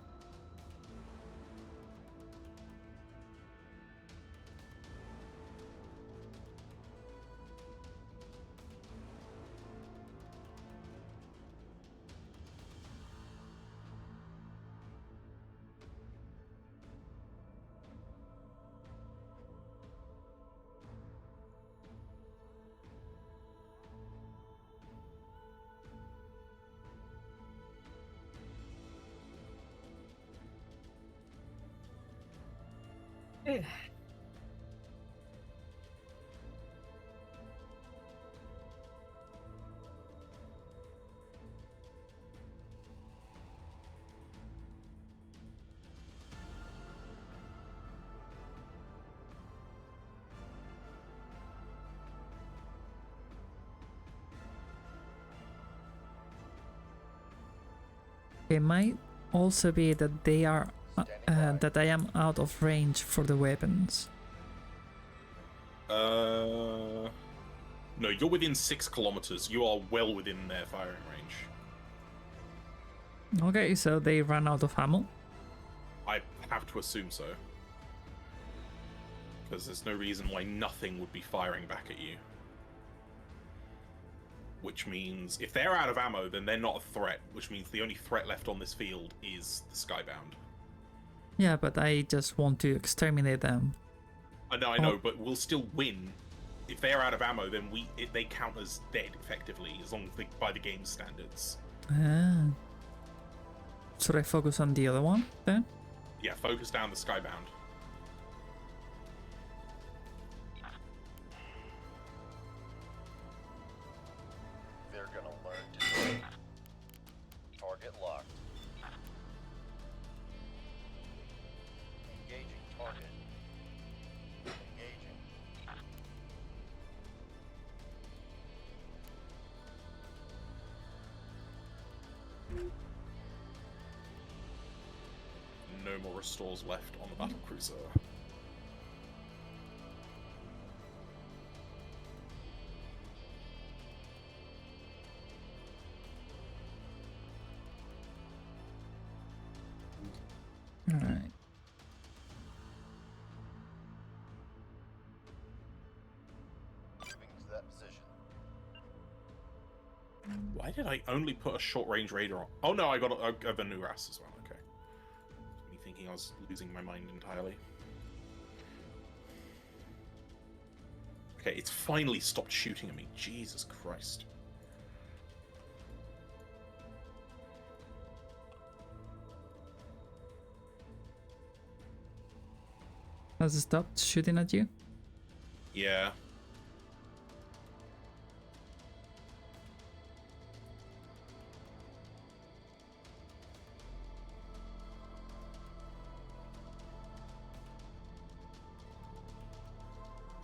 It might also be that they are that I am out of range for the weapons. No, you're within 6 kilometers. You are well within their firing range. Okay, so they ran out of ammo. I have to assume so. Because there's no reason why nothing would be firing back at you. Which means if they're out of ammo, then they're not a threat, which means the only threat left on this field is the Skybound. Yeah, but I just want to exterminate them. I know, but we'll still win. If they're out of ammo, then they count as dead, effectively, as long as by the game's standards. Ah. Should I focus on the other one, then? Yeah, focus down the Skybound. They're gonna learn to do. Target locked. Engaging target. Engaging. No more restores left on the battlecruiser. Alright. Moving to that position. Why did I only put a short-range radar on? Oh no, I got a new RAS as well, okay. Me thinking I was losing my mind entirely. Okay, it's finally stopped shooting at me. Jesus Christ. Has it stopped shooting at you? Yeah.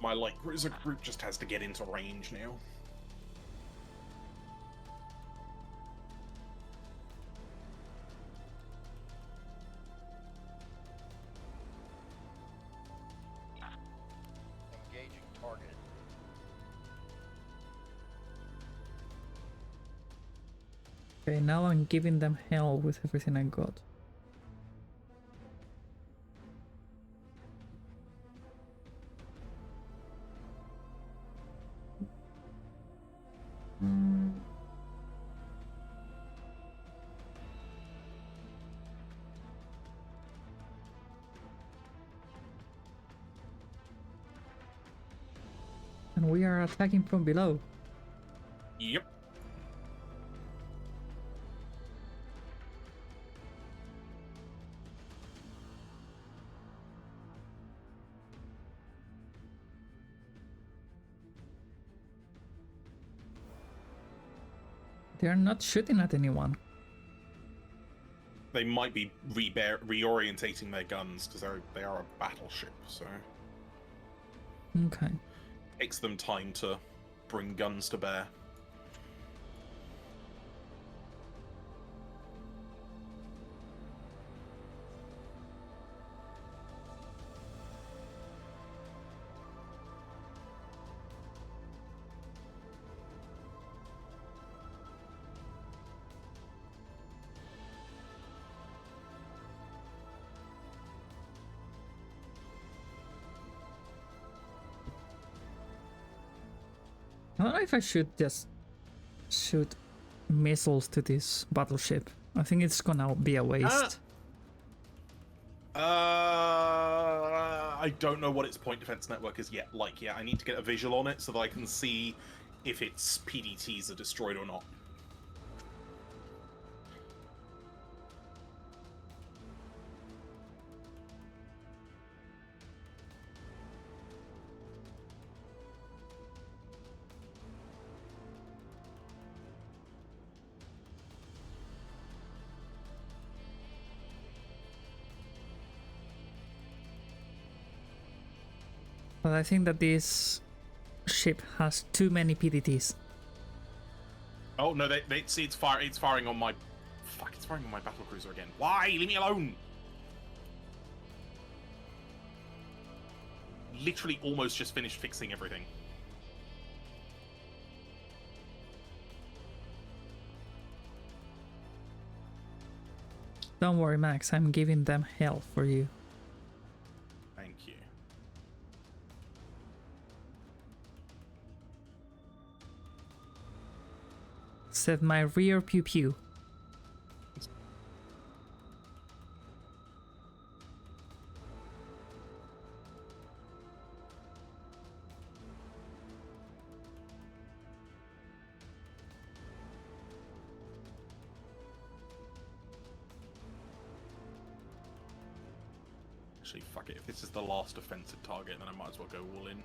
My light cruiser group just has to get into range now. Engaging target. Okay, now I'm giving them hell with everything I got. And we are attacking from below. Yep. They're not shooting at anyone. They might be reorientating their guns because they are a battleship, so Okay. takes them time to bring guns to bear. I don't know if I should just shoot missiles to this battleship. I think it's gonna be a waste. I don't know what its point defense network is yet. Yeah, I need to get a visual on it so that I can see if its PDTs are destroyed or not. But I think that this ship has too many PDTs. Oh no, they see it's firing on my. Fuck! It's firing on my battle cruiser again. Why? Leave me alone. Literally, almost just finished fixing everything. Don't worry, Max. I'm giving them hell for you. Thank you. Set my rear pew pew. Actually, fuck it. If this is the last offensive target, then I might as well go all in.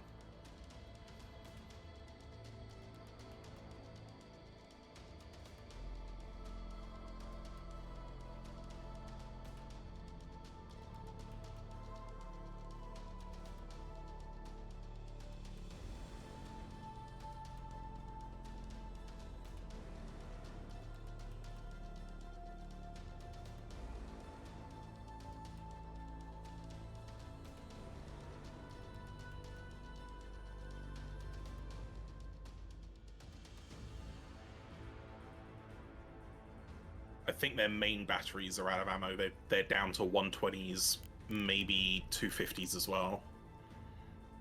I think their main batteries are out of ammo. They're down to 120s, maybe 250s as well.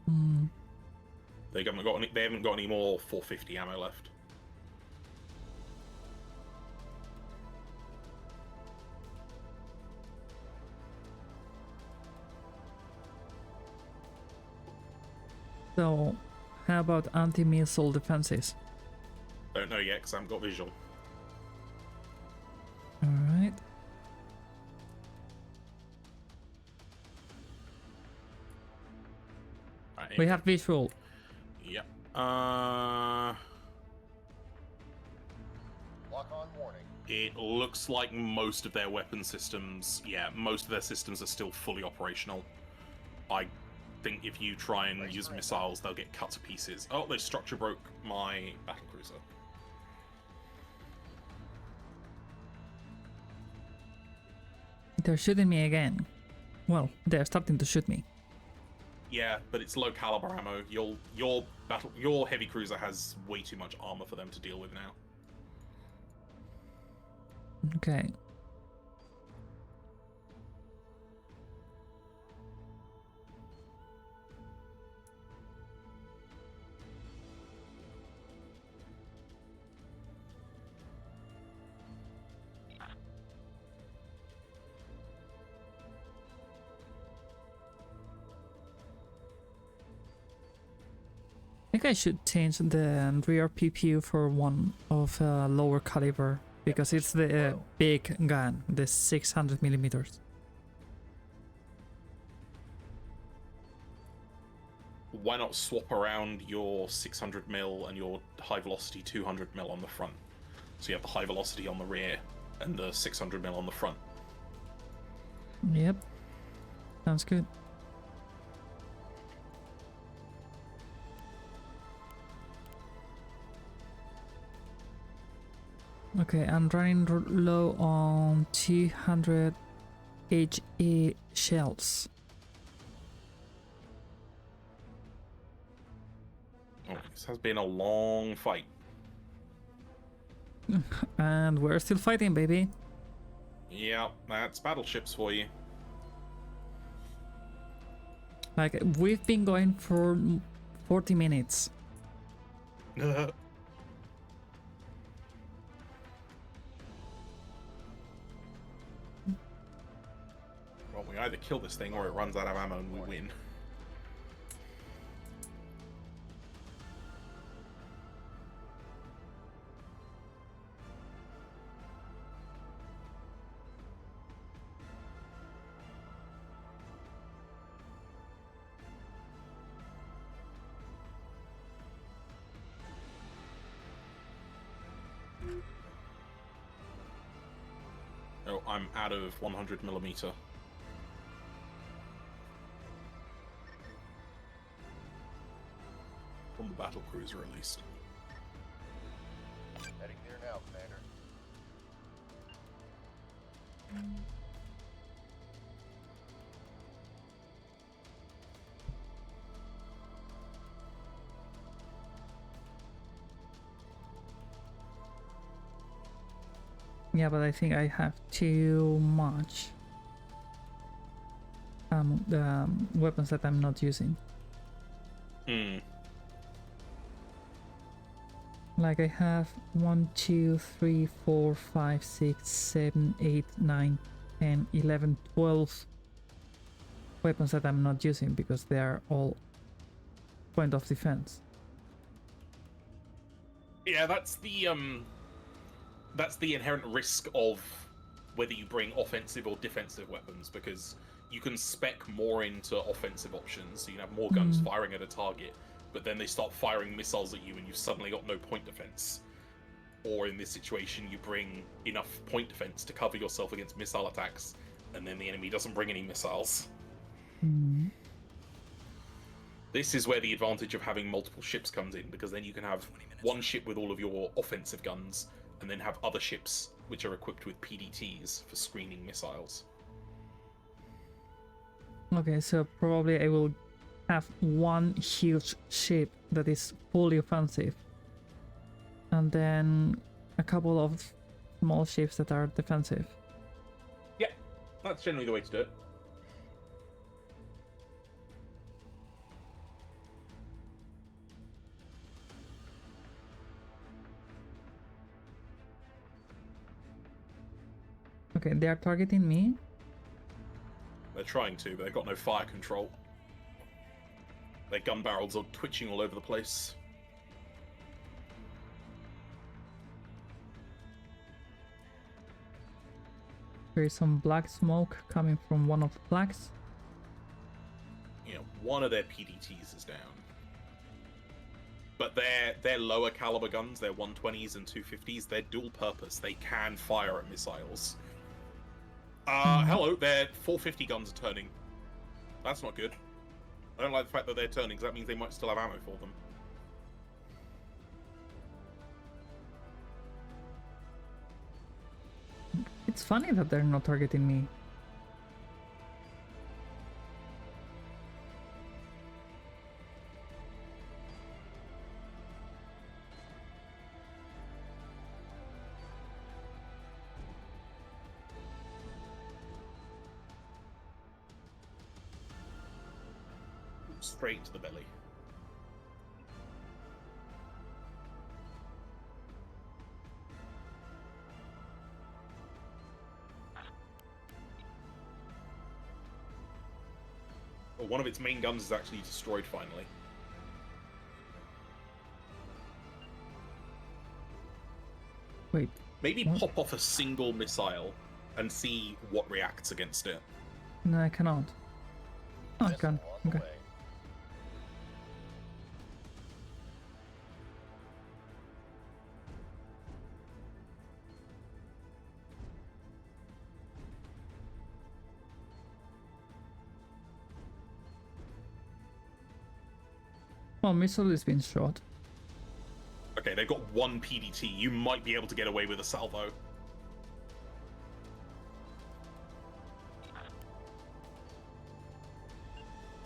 Hmm. They haven't got any more 450 ammo left. So, how about anti-missile defenses? Don't know yet because I haven't got visual. Alright. Right, We have visual. Yep. Lock on warning. It looks like most of their weapon systems, most of their systems are still fully operational. I think if you try and use missiles, they'll get cut to pieces. Oh, the structure broke my battlecruiser. They're shooting me again. Well, they're starting to shoot me. Yeah, but it's low caliber ammo. Your heavy cruiser has way too much armor for them to deal with now. Okay. I think I should change the rear PPU for one of lower caliber because it's the big gun, the 600 millimeters. Why not swap around your 600 mil and your high velocity 200 mil on the front? So you have the high velocity on the rear and the 600 mil on the front. Yep. Sounds good. Okay, I'm running low on 200 HE shells. Oh, this has been a long fight. And we're still fighting, baby. Yeah, that's battleships for you. Like, we've been going for 40 minutes. Well, we either kill this thing or it runs out of ammo and we win. Oh, I'm out of 100 millimeter. From the battle cruiser, at least. Heading there now, Commander. Yeah, but I think I have too much the weapons that I'm not using. Hmm. Like I have 1, 2, 3, 4, 5, 6, 7, 8, 9, 10, 11, 12 weapons that I'm not using because they are all point of defense. Yeah, that's the inherent risk of whether you bring offensive or defensive weapons, because you can spec more into offensive options, so you can have more guns firing at a target, but then they start firing missiles at you and you've suddenly got no point defense. Or in this situation, you bring enough point defense to cover yourself against missile attacks, and then the enemy doesn't bring any missiles. This is where the advantage of having multiple ships comes in, because then you can have one ship with all of your offensive guns, and then have other ships which are equipped with PDTs for screening missiles. Okay, so probably I will have one huge ship that is fully offensive, and then a couple of small ships that are defensive. Yeah, that's generally the way to do it. Okay, they are targeting me. They're trying to, but they've got no fire control. Their gun barrels are twitching all over the place. There is some black smoke coming from one of the flags. You know, one of their PDTs is down. But their lower caliber guns, their 120s and 250s, they're dual purpose. They can fire at missiles. Hello, their 450 guns are turning. That's not good. I don't like the fact that they're turning, because that means they might still have ammo for them. It's funny that they're not targeting me. Straight to the belly. Well, one of its main guns is actually destroyed finally. Wait, Maybe what? pop off a single missile and see what reacts against it. No, I cannot. Oh, I Missile can. on the Okay. way. Well, missile is being shot. Okay, they've got one PDT. You might be able to get away with a salvo.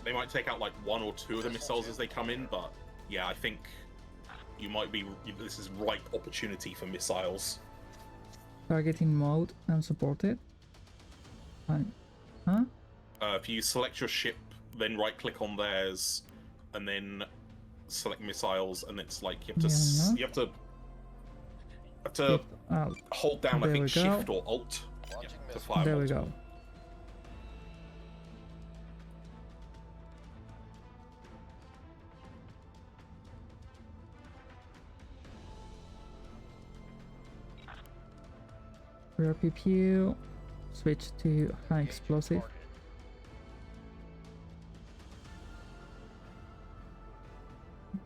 They might take out like one or two of the missiles as they come in, but yeah, I think you might be. This is ripe opportunity for missiles. Targeting mode unsupported. Fine. Huh? If you select your ship, then right-click on theirs, and then select missiles, and it's like you have to Yeah. you have to hold down, I There think, we go. Shift or Alt, Launching to missile. fire There we multiple. go. Rear PPU. Switch to high explosive. Target.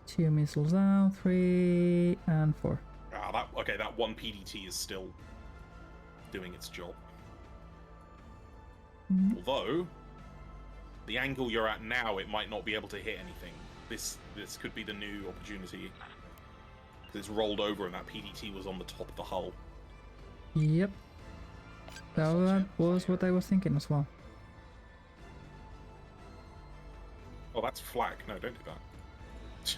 2 missiles down, 3 and 4. That one PDT is still doing its job. Although, the angle you're at now, it might not be able to hit anything. This could be the new opportunity. It's rolled over and that PDT was on the top of the hull. Yep. That was what I was thinking as well. Oh, that's flak. No, don't do that.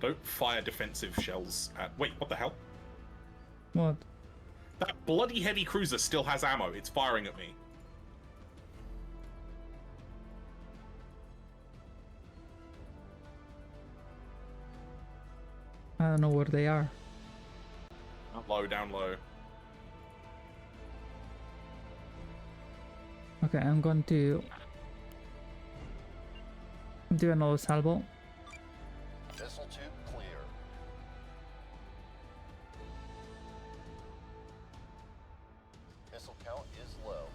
Don't fire defensive shells at... Wait, what the hell? What? That bloody heavy cruiser still has ammo. It's firing at me. I don't know where they are. Down low, down low. Okay, I'm going to do another salvo. Missile tube clear. Missile count is low.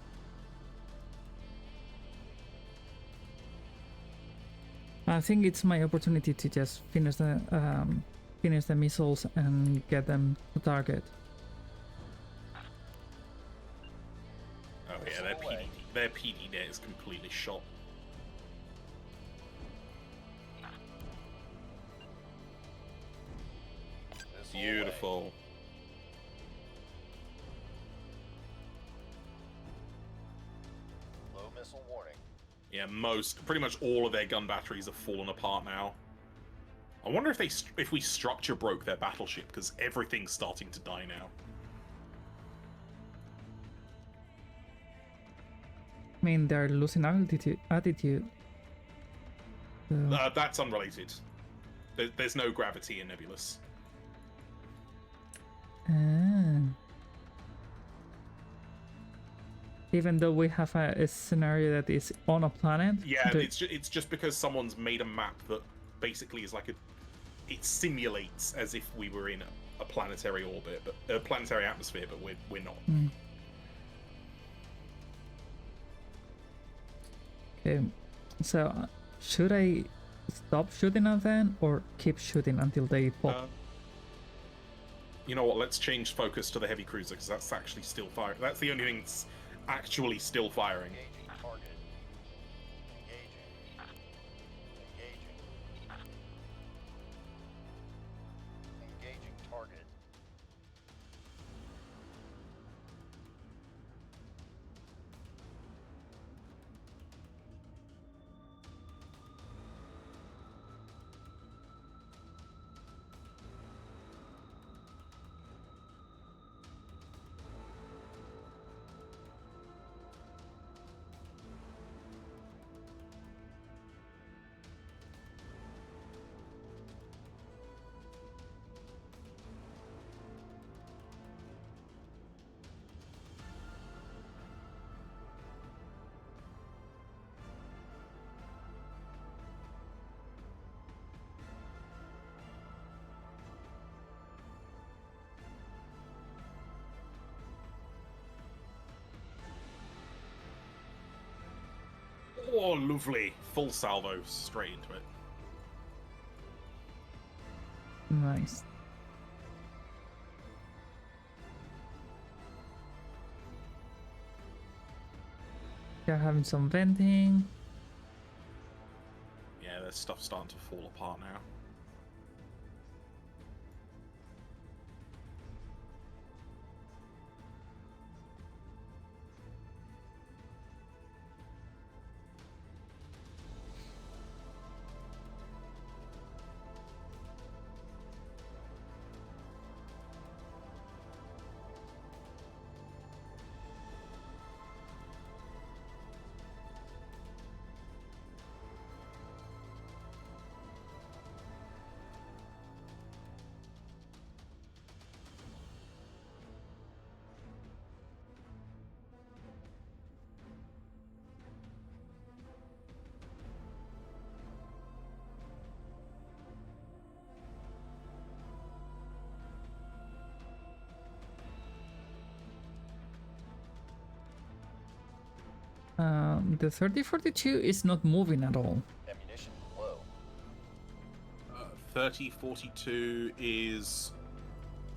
I think it's my opportunity to just finish the missiles and get them to target. Oh yeah, their PD net is completely shot. Missile Beautiful. away. Low missile warning. Yeah, pretty much all of their gun batteries have fallen apart now. I wonder if we structure broke their battleship, because everything's starting to die now. I mean, they're losing attitude. So, That's unrelated. There's no gravity in Nebulous. even though we have a scenario that is on a planet. Yeah, it's just because someone's made a map that basically is like it simulates as if we were in a planetary orbit, but a planetary atmosphere, but we're not. Okay, so should I stop shooting at them or keep shooting until they pop? You know what? Let's change focus to the heavy cruiser because that's actually still firing. That's the only thing that's actually still firing. Engaging target. Engaging. Engaging target. Oh, lovely. Full salvo straight into it. Nice. They're having some venting. Yeah, their stuff's starting to fall apart now. The 3042 is not moving at all. Ammunition low. 3042 is...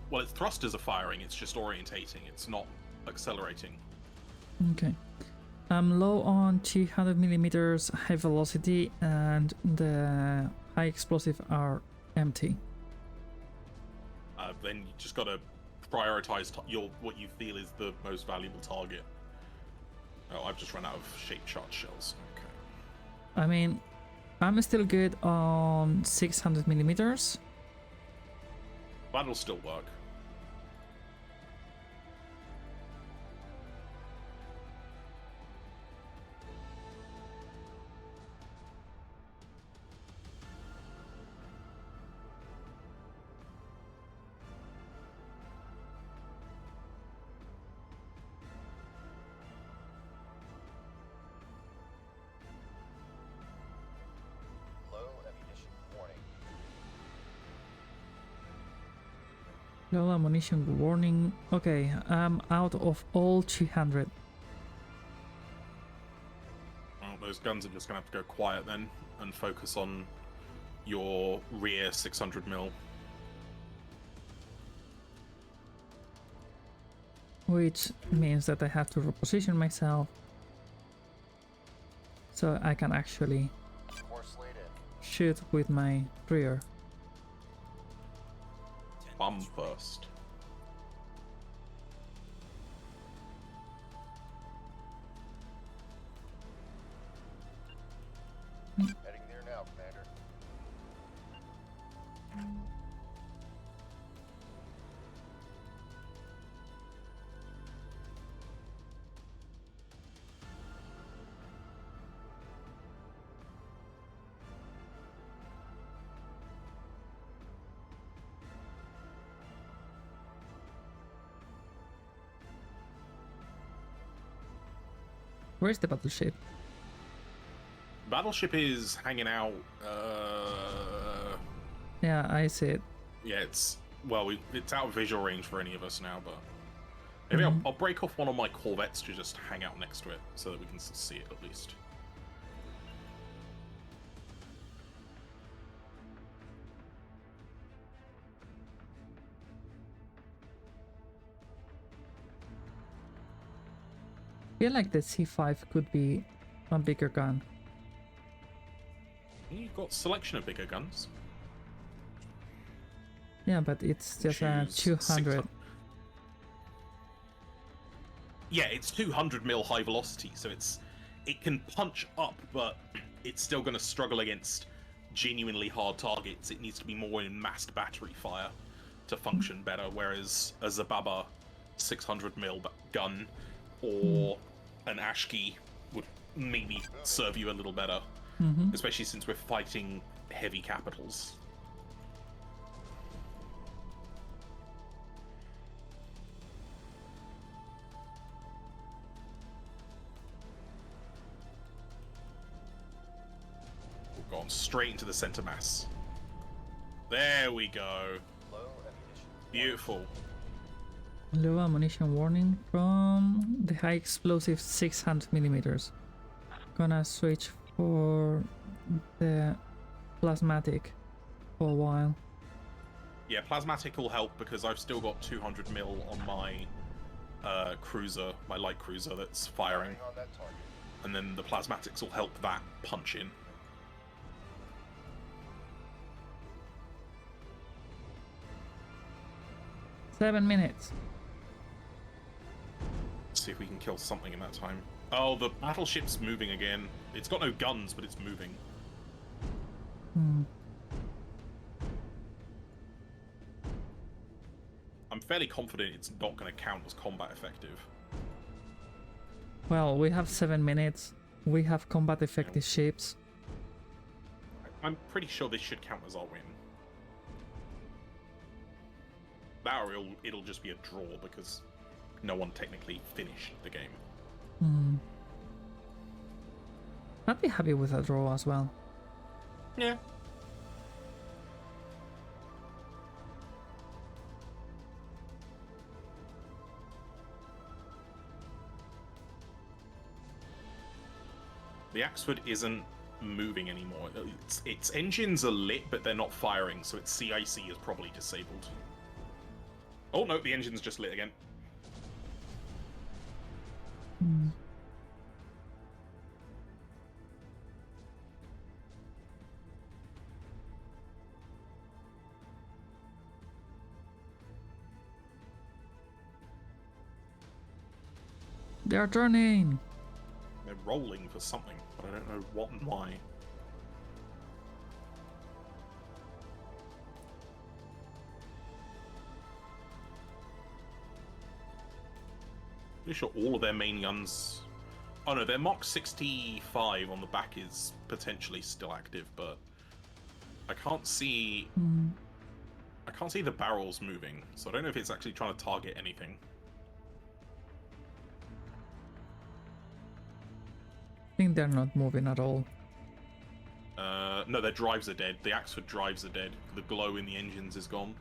Well, its thrusters are firing, it's just orientating, it's not accelerating. Okay. I'm low on 200 millimeters high velocity, and the high explosive are empty. Then you just gotta prioritize what you feel is the most valuable target. Oh, I've just run out of shape shot shells. Okay. I mean, I'm still good on 600 millimeters. That'll still work. Low ammunition warning. Low ammunition warning. Okay, I'm out of all 200. Well, those guns are just gonna have to go quiet then and focus on your rear 600 mil. Which means that I have to reposition myself so I can actually Course laid in. shoot with my rear. Bum first. Heading there now, Commander. Where's the battleship? Battleship is hanging out. Yeah, I see it. Yeah, it's out of visual range for any of us now, but maybe I'll break off one of my corvettes to just hang out next to it so that we can see it at least. I feel like the C5 could be a bigger gun. You've got selection of bigger guns. Yeah, but it's just a Choose 200. 600. Yeah, it's 200 mil high velocity, so it can punch up, but it's still going to struggle against genuinely hard targets. It needs to be more in massed battery fire to function better, whereas a Zababa 600 mil gun or an Ashki would maybe serve you a little better, especially since we're fighting heavy capitals. We've gone straight into the center mass. There we go. Low ammunition. Beautiful. Low ammunition warning from the high explosive 600 millimeters. Gonna switch for the plasmatic for a while. Yeah, plasmatic will help because I've still got 200 mil on my cruiser, my light cruiser that's firing, On that target. and then the plasmatics will help that punch in. Seven minutes. Let's see if we can kill something in that time. Oh, the battleship's moving again. It's got no guns, but it's moving. I'm fairly confident it's not going to count as combat effective. Well, we have 7 minutes. We have combat effective ships. I'm pretty sure this should count as our win. That or it'll just be a draw because no one technically finished the game. I'd be happy with a draw as well. Yeah. The Axford isn't moving anymore. Its engines are lit, but they're not firing, so its CIC is probably disabled. Oh no, the engine's just lit again. They are turning. They're rolling for something, but I don't know what and why. Pretty sure all of their main guns. Oh no, their Mach 65 on the back is potentially still active, but I can't see. I can't see the barrels moving, so I don't know if it's actually trying to target anything. I think they're not moving at all. No, their drives are dead. The Axford drives are dead. The glow in the engines is gone.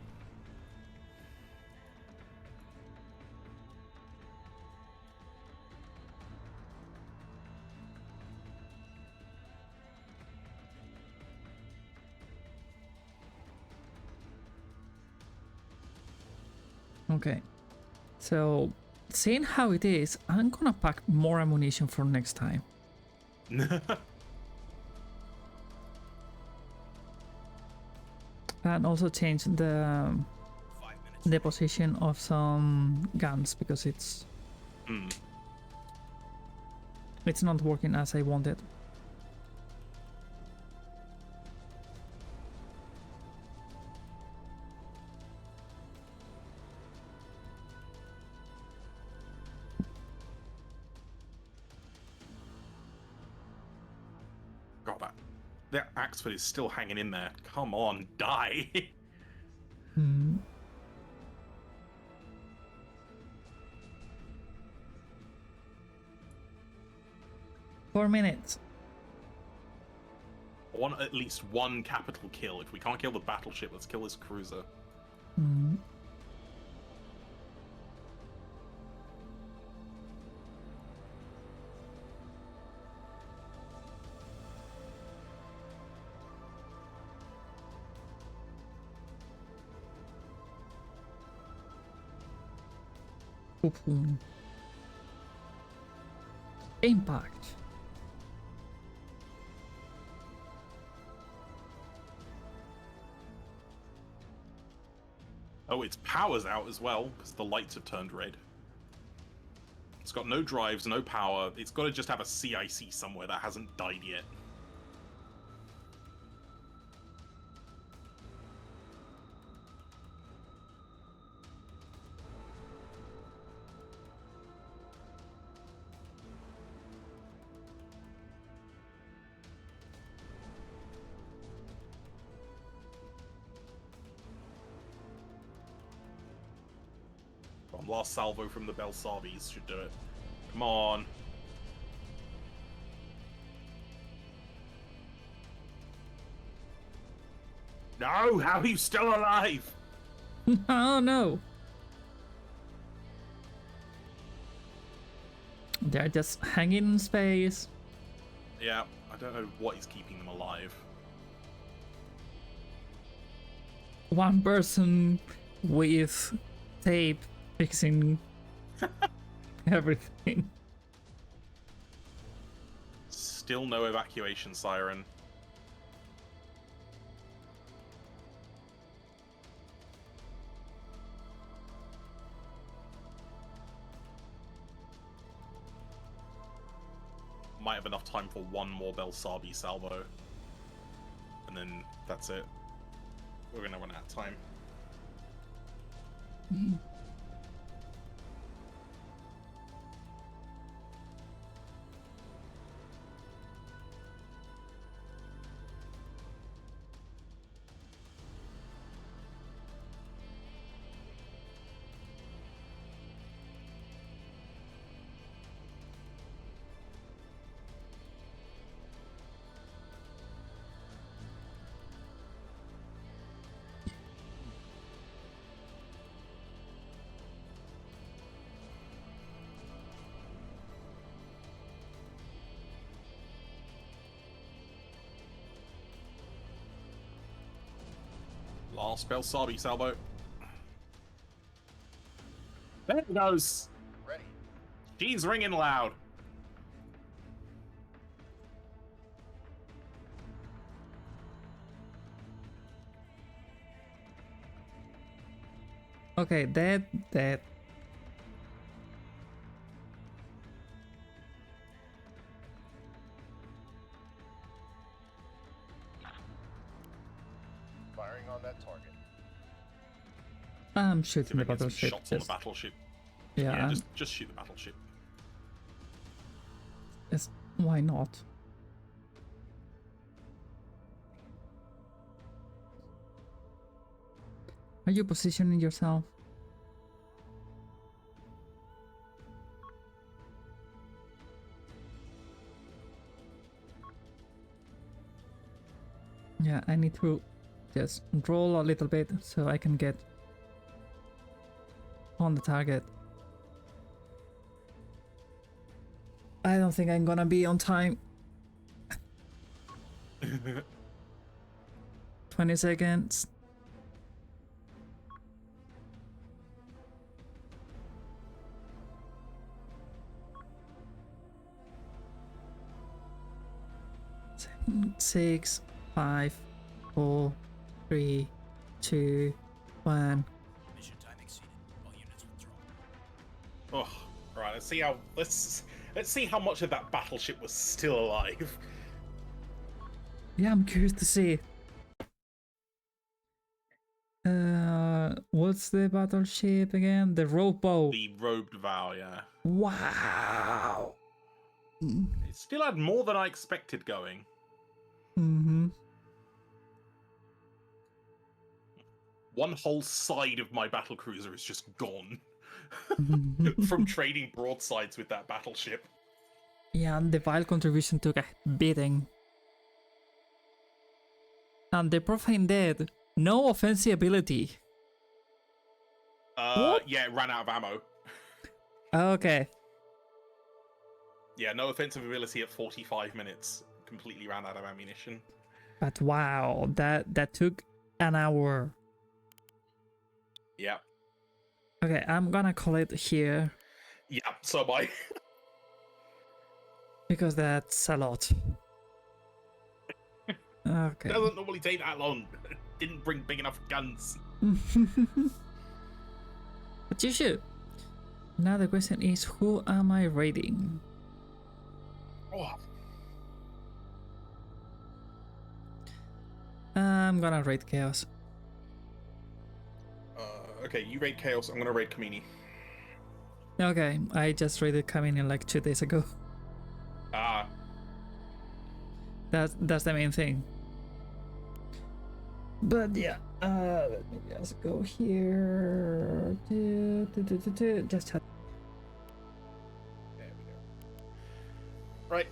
Okay. So, seeing how it is, I'm gonna pack more ammunition for next time. And also change the position of some guns because it's not working as I wanted. God, that Axford is still hanging in there. Come on, die. 4 minutes. I want at least one capital kill. If we can't kill the battleship, let's kill this cruiser. Boom. Impact. Oh, its power's out as well, because the lights have turned red. It's got no drives, no power. It's got to just have a CIC somewhere that hasn't died yet. Last salvo from the Belsavis should do it. Come on. No! How are you still alive? Oh no! They're just hanging in space. Yeah, I don't know what is keeping them alive. One person with tape fixing everything. Still no evacuation siren. Might have enough time for one more Belsabi salvo. And then that's it. We're gonna run out of time. Last Belsabi salvo. There it goes. Ready. She's ringing loud. Okay, dead. I'm shooting the Get some battleship. shots on the battleship. Yeah, just shoot the battleship. why not? Are you positioning yourself? Yeah, I need to just roll a little bit so I can get on the target. I don't think I'm gonna be on time. 20 seconds. Six, 5, 4, 3, 2, 1. Mission time exceeded. All units withdraw. Oh, right. Let's see how much of that battleship was still alive. Yeah, I'm curious to see. What's the battleship again? The rowboat. The robed vow, yeah. Wow. It still had more than I expected going. Mm-hmm. One whole side of my battlecruiser is just gone from trading broadsides with that battleship. Yeah, and the Vile contribution took a beating. And the Profane Dead, no offensive ability. What? Yeah, it ran out of ammo. Okay. Yeah, no offensive ability at 45 minutes. Completely ran out of ammunition. But wow, that took an hour. Yeah. Okay, I'm gonna call it here Yeah, so am I. because that's a lot. Okay. Doesn't normally take that long. Didn't bring big enough guns. But you should. Now the question is, who am I raiding? Oh, I'm gonna raid Chaos. okay, you raid Chaos. I'm gonna raid Kamini. Okay, I just raided Kamini like 2 days ago. Ah, That's the main thing. But yeah, let me just go here. Just have. there we go. Right.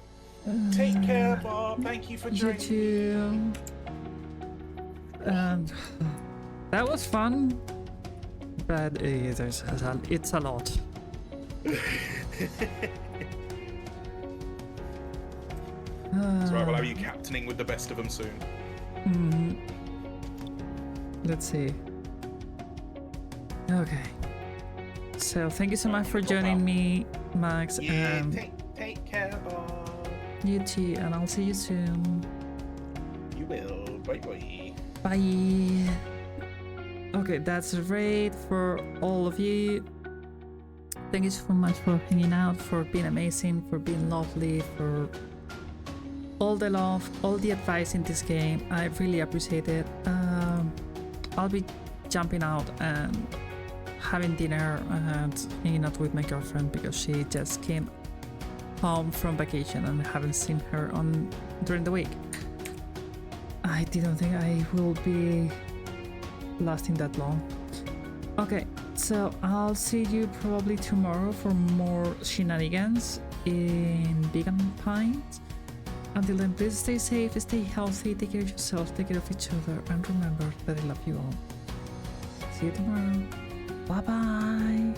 Take care, Bob. Thank you for You joining. too. That was fun, but it's a lot. It's right, we'll have you captaining with the best of them soon. Let's see. Okay. So thank you so much for joining me, Max. Yeah, take care, Bob. You too, and I'll see you soon. You will. Bye bye. Bye. Okay, that's a raid for all of you. Thank you so much for hanging out, for being amazing, for being lovely, for all the love, all the advice in this game. I really appreciate it. I'll be jumping out and having dinner and hanging out with my girlfriend because she just came home from vacation and I haven't seen her during the week. I didn't think I will be lasting that long. Okay, so I'll see you probably tomorrow for more shenanigans in Vegan Pines. Until then, please stay safe, stay healthy, take care of yourself, take care of each other, and remember that I love you all. See you tomorrow. Bye bye.